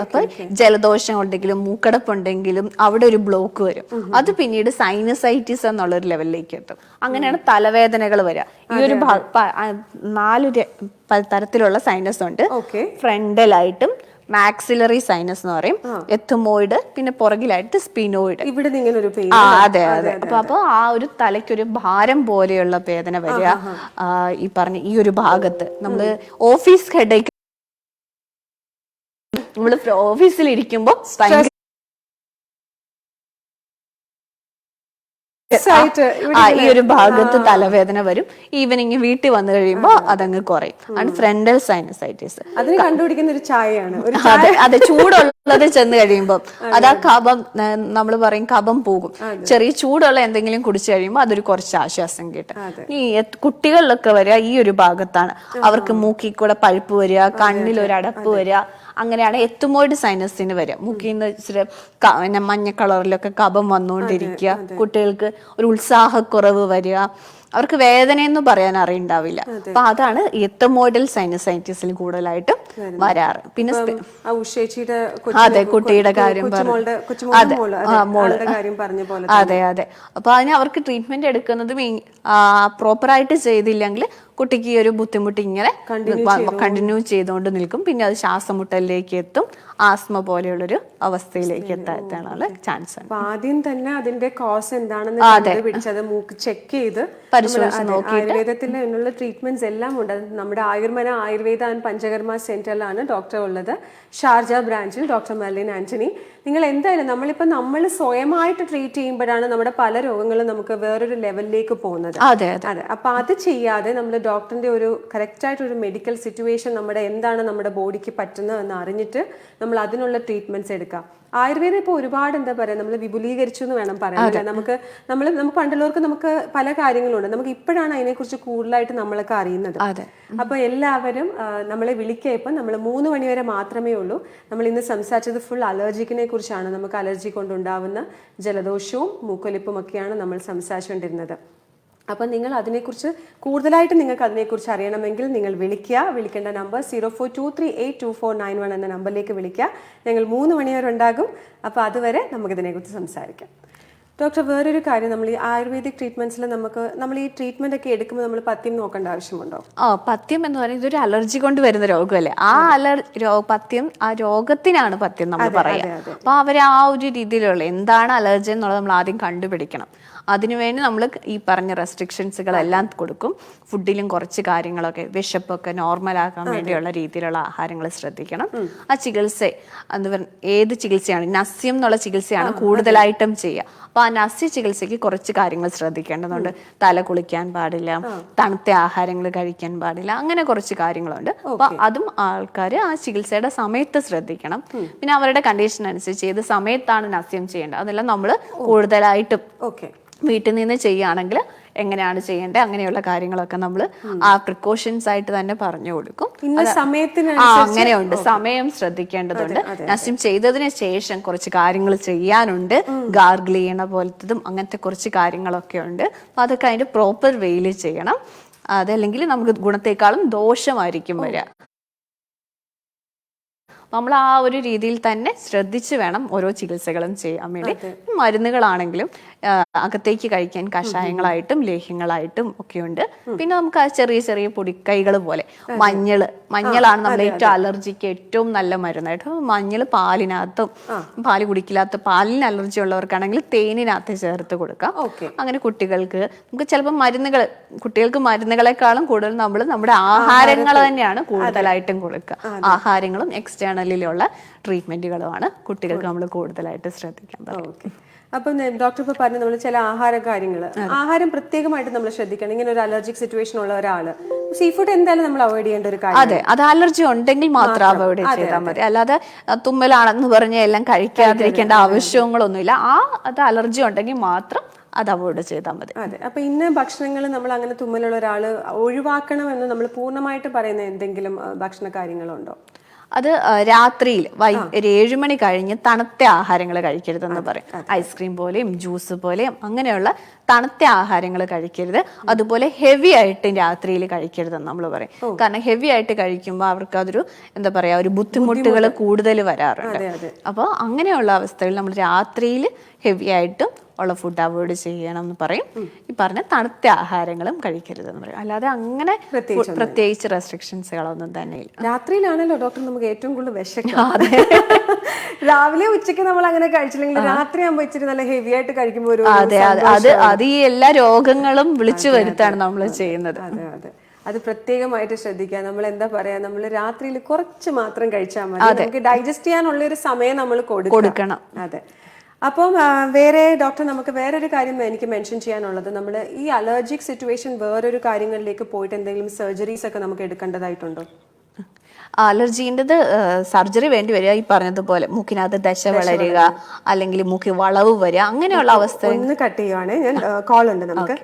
അപ്പൊ ജലദോഷം ഉണ്ടെങ്കിലും മൂക്കടപ്പുണ്ടെങ്കിലും അവിടെ ഒരു ബ്ലോക്ക് വരും. അത് പിന്നീട് സൈനസൈറ്റിസ് എന്നുള്ള ഒരു ലെവലിലേക്ക് എത്തും. അങ്ങനെയാണ് തലവേദനകൾ വരിക. ഈ ഒരു 4 തരത്തിലുള്ള സൈനസ് ഉണ്ട്. ഫ്രണ്ടലായിട്ടും മാക്സിലറി സൈനസ് എന്ന് പറയും, എത്തുമോയിഡ്, പിന്നെ പുറകിലായിട്ട് സ്പിനോയിഡ്. അതെ അതെ. അപ്പൊ ആ ഒരു തലയ്ക്കൊരു ഭാരം പോലെയുള്ള വേദന വരിക. ഈ പറഞ്ഞ ഈ ഒരു ഭാഗത്ത് നമ്മള് ഓഫീസ് ഹെഡേക്ക്, നമ്മള് ഓഫീസിൽ ഇരിക്കുമ്പോ ഈ ഒരു ഭാഗത്ത് തലവേദന വരും. ഈവനിങ് വീട്ടിൽ വന്നു കഴിയുമ്പോൾ അതങ്ങ് കുറയും. ആണ് ഫ്രണ്ടൽ സൈനസൈറ്റിസ്. അതിന് കണ്ടുപിടിക്കുന്ന ഒരു ചായയാണ്. അതെ, ചൂടുള്ളത് ചെന്ന് കഴിയുമ്പോൾ അതാ കഫം, നമ്മൾ പറയും കഫം പോകും. ചെറിയ ചൂടുള്ള എന്തെങ്കിലും കുടിച്ചു കഴിയുമ്പോൾ അതൊരു കുറച്ച് ആശ്വാസം കിട്ടും. ഈ കുട്ടികളിലൊക്കെ വരിക ഈ ഒരു ഭാഗത്താണ്. അവർക്ക് മൂക്കിൽ കൂടെ പഴുപ്പ് വരിക, കണ്ണിൽ ഒരു അടപ്പ് വരിക. അങ്ങനെയാണ് എത്തുമോയിഡ് സൈനസിന് വരിക. മൂക്കിൽ നിന്ന് ഇച്ചിരി മഞ്ഞ കളറിലൊക്കെ കഫം വന്നുകൊണ്ടിരിക്കുക, കുട്ടികൾക്ക് ഒരു ഉത്സാഹക്കുറവ് വരിക, അവർക്ക് വേദനയെന്ന് പറയാൻ അറിയുണ്ടാവില്ല. അപ്പൊ അതാണ് എത്തമോയിഡൽ സൈനസൈറ്റിസിൽ കൂടുതലായിട്ടും വരാറ്. പിന്നെ അതെ, കുട്ടിയുടെ കാര്യം അതെ അതെ. അപ്പൊ അതിന് അവർക്ക് ട്രീറ്റ്മെന്റ് എടുക്കുന്നതും പ്രോപ്പറായിട്ട് ചെയ്തില്ലെങ്കിൽ കുട്ടിക്ക് ഈ ഒരു ബുദ്ധിമുട്ട് ഇങ്ങനെ കണ്ടിന്യൂ ചെയ്തുകൊണ്ട് നിൽക്കും. പിന്നെ അത് ശ്വാസമുട്ടലിലേക്ക് എത്തും, ആസ്മ പോലെയുള്ളൊരു അവസ്ഥയിലേക്ക് എത്താനുള്ള ചാൻസ് ഉണ്ട്. ആദ്യം തന്നെ അതിന്റെ കോസ് എന്താണെന്ന് കണ്ടുപിടിച്ചത് മൂക്ക് ചെക്ക് ചെയ്ത് ആയുർവേദത്തിന്റെ അതിനുള്ള ട്രീറ്റ്മെന്റ്സ് എല്ലാം ഉണ്ട്. നമ്മുടെ ആയുർമന ആയുർവേദ ആൻഡ് പഞ്ചകർമ്മ സെന്ററിലാണ് ഡോക്ടർ ഉള്ളത്, ഷാർജ ബ്രാഞ്ചിൽ, ഡോക്ടർ മെർലിൻ ആന്റണി. നിങ്ങൾ എന്തായാലും നമ്മൾ സ്വയമായിട്ട് ട്രീറ്റ് ചെയ്യുമ്പോഴാണ് നമ്മുടെ പല രോഗങ്ങളും നമുക്ക് വേറൊരു ലെവലിലേക്ക് പോകുന്നത്. അതെ. അപ്പൊ അത് ചെയ്യാതെ നമ്മൾ ഡോക്ടറിന്റെ ഒരു കറക്റ്റ് ആയിട്ടൊരു മെഡിക്കൽ സിറ്റുവേഷൻ എന്താണ് നമ്മുടെ ബോഡിക്ക് പറ്റുന്നത് എന്ന് അറിഞ്ഞിട്ട് നമ്മൾ അതിനുള്ള ട്രീറ്റ്മെന്റ്സ് എടുക്കാം. ആയുർവേദം ഇപ്പോൾ ഒരുപാട് എന്താ പറയാ നമ്മൾ വിപുലീകരിച്ചു എന്ന് വേണം പറയാൻ. നമുക്ക് പണ്ടുള്ളവർക്ക് നമുക്ക് പല കാര്യങ്ങളുണ്ട്, നമുക്ക് ഇപ്പോഴാണ് അതിനെക്കുറിച്ച് കൂടുതലായിട്ട് നമ്മളൊക്കെ അറിയുന്നത്. അപ്പൊ എല്ലാവരും നമ്മളെ വിളിക്കുക. ഇപ്പം നമ്മൾ 3 മണി വരെ മാത്രമേ ഉള്ളൂ. നമ്മൾ ഇന്ന് സംസാരിച്ചത് ഫുൾ അലർജിക്കിനെ കുറിച്ചാണ്. നമുക്ക് അലർജി കൊണ്ടുണ്ടാവുന്ന ജലദോഷവും മൂക്കൊലിപ്പും ഒക്കെയാണ് നമ്മൾ സംസാരിച്ചുകൊണ്ടിരുന്നത്. അപ്പം നിങ്ങൾ അതിനെക്കുറിച്ച് കൂടുതലായിട്ട് നിങ്ങൾക്ക് അതിനെക്കുറിച്ച് അറിയണമെങ്കിൽ നിങ്ങൾ വിളിക്കേണ്ട നമ്പർ 0423824991 എന്ന നമ്പറിലേക്ക് വിളിക്കുക. ഞങ്ങൾ 3 മണി വരെ ഉണ്ടാകും. അപ്പോൾ അതുവരെ നമുക്കിതിനെക്കുറിച്ച് സംസാരിക്കാം. ഡോക്ടർ, വേറൊരു കാര്യം, നമ്മൾ ഈ ആയുർവേദിക് ട്രീറ്റ്മെന്റ്സിൽ നമ്മൾ ഈ ട്രീറ്റ്മെന്റ് ഒക്കെ എടുക്കുമ്പോൾ നമ്മൾ പഥ്യം നോക്കേണ്ട ആവശ്യമുണ്ടോ? പഥ്യം എന്ന് പറയുന്നത് ഇതൊരു അലർജി കൊണ്ട് വരുന്ന രോഗമല്ലേ. ആ പഥ്യം ആ രോഗത്തിനാണ് പഥ്യം നമ്മൾ പറയാം. അപ്പൊ അവര് ആ ഒരു രീതിയിലുള്ള എന്താണ് അലർജി എന്നുള്ളത് നമ്മൾ ആദ്യം കണ്ടുപിടിക്കണം. അതിനുവേണ്ടി നമ്മൾ ഈ പറഞ്ഞ റെസ്ട്രിക്ഷൻസുകളെല്ലാം കൊടുക്കും. ഫുഡിലും കുറച്ച് കാര്യങ്ങളൊക്കെ, വിശപ്പൊക്കെ നോർമലാക്കാൻ വേണ്ടിയുള്ള രീതിയിലുള്ള ആഹാരങ്ങൾ ശ്രദ്ധിക്കണം. ആ ചികിത്സ ഏത് ചികിത്സയാണ്, നസ്യം എന്നുള്ള ചികിത്സയാണ് കൂടുതലായിട്ടും ചെയ്യുക. അപ്പൊ ആ നസ്യ ചികിത്സയ്ക്ക് കുറച്ച് കാര്യങ്ങൾ ശ്രദ്ധിക്കേണ്ടതുണ്ട്. തല കുളിക്കാൻ പാടില്ല, തണുത്ത ആഹാരങ്ങൾ കഴിക്കാൻ പാടില്ല, അങ്ങനെ കുറച്ച് കാര്യങ്ങളുണ്ട്. അപ്പൊ അതും ആൾക്കാർ ആ ചികിത്സയുടെ സമയത്ത് ശ്രദ്ധിക്കണം. പിന്നെ അവരുടെ കണ്ടീഷൻ അനുസരിച്ച് ഏത് സമയത്താണ് നസ്യം ചെയ്യേണ്ടത് അതെല്ലാം നമ്മൾ കൂടുതലായിട്ടും വീട്ടിൽ നിന്ന് ചെയ്യുകയാണെങ്കിൽ എങ്ങനെയാണ് ചെയ്യേണ്ടത് അങ്ങനെയുള്ള കാര്യങ്ങളൊക്കെ നമ്മൾ ആ പ്രിക്കോഷൻസ് ആയിട്ട് തന്നെ പറഞ്ഞു കൊടുക്കും. അങ്ങനെയുണ്ട്, സമയം ശ്രദ്ധിക്കേണ്ടതുണ്ട്. നസ്യം ചെയ്തതിന് ശേഷം കുറച്ച് കാര്യങ്ങൾ ചെയ്യാനുണ്ട്, ഗാർഗിൾ ചെയ്യണ പോലത്തതും അങ്ങനത്തെ കുറച്ച് കാര്യങ്ങളൊക്കെ ഉണ്ട്. അപ്പൊ അതൊക്കെ അതിന്റെ പ്രോപ്പർ വേയിൽ ചെയ്യണം. അതല്ലെങ്കിൽ നമുക്ക് ഗുണത്തെക്കാളും ദോഷമായിരിക്കും വരിക. നമ്മൾ ആ ഒരു രീതിയിൽ തന്നെ ശ്രദ്ധിച്ച് വേണം ഓരോ ചികിത്സകളും ചെയ്യാൻ വേണ്ടി. മരുന്നുകളാണെങ്കിലും അകത്തേക്ക് കഴിക്കാൻ കഷായങ്ങളായിട്ടും ലേഹ്യങ്ങളായിട്ടും ഒക്കെ ഉണ്ട്. പിന്നെ നമുക്ക് ആ ചെറിയ ചെറിയ പൊടിക്കൈകൾ പോലെ മഞ്ഞളാണ് നമ്മുടെ ഏറ്റവും അലർജിക്ക് ഏറ്റവും നല്ല മരുന്നായിട്ട്. മഞ്ഞൾ പാലിനകത്തും, പാല് കുടിക്കില്ലാത്ത പാലിന് അലർജി ഉള്ളവർക്കാണെങ്കിൽ തേനിനകത്ത് ചേർത്ത് കൊടുക്കാം. അങ്ങനെ കുട്ടികൾക്ക് നമുക്ക് ചിലപ്പോൾ കുട്ടികൾക്ക് മരുന്നുകളെക്കാളും കൂടുതൽ നമ്മൾ നമ്മുടെ ആഹാരങ്ങൾ തന്നെയാണ് കൂടുതലായിട്ടും കൊടുക്കുക. ആഹാരങ്ങളും എക്സ്റ്റേണലിലുള്ള ട്രീറ്റ്മെന്റുകളുമാണ് കുട്ടികൾക്ക് നമ്മൾ കൂടുതലായിട്ട് ശ്രദ്ധിക്കാൻ പറ്റും. അപ്പം ഡോക്ടർ ഇപ്പോൾ പറഞ്ഞു നമ്മൾ ചില ആഹാരം പ്രത്യേകമായിട്ട് നമ്മൾ ശ്രദ്ധിക്കണം. ഇങ്ങനെ ഒരു അലർജിക് സിറ്റുവേഷൻ ഉള്ള ഒരാള് സീ ഫുഡ് എന്തായാലും നമ്മൾ അവോയ്ഡ് ചെയ്യേണ്ട ഒരു കാര്യം. അതെ, അത് അലർജി ഉണ്ടെങ്കിൽ മാത്രം അവോയ്ഡ് ചെയ്താൽ മതി. അല്ലാതെ തുമ്മലാണെന്ന് പറഞ്ഞ് എല്ലാം കഴിക്കാതിരിക്കേണ്ട ആവശ്യങ്ങളൊന്നുമില്ല. അത് അലർജി ഉണ്ടെങ്കിൽ മാത്രം അത് അവോയ്ഡ് ചെയ്താൽ മതി. അതെ. അപ്പൊ ഇന്ന ഭക്ഷണങ്ങൾ നമ്മൾ അങ്ങനെ തുമ്മലുള്ള ഒരാള് ഒഴിവാക്കണം എന്ന് നമ്മൾ പൂർണ്ണമായിട്ട് പറയുന്ന എന്തെങ്കിലും ഭക്ഷണ കാര്യങ്ങളുണ്ടോ? അത് രാത്രിയിൽ 7 മണി കഴിഞ്ഞ് തണുത്ത ആഹാരങ്ങൾ കഴിക്കരുതെന്ന് പറയും. ഐസ്ക്രീം പോലെയും ജ്യൂസ് പോലെയും അങ്ങനെയുള്ള തണുത്ത ആഹാരങ്ങൾ കഴിക്കരുത്. അതുപോലെ ഹെവി ആയിട്ട് രാത്രിയിൽ കഴിക്കരുതെന്ന് നമ്മൾ പറയും. കാരണം ഹെവി ആയിട്ട് കഴിക്കുമ്പോൾ അവർക്ക് അതൊരു എന്താ പറയാ ഒരു ബുദ്ധിമുട്ടുകൾ കൂടുതൽ വരാറുണ്ട്. അപ്പോൾ അങ്ങനെയുള്ള അവസ്ഥയിൽ നമ്മൾ രാത്രിയിൽ ഹെവി ആയിട്ടും ഉള്ള ഫുഡ് അവോയ്ഡ് ചെയ്യണം എന്ന് പറയും. ഈ പറഞ്ഞ തണുത്ത ആഹാരങ്ങളും കഴിക്കരുതെന്ന് പറയും. അല്ലാതെ അങ്ങനെ പ്രത്യേകിച്ച് റെസ്ട്രിക്ഷൻസുകളൊന്നും തന്നെ ഇല്ല. രാത്രിയിലാണല്ലോ ഡോക്ടർ നമുക്ക് ഏറ്റവും കൂടുതൽ വിശക്കുക. രാവിലെ ഉച്ചയ്ക്ക് നമ്മൾ അങ്ങനെ കഴിച്ചില്ലെങ്കിൽ രാത്രി ആകുമ്പോൾ ഇച്ചിരി നല്ല ഹെവി ആയിട്ട് കഴിക്കുമ്പോൾ അത് ഈ എല്ലാ രോഗങ്ങളും വിളിച്ചു വരുത്താണ് നമ്മൾ ചെയ്യുന്നത്. അതെ. അത് പ്രത്യേകമായിട്ട് ശ്രദ്ധിക്കുക. നമ്മൾ എന്താ പറയാ, നമ്മൾ രാത്രിയിൽ കുറച്ച് മാത്രം കഴിച്ചാൽ മതി. നമുക്ക് ഡൈജസ്റ്റ് ചെയ്യാനുള്ള ഒരു സമയം നമ്മൾ കൊടുക്കണം. അതെ. അപ്പം ഡോക്ടർ നമുക്ക് വേറൊരു കാര്യം എനിക്ക് മെൻഷൻ ചെയ്യാനുള്ളത്, നമ്മൾ ഈ അലർജിക് സിറ്റുവേഷൻ വേറൊരു കാര്യങ്ങളിലേക്ക് പോയിട്ട് എന്തെങ്കിലും സർജറീസ് ഒക്കെ നമുക്ക് എടുക്കേണ്ടതായിട്ടുണ്ടോ? അലർജീൻ്റെത് സർജറി വേണ്ടി വരിക. ഈ പറഞ്ഞതുപോലെ മൂക്കിനകത്ത് ദശ വളരുക, അല്ലെങ്കിൽ മൂക്കി വളവ് വരിക, അങ്ങനെയുള്ള അവസ്ഥ. ഒന്ന് കട്ട് ചെയ്യുവാണ്, ഞാൻ കോൾ ഉണ്ട് നമുക്ക്.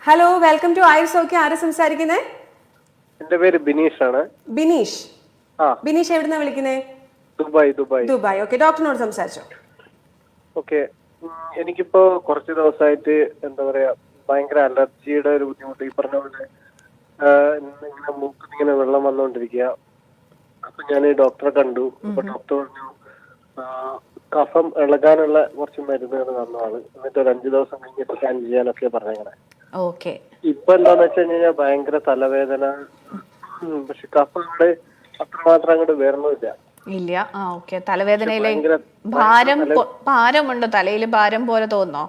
ഹലോ, വെൽക്കം ടു ആയുർ സൗഖ്യം. ആരാ സംസാരിക്കുന്നേ? എന്റെ പേര് ബിനീഷ് ആണ്. ബിനീഷ് എവിടുന്നാ വിളിക്കുന്നേ? ദുബായ്. ഓക്കെ, ഡോക്ടറിനോട് സംസാരിച്ചോ. ഓക്കെ, എനിക്കിപ്പോ കുറച്ച് ദിവസമായിട്ട് എന്താ പറയാ ഭയങ്കര അലർജിയുടെ ഒരു ബുദ്ധിമുട്ട്. ഈ പറഞ്ഞ പോലെ ഇങ്ങനെ മൂക്കിൽ ഇങ്ങനെ വെള്ളം വന്നുകൊണ്ടിരിക്കുക. അപ്പൊ ഞാൻ ഡോക്ടറെ കണ്ടു. അപ്പൊ ഡോക്ടർ പറഞ്ഞു കഫം ഇളകാനുള്ള കുറച്ച് മരുന്നുകൾ തന്നതാണ്. എന്നിട്ട് ഒരു 5 ദിവസം കഴിഞ്ഞിട്ട് സ്കാൻ ചെയ്യാനൊക്കെ പറഞ്ഞങ്ങനെ. ഓക്കെ. ഇപ്പൊ എന്താന്ന് വെച്ച് കഴിഞ്ഞാൽ ഭയങ്കര തലവേദന. പക്ഷെ കഫം അങ്ങോട്ട് അത്രമാത്രം അങ്ങോട്ട് വരണമില്ല. ഇല്ല. ഓക്കെ. തലവേദനയിലെ ഭാരമുണ്ടോ? തലയിൽ ഭാരം പോലെ തോന്നോ?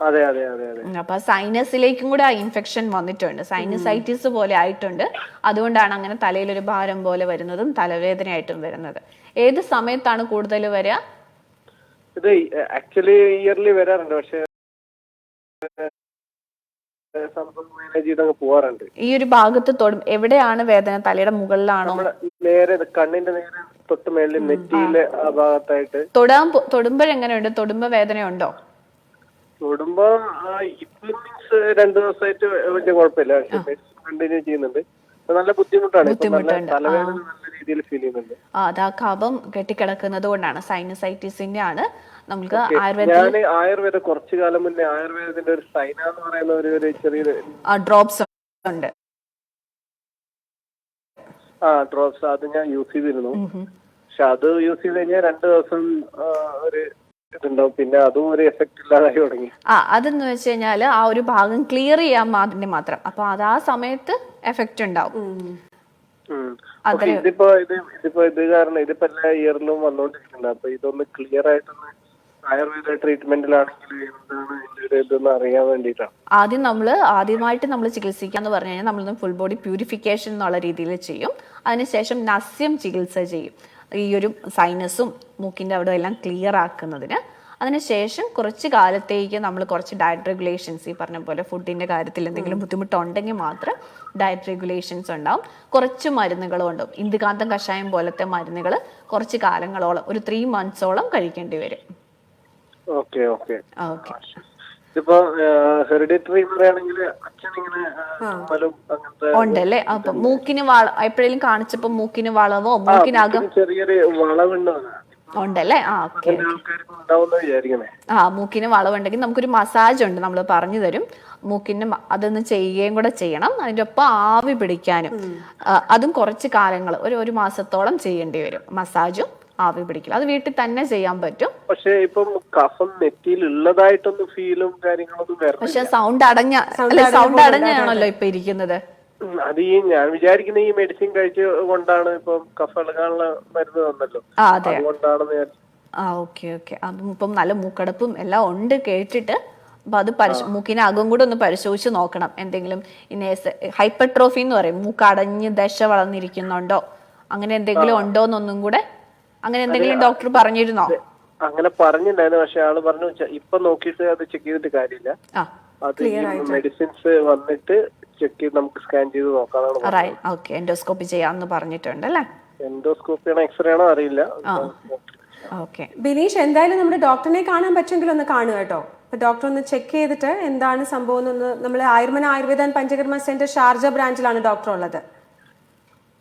അതെ അതെ അതെ അതെ. അപ്പൊ സൈനസിലേക്കും കൂടെ ആ ഇൻഫെക്ഷൻ വന്നിട്ടുണ്ട്, സൈനസൈറ്റിസ് പോലെ ആയിട്ടുണ്ട്. അതുകൊണ്ടാണ് അങ്ങനെ തലയിലൊരു ഭാരം പോലെ വരുന്നതും തലവേദനയായിട്ടും വരുന്നത്. ഏത് സമയത്താണ് കൂടുതൽ വരിക? ഇത് ആക്ച്വലി ഇയർലി വരാറുണ്ട്, പക്ഷെ മാനേജ് ചെയ്തങ്ങ് പോവാറുണ്ട്. ഈ ഒരു ഭാഗത്ത് എവിടെയാണ് വേദന? തലയുടെ മുകളിലാണോ? നേരെ കണ്ണിന്റെ നേരെ തൊട്ട് മേളിൽ നെറ്റിയിലെ ആ ഭാഗത്തായിട്ട്. തൊടുമ്പോഴെങ്ങനെയുണ്ട്? തൊടുമ്പോ വേദനയുണ്ടോ? തൊടുമ്പോ ഇപ്പൊ മീൻസ് 2 ദിവസമായിട്ട് വലിയ കുഴപ്പമില്ല, പക്ഷെ മെഡിസിൻ കണ്ടിന്യൂ ചെയ്യുന്നുണ്ട്. നല്ല ബുദ്ധിമുട്ടാണ്. തലവേദന നല്ല രീതിയിൽ ഫീൽ ചെയ്യുന്നുണ്ട്. അതാ കഫം കെട്ടിക്കിടക്കുന്നത് കൊണ്ടാണ്, സൈനസൈറ്റിസിന്റെ ആണ്. നമുക്ക് ഞാൻ ആയുർവേദ കുറച്ചു കാലം മുന്നേ ആയുർവേദത്തിന്റെ ഒരു സൈന എന്ന് പറയുന്ന ഒരു ചെറിയൊരു ഡ്രോപ്സ് ഉണ്ട്. ഡ്രോപ്സ് അത് ഞാൻ യൂസ് ചെയ്തിരുന്നു. പക്ഷെ അത് യൂസ് ചെയ്ത് കഴിഞ്ഞാൽ 2 ദിവസം ഒരു ഇതുണ്ടാവും, പിന്നെ അതും ഒരു എഫക്ട് ഇല്ലാതായി തുടങ്ങി. അതെന്ന് വെച്ച് കഴിഞ്ഞാല് ആ ഒരു ഭാഗം ക്ലിയർ ചെയ്യാൻ വേണ്ടി മാത്രം. അപ്പൊ അത് ആ സമയത്ത് എഫക്ട് ഉണ്ടാവും. ഇതിപ്പോ ഇത് കാരണം ഇതിപ്പോ എല്ലാ ഇയറിലും വന്നോണ്ടിരിക്കുന്നുണ്ട്. അപ്പൊ ഇതൊന്ന് ക്ലിയർ ആയിട്ടൊന്ന് ആയുർവേദ ട്രീറ്റ്മെന്റിലാണെങ്കിൽ എന്താണ് ഇതിന്റെ ഇതെന്ന് അറിയാൻ വേണ്ടിയിട്ടാണ്. ആദ്യമായിട്ട് നമ്മൾ ചികിത്സിക്കാന്ന് പറഞ്ഞു കഴിഞ്ഞാൽ നമ്മളൊന്ന് ഫുൾ ബോഡി പ്യൂരിഫിക്കേഷൻ എന്നുള്ള രീതിയിൽ ചെയ്യും. അതിനുശേഷം നസ്യം ചികിത്സ ചെയ്യും, ഈ ഒരു സൈനസും മൂക്കിന്റെ അവിടെ എല്ലാം ക്ലിയർ ആക്കുന്നതിന്. അതിനുശേഷം കുറച്ച് കാലത്തേക്ക് നമ്മൾ കുറച്ച് ഡയറ്റ് റെഗുലേഷൻസ്, ഈ പറഞ്ഞ പോലെ ഫുഡിന്റെ കാര്യത്തിൽ എന്തെങ്കിലും ബുദ്ധിമുട്ടുണ്ടെങ്കിൽ മാത്രം ഡയറ്റ് റെഗുലേഷൻസ് ഉണ്ടാവും. കുറച്ച് മരുന്നുകളും ഉണ്ടാവും. ഇന്ദുകാന്തം കഷായം പോലത്തെ മരുന്നുകൾ കുറച്ച് കാലങ്ങളോളം, ഒരു 3 months കഴിക്കേണ്ടി വരും. ഇതിപ്പോ ഹെറിഡിറ്ററി പറയുകയാണെങ്കിൽ അച്ഛനിങ്ങനെ ഉണ്ടല്ലേ? അപ്പൊ മൂക്കിന് എപ്പോഴേലും കാണിച്ചപ്പോ മൂക്കിന് വളവോ മൂക്കിനകം ചെറിയൊരു വളവുണ്ടോ ഉണ്ടല്ലേ? മൂക്കിന് വളവുണ്ടെങ്കിൽ നമുക്കൊരു മസാജ് ഉണ്ട്, നമ്മൾ പറഞ്ഞു തരും. മൂക്കിന് അതൊന്ന് ചെയ്യുകയും കൂടെ ചെയ്യണം. അതിന്റെ ഒപ്പം ആവി പിടിക്കാനും അതും കുറച്ച് കാലങ്ങൾ, ഒരു മാസത്തോളം ചെയ്യേണ്ടി വരും. മസാജും ആവി പിടിക്കലും അത് വീട്ടിൽ തന്നെ ചെയ്യാൻ പറ്റും. പക്ഷെ ഇപ്പം കഫം നെറ്റിയിൽ ഉള്ളതായിട്ടൊന്നും ഫീലും കാര്യങ്ങളൊന്നും വരണം. പക്ഷെ സൗണ്ട് അടഞ്ഞാണല്ലോ ഇപ്പൊ ഇരിക്കുന്നത്. അത് ഞാൻ വിചാരിക്കുന്ന ഈ മെഡിസിൻ കഴിച്ചു കൊണ്ടാണ്. ഇപ്പം കഫം ഇളകാനുള്ള മരുന്ന് തന്നല്ലോ, അതുകൊണ്ടാണെന്ന് ഞാൻ. ഓക്കെ. അതും ഇപ്പം നല്ല മൂക്കടപ്പും എല്ലാം ഉണ്ട് കേട്ടിട്ട്. അപ്പൊ അത് മൂക്കിനകം കൂടെ ഒന്ന് പരിശോധിച്ച് നോക്കണം. എന്തെങ്കിലും ഹൈപ്പർട്രോഫി എന്ന് പറയും, മൂക്കടഞ്ഞ് ദശ വളർന്നിരിക്കുന്നുണ്ടോ, അങ്ങനെ എന്തെങ്കിലും ഉണ്ടോന്നൊന്നും കൂടെ. അങ്ങനെ എന്തെങ്കിലും ഡോക്ടർ പറഞ്ഞിരുന്നോ? അങ്ങനെ പറഞ്ഞിട്ടുണ്ടായിരുന്നു, പക്ഷെ ആള് പറഞ്ഞു ഇപ്പൊ നോക്കിയിട്ട് അത് ചെക്ക് ചെയ്തിട്ട് കാര്യമില്ല, അത് മെഡിസിൻസ് വന്നിട്ട് ചെക്ക് ചെയ്ത് നമുക്ക് സ്കാൻ ചെയ്ത് നോക്കാനാണ്. എൻഡോസ്കോപ്പി ചെയ്യാന്ന് പറഞ്ഞിട്ടുണ്ട് അല്ലേ? എൻഡോസ്കോപ്പി ആണോ എക്സ്റേ ആണോ അറിയില്ല. ബിനീഷ്, എന്തായാലും നമ്മുടെ ഡോക്ടറിനെ കാണാൻ പറ്റുമെങ്കിൽ ഒന്ന് കാണുക കേട്ടോ. അപ്പൊ ഡോക്ടർ ഒന്ന് ചെക്ക് ചെയ്തിട്ട് എന്താണ് സംഭവം എന്നൊന്ന്. നമ്മൾ Ayurmana Ayurveda and Panchakarma centre Sharjah ബ്രാഞ്ചിലാണ് ഡോക്ടർ ഉള്ളത്.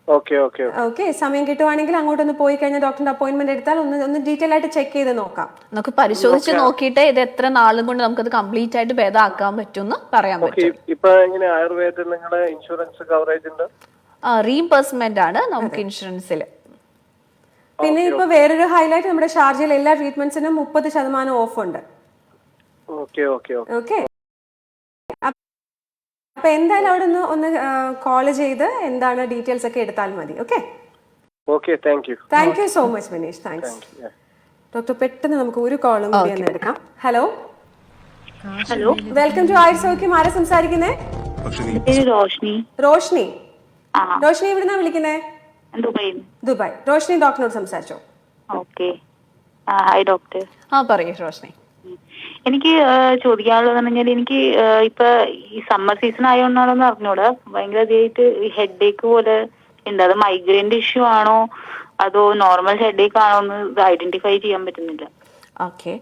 ഓക്കെ, സമയം കിട്ടുവാണെങ്കിൽ അങ്ങോട്ടൊന്ന് പോയി കഴിഞ്ഞാൽ ഡോക്ടറിന്റെ അപ്പോയിന്റ്മെന്റ് എടുത്താൽ ഒന്ന് ഡീറ്റെയിൽ ആയിട്ട് ചെക്ക് ചെയ്ത് നോക്കാം. നമുക്ക് പരിശോധിച്ച് നോക്കിയിട്ട് ഇത് എത്ര നാളും കൊണ്ട് നമുക്കത് കംപ്ലീറ്റ് ആയിട്ട് ഭേദമാക്കാൻ പറ്റുമെന്ന് പറയാൻ പറ്റും. ഇപ്പൊ എങ്ങനെ ആയുർവേദത്തിൽ നിങ്ങളെ ഇൻഷുറൻസ് കവറേജ് ഉണ്ട്? റീഇംബേഴ്സ്മെന്റ് ആണ് നമുക്ക് ഇൻഷുറൻസിൽ. പിന്നെ ഇപ്പൊ വേറൊരു ഹൈലൈറ്റ്, നമ്മുടെ ഷാർജയിൽ എല്ലാ ട്രീറ്റ്മെന്റ്സിനും 30% ഓഫ് ഉണ്ട്. ഓക്കെ. അപ്പൊ എന്തായാലും അവിടെ ഒന്ന് കോൾ ചെയ്ത് എന്താണ് ഡീറ്റെയിൽസ് ഒക്കെ എടുത്താൽ മതി. Okay, thank you so much Bineesh. Thanks doctor. പെട്ടെന്ന് നമുക്ക് ഒരു കോളും കൂടി ഒന്ന് എടുക്കാം. ഹലോ, വെൽക്കം ടു ആയുർ സൗഖ്യം. ആരാ സംസാരിക്കുന്നേ? റോഷ്നി. റോഷ്നി എവിടുന്നാ വിളിക്കുന്നേ? ദുബായ്. റോഷ്നി ഡോക്ടറിനോട് സംസാരിച്ചോ? Hi doctor. പറയൂ റോഷ്നി. എനിക്ക് ചോദിക്കാനുള്ളത് പറഞ്ഞാൽ, എനിക്ക് ഇപ്പൊ ഈ സമ്മർ സീസൺ ആയതുകൊണ്ടാണെന്ന് അറിഞ്ഞൂടാ, ഭയങ്കര അധികമായിട്ട് ഹെഡ് ഏക്ക് പോലെ ഉണ്ട്. അത് മൈഗ്രെയിന്റെ ഇഷ്യൂ ആണോ അതോ നോർമൽ ഹെഡ് ഏക്ക് ആണോ എന്ന് ഐഡന്റിഫൈ ചെയ്യാൻ പറ്റുന്നില്ല. ഓക്കെ.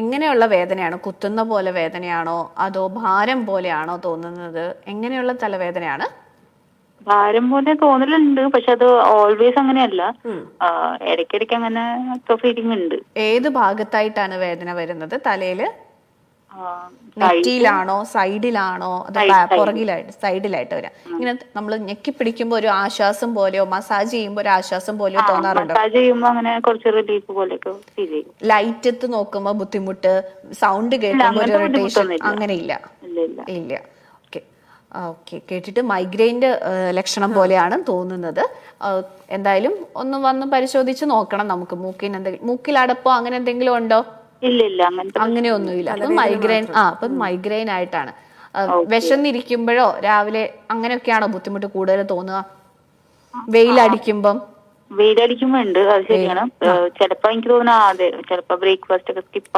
എങ്ങനെയുള്ള വേദനയാണോ? കുത്തുന്ന പോലെ വേദനയാണോ അതോ ഭാരം പോലെയാണോ തോന്നുന്നത്? എങ്ങനെയുള്ള തലവേദനയാണ്? ഭാരം പോലെ തോന്നലുണ്ട്, പക്ഷെ അത് ഓൾവേസ് അങ്ങനെയല്ല, ഇടയ്ക്കിടയ്ക്ക് അങ്ങനെ ഫീലിംഗ് ഉണ്ട്. ഏത് ഭാഗത്തായിട്ടാണ് വേദന വരുന്നത്? തലയില് നെറ്റിയിലാണോ സൈഡിലാണോ അതോ പുറകിലായിട്ട്? സൈഡിലായിട്ട് വരാം. ഇങ്ങനെ നമ്മൾ ഞെക്കി പിടിക്കുമ്പോ ഒരു ആശ്വാസം പോലെയോ മസാജ് ചെയ്യുമ്പോ ഒരു ആശ്വാസം പോലെയോ തോന്നാറുണ്ടോ? ലൈറ്റ് നോക്കുമ്പോ ബുദ്ധിമുട്ട്, സൗണ്ട് കേൾക്കുമ്പോ ഒരു ഇറിറ്റേഷൻ, അങ്ങനെ ഇല്ല? ഓക്കെ, കേട്ടിട്ട് മൈഗ്രെയിൻ്റെ ലക്ഷണം പോലെയാണ് തോന്നുന്നത്. എന്തായാലും ഒന്ന് വന്ന് പരിശോധിച്ച് നോക്കണം നമുക്ക്. മൂക്കിൽ അടപ്പോ അങ്ങനെ എന്തെങ്കിലും ഉണ്ടോ? ഇല്ല, അങ്ങനെയൊന്നുമില്ല. അപ്പം മൈഗ്രെയിൻ അപ്പം മൈഗ്രെയിൻ ആയിട്ടാണ്. വിശന്നിരിക്കുമ്പോഴോ രാവിലെ അങ്ങനെയൊക്കെയാണോ ബുദ്ധിമുട്ട് കൂടുതൽ തോന്നുക? വെയിലടിക്കുമ്പോ ഉണ്ട്, അത് ശരിയാണ്. ചിലപ്പോ എനിക്ക് തോന്നുന്നു ചിലപ്പോ ബ്രേക്ക്ഫാസ്റ്റ് ഒക്കെ സ്കിപ്പ്